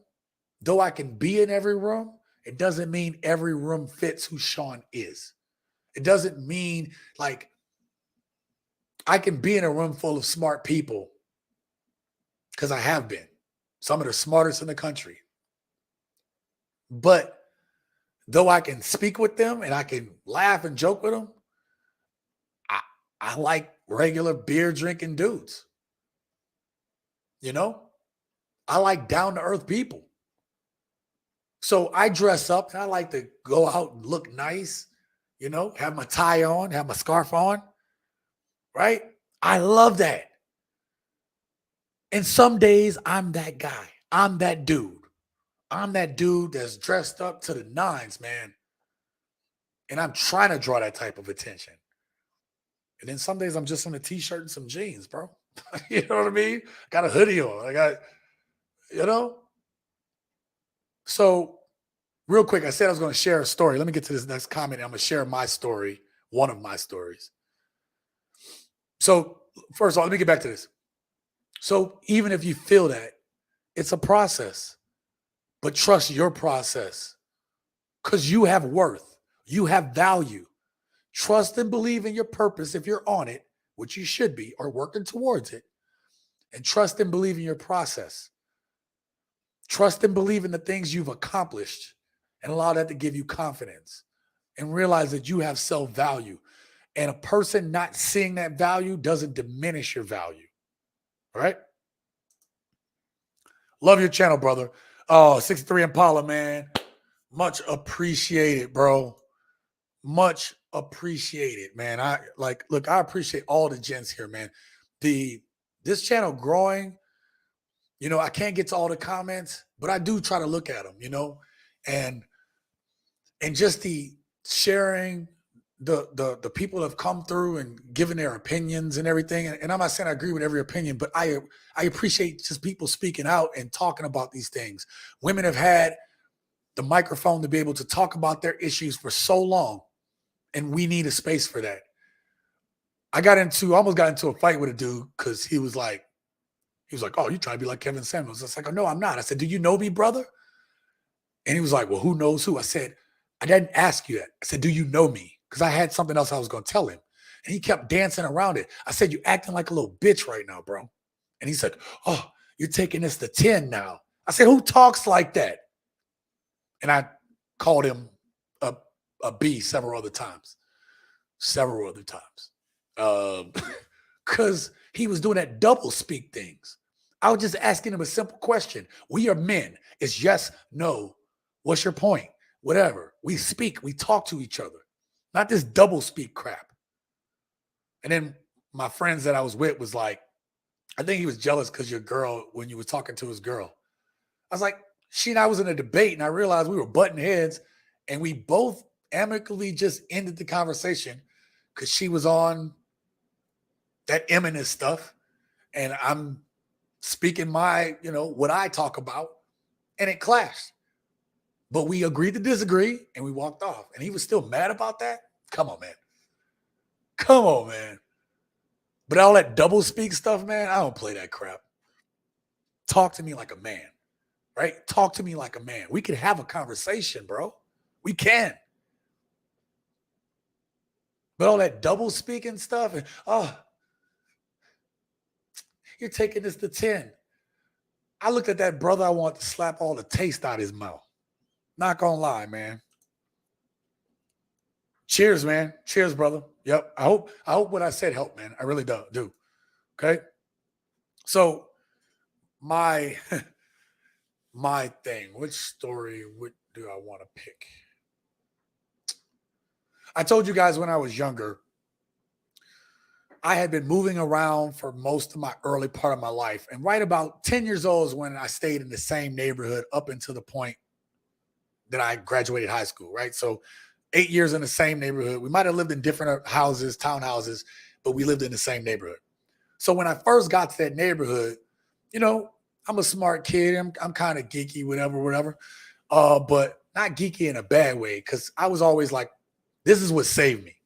though I can be in every room, it doesn't mean every room fits who Sean is. It doesn't mean like I can be in a room full of smart people, because I have been. Some of the smartest in the country. But though I can speak with them and I can laugh and joke with them, I like regular beer drinking dudes. You know, I like down to earth people. So I dress up and I like to go out and look nice, you know, have my tie on, have my scarf on, right? I love that. And some days I'm that guy. I'm that dude. I'm that dude that's dressed up to the nines, man. And I'm trying to draw that type of attention. And then some days I'm just in a t-shirt and some jeans, bro. You know what I mean? Got a hoodie on. I got, you know? So real quick, I said I was going to share a story. Let me get to this next comment. I'm going to share my story, one of my stories. So first of all, let me get back to this. So even if you feel that, it's a process, but trust your process because you have worth. You have value. Trust and believe in your purpose if you're on it, which you should be, or working towards it. And trust and believe in your process. Trust and believe in the things you've accomplished and allow that to give you confidence and realize that you have self-value. And a person not seeing that value doesn't diminish your value. All right? Love your channel, brother. Oh, 63 Impala, man. Much appreciated, bro. Much appreciated, man. I appreciate all the gents here, man. This channel growing, you know, I can't get to all the comments, but I do try to look at them, you know, and just the sharing, the people that have come through and given their opinions and everything. And I'm not saying I agree with every opinion, but I appreciate just people speaking out and talking about these things. Women have had the microphone to be able to talk about their issues for so long, and we need a space for that. I almost got into a fight with a dude because he was like, oh, you trying to be like Kevin Samuels. I was like, oh, no, I'm not. I said, do you know me, brother? And he was like, well, who knows who? I said, I didn't ask you that. I said, do you know me? Because I had something else I was going to tell him. And he kept dancing around it. I said, you acting like a little bitch right now, bro. And he said, oh, you're taking this to 10 now. I said, who talks like that? And I called him a B several other times. Because he was doing that double speak things. I was just asking him a simple question. We are men. It's yes, no. What's your point? Whatever. We speak. We talk to each other. Not this double speak crap. And then my friends that I was with was like, I think he was jealous because your girl, when you were talking to his girl. I was like, she and I was in a debate and I realized we were butting heads and we both amicably just ended the conversation because she was on that eminent stuff and I'm speaking my, you know, what I talk about, and it clashed. But we agreed to disagree and we walked off. And he was still mad about that? Come on, man. Come on, man. But all that double speak stuff, man, I don't play that crap. Talk to me like a man, right? Talk to me like a man. We can have a conversation, bro. We can. But all that double speaking stuff, and oh, you're taking this to 10. I looked at that brother, I want to slap all the taste out of his mouth. Not gonna lie, man. Cheers, man. Cheers, brother. Yep. I hope what I said helped, man. I really do. Okay. So my thing, which story do I want to pick? I told you guys when I was younger, I had been moving around for most of my early part of my life. And right about 10 years old is when I stayed in the same neighborhood up until the point that I graduated high school, right? So 8 years in the same neighborhood. We might have lived in different houses, townhouses, but we lived in the same neighborhood. So when I first got to that neighborhood, you know, I'm a smart kid. I'm kind of geeky, whatever. But not geeky in a bad way, because I was always like, this is what saved me.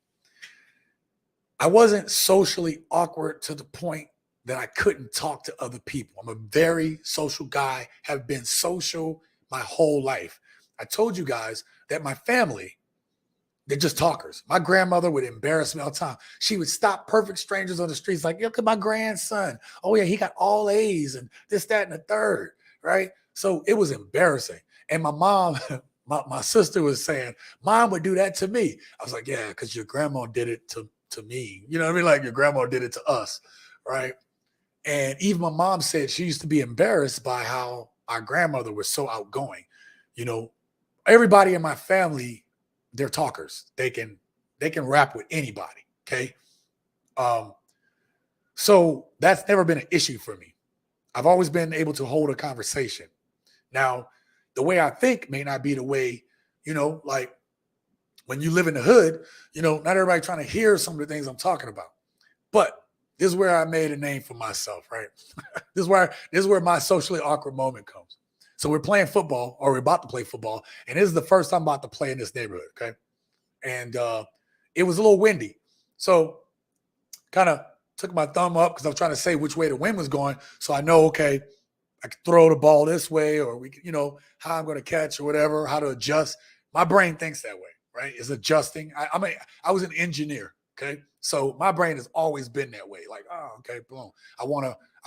I wasn't socially awkward to the point that I couldn't talk to other people. I'm a very social guy, have been social my whole life. I told you guys that my family, they're just talkers. My grandmother would embarrass me all the time. She would stop perfect strangers on the streets like, look at my grandson. Oh, yeah, he got all A's and this, that, and the third, right? So it was embarrassing. And my mom, my sister was saying, Mom would do that to me. I was like, yeah, because your grandma did it to me. You know what I mean? Like your grandma did it to us, right? And even my mom said she used to be embarrassed by how our grandmother was so outgoing. You know, everybody in my family, they're talkers. They can rap with anybody. Okay. So that's never been an issue for me. I've always been able to hold a conversation. Now, the way I think may not be the way, like when you live in the hood, not everybody trying to hear some of the things I'm talking about. But this is where I made a name for myself, right? This is where my socially awkward moment comes. So we're playing football, or we're about to play football, and this is the first time I'm about to play in this neighborhood, okay? And it was a little windy. So kind of took my thumb up because I was trying to say which way the wind was going. So I know, okay, I could throw the ball this way, or we, how I'm going to catch or whatever, how to adjust. My brain thinks that way, right? It's adjusting. I was an engineer, okay? So my brain has always been that way. Like, oh, okay, boom. I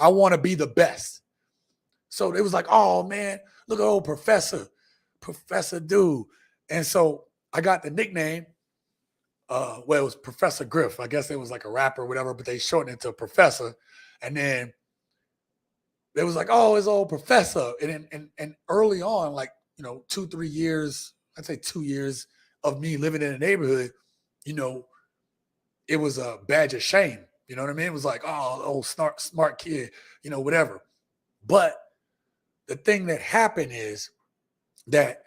want to be the best. So it was like, oh man, look at old Professor Dude. And so I got the nickname. Well, it was Professor Griff. I guess it was like a rapper or whatever, but they shortened it to Professor. And then it was like, oh, it's old Professor. And early on, like, 2-3 years, I'd say 2 years of me living in a neighborhood, it was a badge of shame. You know what I mean? It was like, oh, old smart kid, whatever. But the thing that happened is that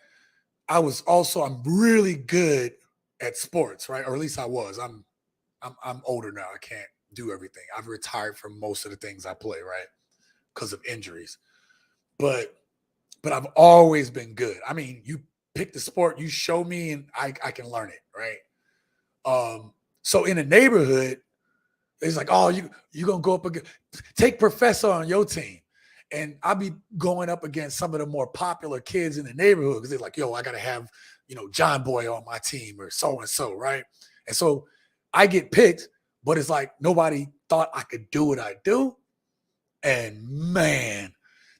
I'm really good at sports, right? Or at least I was. I'm older now. I can't do everything. I've retired from most of the things I play, right? Because of injuries. But I've always been good. I mean, you pick the sport, you show me, and I can learn it, right? So in a neighborhood, it's like, oh, you gonna go up against, take Professor on your team. And I'll be going up against some of the more popular kids in the neighborhood because they're like, yo, I gotta have, John Boy on my team or so and so, right? And so I get picked, but it's like nobody thought I could do what I do. And man,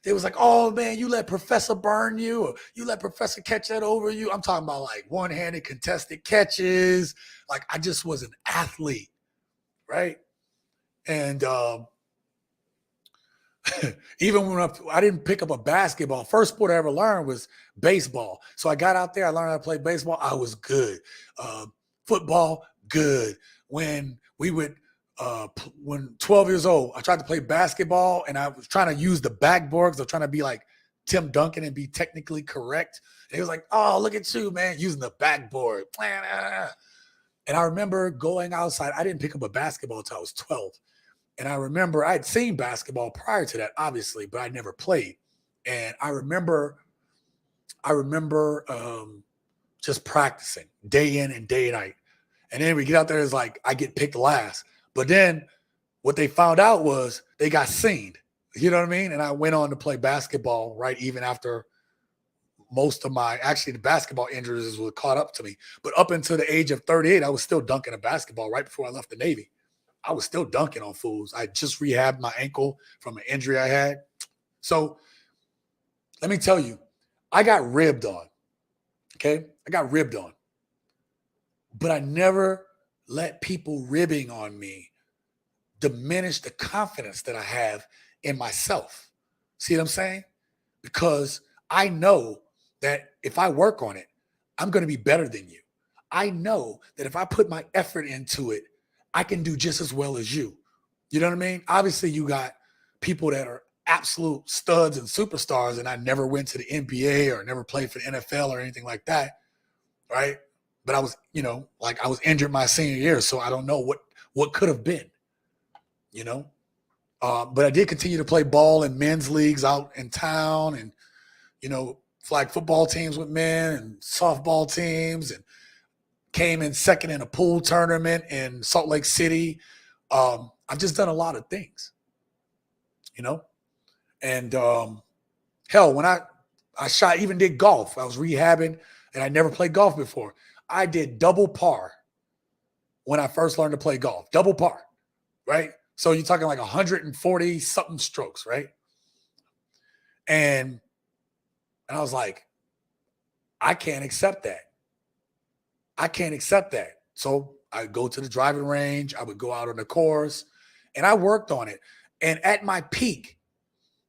they was like, oh man, you let Professor burn you, or you let Professor catch that over you. I'm talking about like one-handed contested catches. Like I just was an athlete, right? And even when I didn't pick up a basketball, first sport I ever learned was baseball. So I got out there, I learned how to play baseball. I was good. Football, good. When we would, when 12 years old, I tried to play basketball and I was trying to use the backboard because I was trying to be like Tim Duncan and be technically correct. And he was like, oh, look at you, man, using the backboard. And I remember going outside. I didn't pick up a basketball until I was 12. And I remember I'd seen basketball prior to that, obviously, but I never played. And I remember just practicing day in and day night. And then we get out there, it's like I get picked last. But then what they found out was they got seen. You know what I mean? And I went on to play basketball, right? Even after most of the basketball injuries were caught up to me. But up until the age of 38, I was still dunking a basketball right before I left the Navy. I was still dunking on fools. I just rehabbed my ankle from an injury I had. So let me tell you, I got ribbed on. Okay? I got ribbed on. But I never let people ribbing on me diminish the confidence that I have in myself. See what I'm saying? Because I know that if I work on it, I'm going to be better than you. I know that if I put my effort into it, I can do just as well as you. You know what I mean? Obviously, you got people that are absolute studs and superstars, and I never went to the NBA or never played for the NFL or anything like that, right? But I was, I was injured my senior year, so I don't know what could have been, But I did continue to play ball in men's leagues out in town and, flag football teams with men and softball teams, and came in second in a pool tournament in Salt Lake City. I've just done a lot of things, and hell, when I shot, even did golf, I was rehabbing and I never played golf before. I did double par when I first learned to play golf, double par, right? So you're talking like 140 something strokes, right? And I was like, I can't accept that. I can't accept that. So I go to the driving range. I would go out on the course, and I worked on it. And at my peak,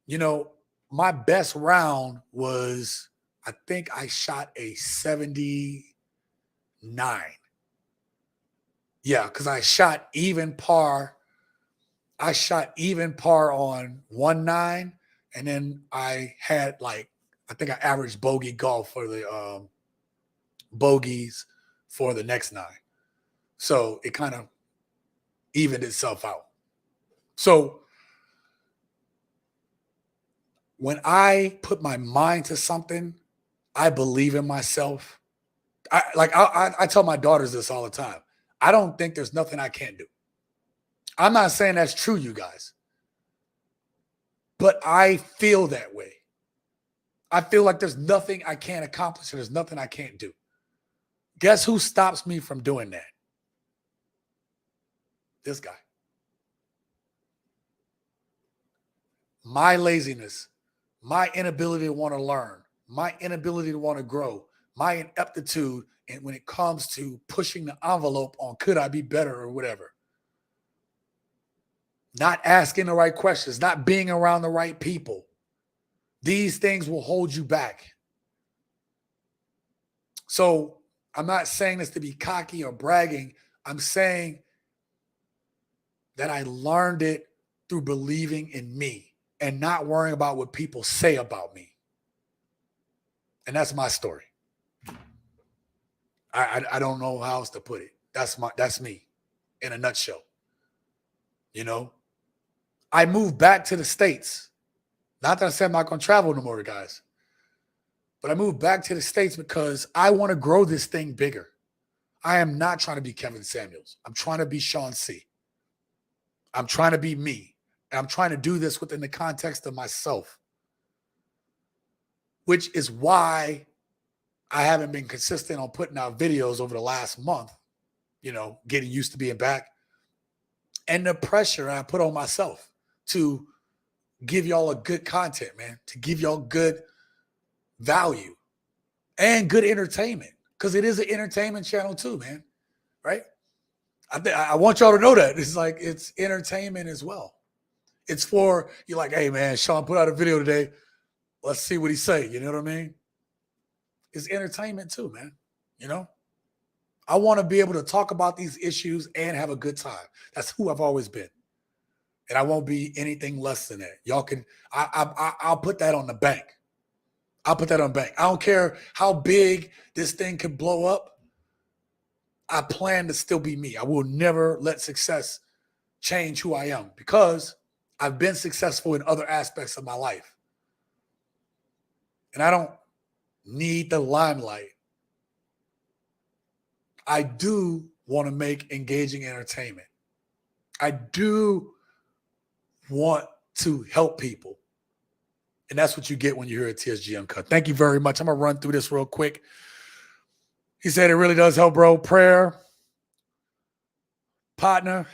you know, my best round was, I think I shot a 79. Yeah, because I shot even par. I shot even par on 1-9, and then I had like, I think I averaged bogey golf for the bogeys for the next 9. So it kind of evened itself out. So when I put my mind to something, I believe in myself. I tell my daughters this all the time. I don't think there's nothing I can't do. I'm not saying that's true, you guys, but I feel that way. I feel like there's nothing I can't accomplish and there's nothing I can't do. Guess who stops me from doing that? This guy. My laziness, my inability to want to learn, my inability to want to grow, my ineptitude, and when it comes to pushing the envelope on could I be better or whatever. Not asking the right questions, not being around the right people. These things will hold you back. So I'm not saying this to be cocky or bragging. I'm saying that I learned it through believing in me and not worrying about what people say about me. And that's my story. I don't know how else to put it. That's me in a nutshell. You know, I moved back to the States. Not that I said I'm not going to travel no more, guys. But I moved back to the States because I want to grow this thing bigger. I am not trying to be Kevin Samuels. I'm trying to be Sean C. I'm trying to be me. And I'm trying to do this within the context of myself, which is why I haven't been consistent on putting out videos over the last month, you know, getting used to being back. And the pressure I put on myself to give y'all a good content, man, to give y'all good value and good entertainment, because it is an entertainment channel too, man, right? I want y'all to know that. It's like, it's entertainment as well. It's for, you're like, hey, man, Sean put out a video today. Let's see what he say. You know what I mean? It's entertainment too, man. You know? I want to be able to talk about these issues and have a good time. That's who I've always been. And I won't be anything less than that. Y'all can, I'll put that on the bank. I'll put that on the bank. I don't care how big this thing could blow up. I plan to still be me. I will never let success change who I am because I've been successful in other aspects of my life. And I don't need the limelight. I do want to make engaging entertainment. I do want to help people. And that's what you get when you're here at TSG Uncut. Thank you very much. I'm going to run through this real quick. He said it really does help, bro. Prayer. Partner.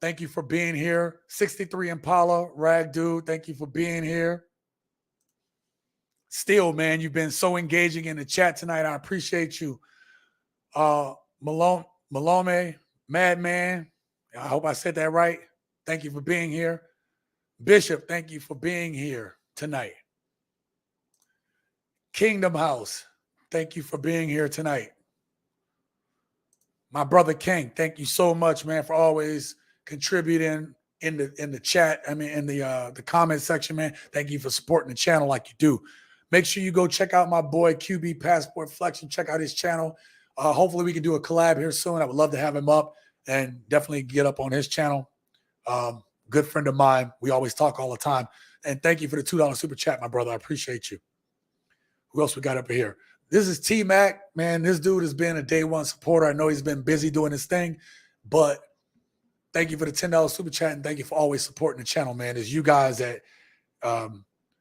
Thank you for being here. 63 Impala, Rag Dude, thank you for being here. Still, man, you've been so engaging in the chat tonight. I appreciate you. Malone, Madman, I hope I said that right. Thank you for being here. Bishop, thank you for being here tonight. Kingdom House, thank you for being here tonight. My brother King, thank you so much, man, for always contributing in the chat. I mean, in the comment section, man. Thank you for supporting the channel like you do. Make sure you go check out my boy QB Passport Flexion. Check out his channel. Hopefully we can do a collab here soon. I would love to have him up and definitely get up on his channel. Good friend of mine. We always talk all the time. And thank you for the $2 super chat, my brother. I appreciate you. Who else we got up here? This is T-Mac. Man, this dude has been a day one supporter. I know he's been busy doing his thing, but thank you for the $10 super chat, and thank you for always supporting the channel, man. It's you guys that,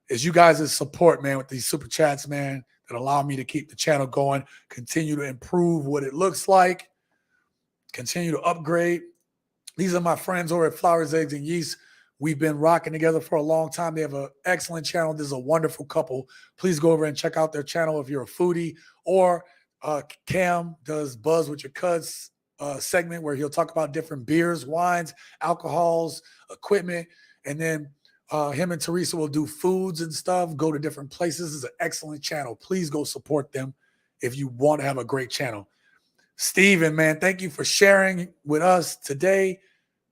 it's you guys' support, man, with these super chats, man, that allow me to keep the channel going, continue to improve what it looks like, continue to upgrade. These are my friends over at Flowers, Eggs, and Yeast. We've been rocking together for a long time. They have an excellent channel. This is a wonderful couple. Please go over and check out their channel if you're a foodie. Or Cam does Buzz with Your Cuts segment where he'll talk about different beers, wines, alcohols, equipment. And then him and Teresa will do foods and stuff, go to different places. It's an excellent channel. Please go support them if you want to have a great channel. Steven, man, thank you for sharing with us today.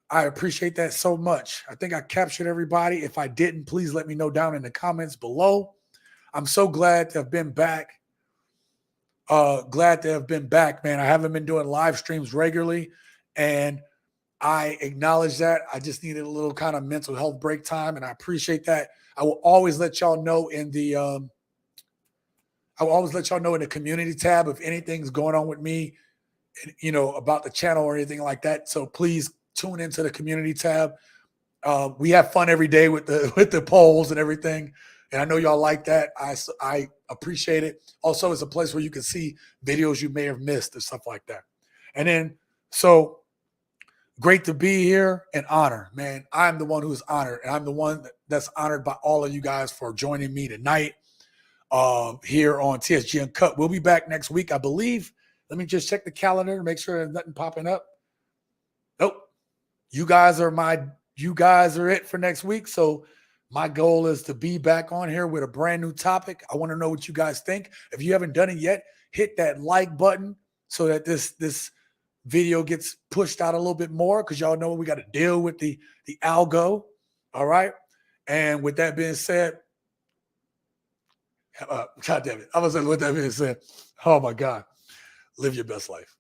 I appreciate that so much. I think I captured everybody. If I didn't, please let me know down in the comments below. I'm so glad to have been back. Glad to have been back, man. I haven't been doing live streams regularly, and I acknowledge that. I just needed a little kind of mental health break time, and I appreciate that. I will always let y'all know in the community tab if anything's going on with me, you know, about the channel or anything like that. So please tune into the community tab. We have fun every day with the polls and everything, and I know y'all like that. I appreciate it. Also, it's a place where you can see videos you may have missed and stuff like that. And then, so great to be here and honor, man. I'm the one who's honored, and I'm the one that's honored by all of you guys for joining me tonight here on TSG Uncut. We'll be back next week, I believe. Let me just check the calendar to make sure there's nothing popping up. Nope. You guys are it for next week. So my goal is to be back on here with a brand new topic. I want to know what you guys think. If you haven't done it yet, hit that like button so that this video gets pushed out a little bit more, because y'all know we got to deal with the algo. All right. And with that being said, God damn it. I was saying, with that being said, oh my God, live your best life.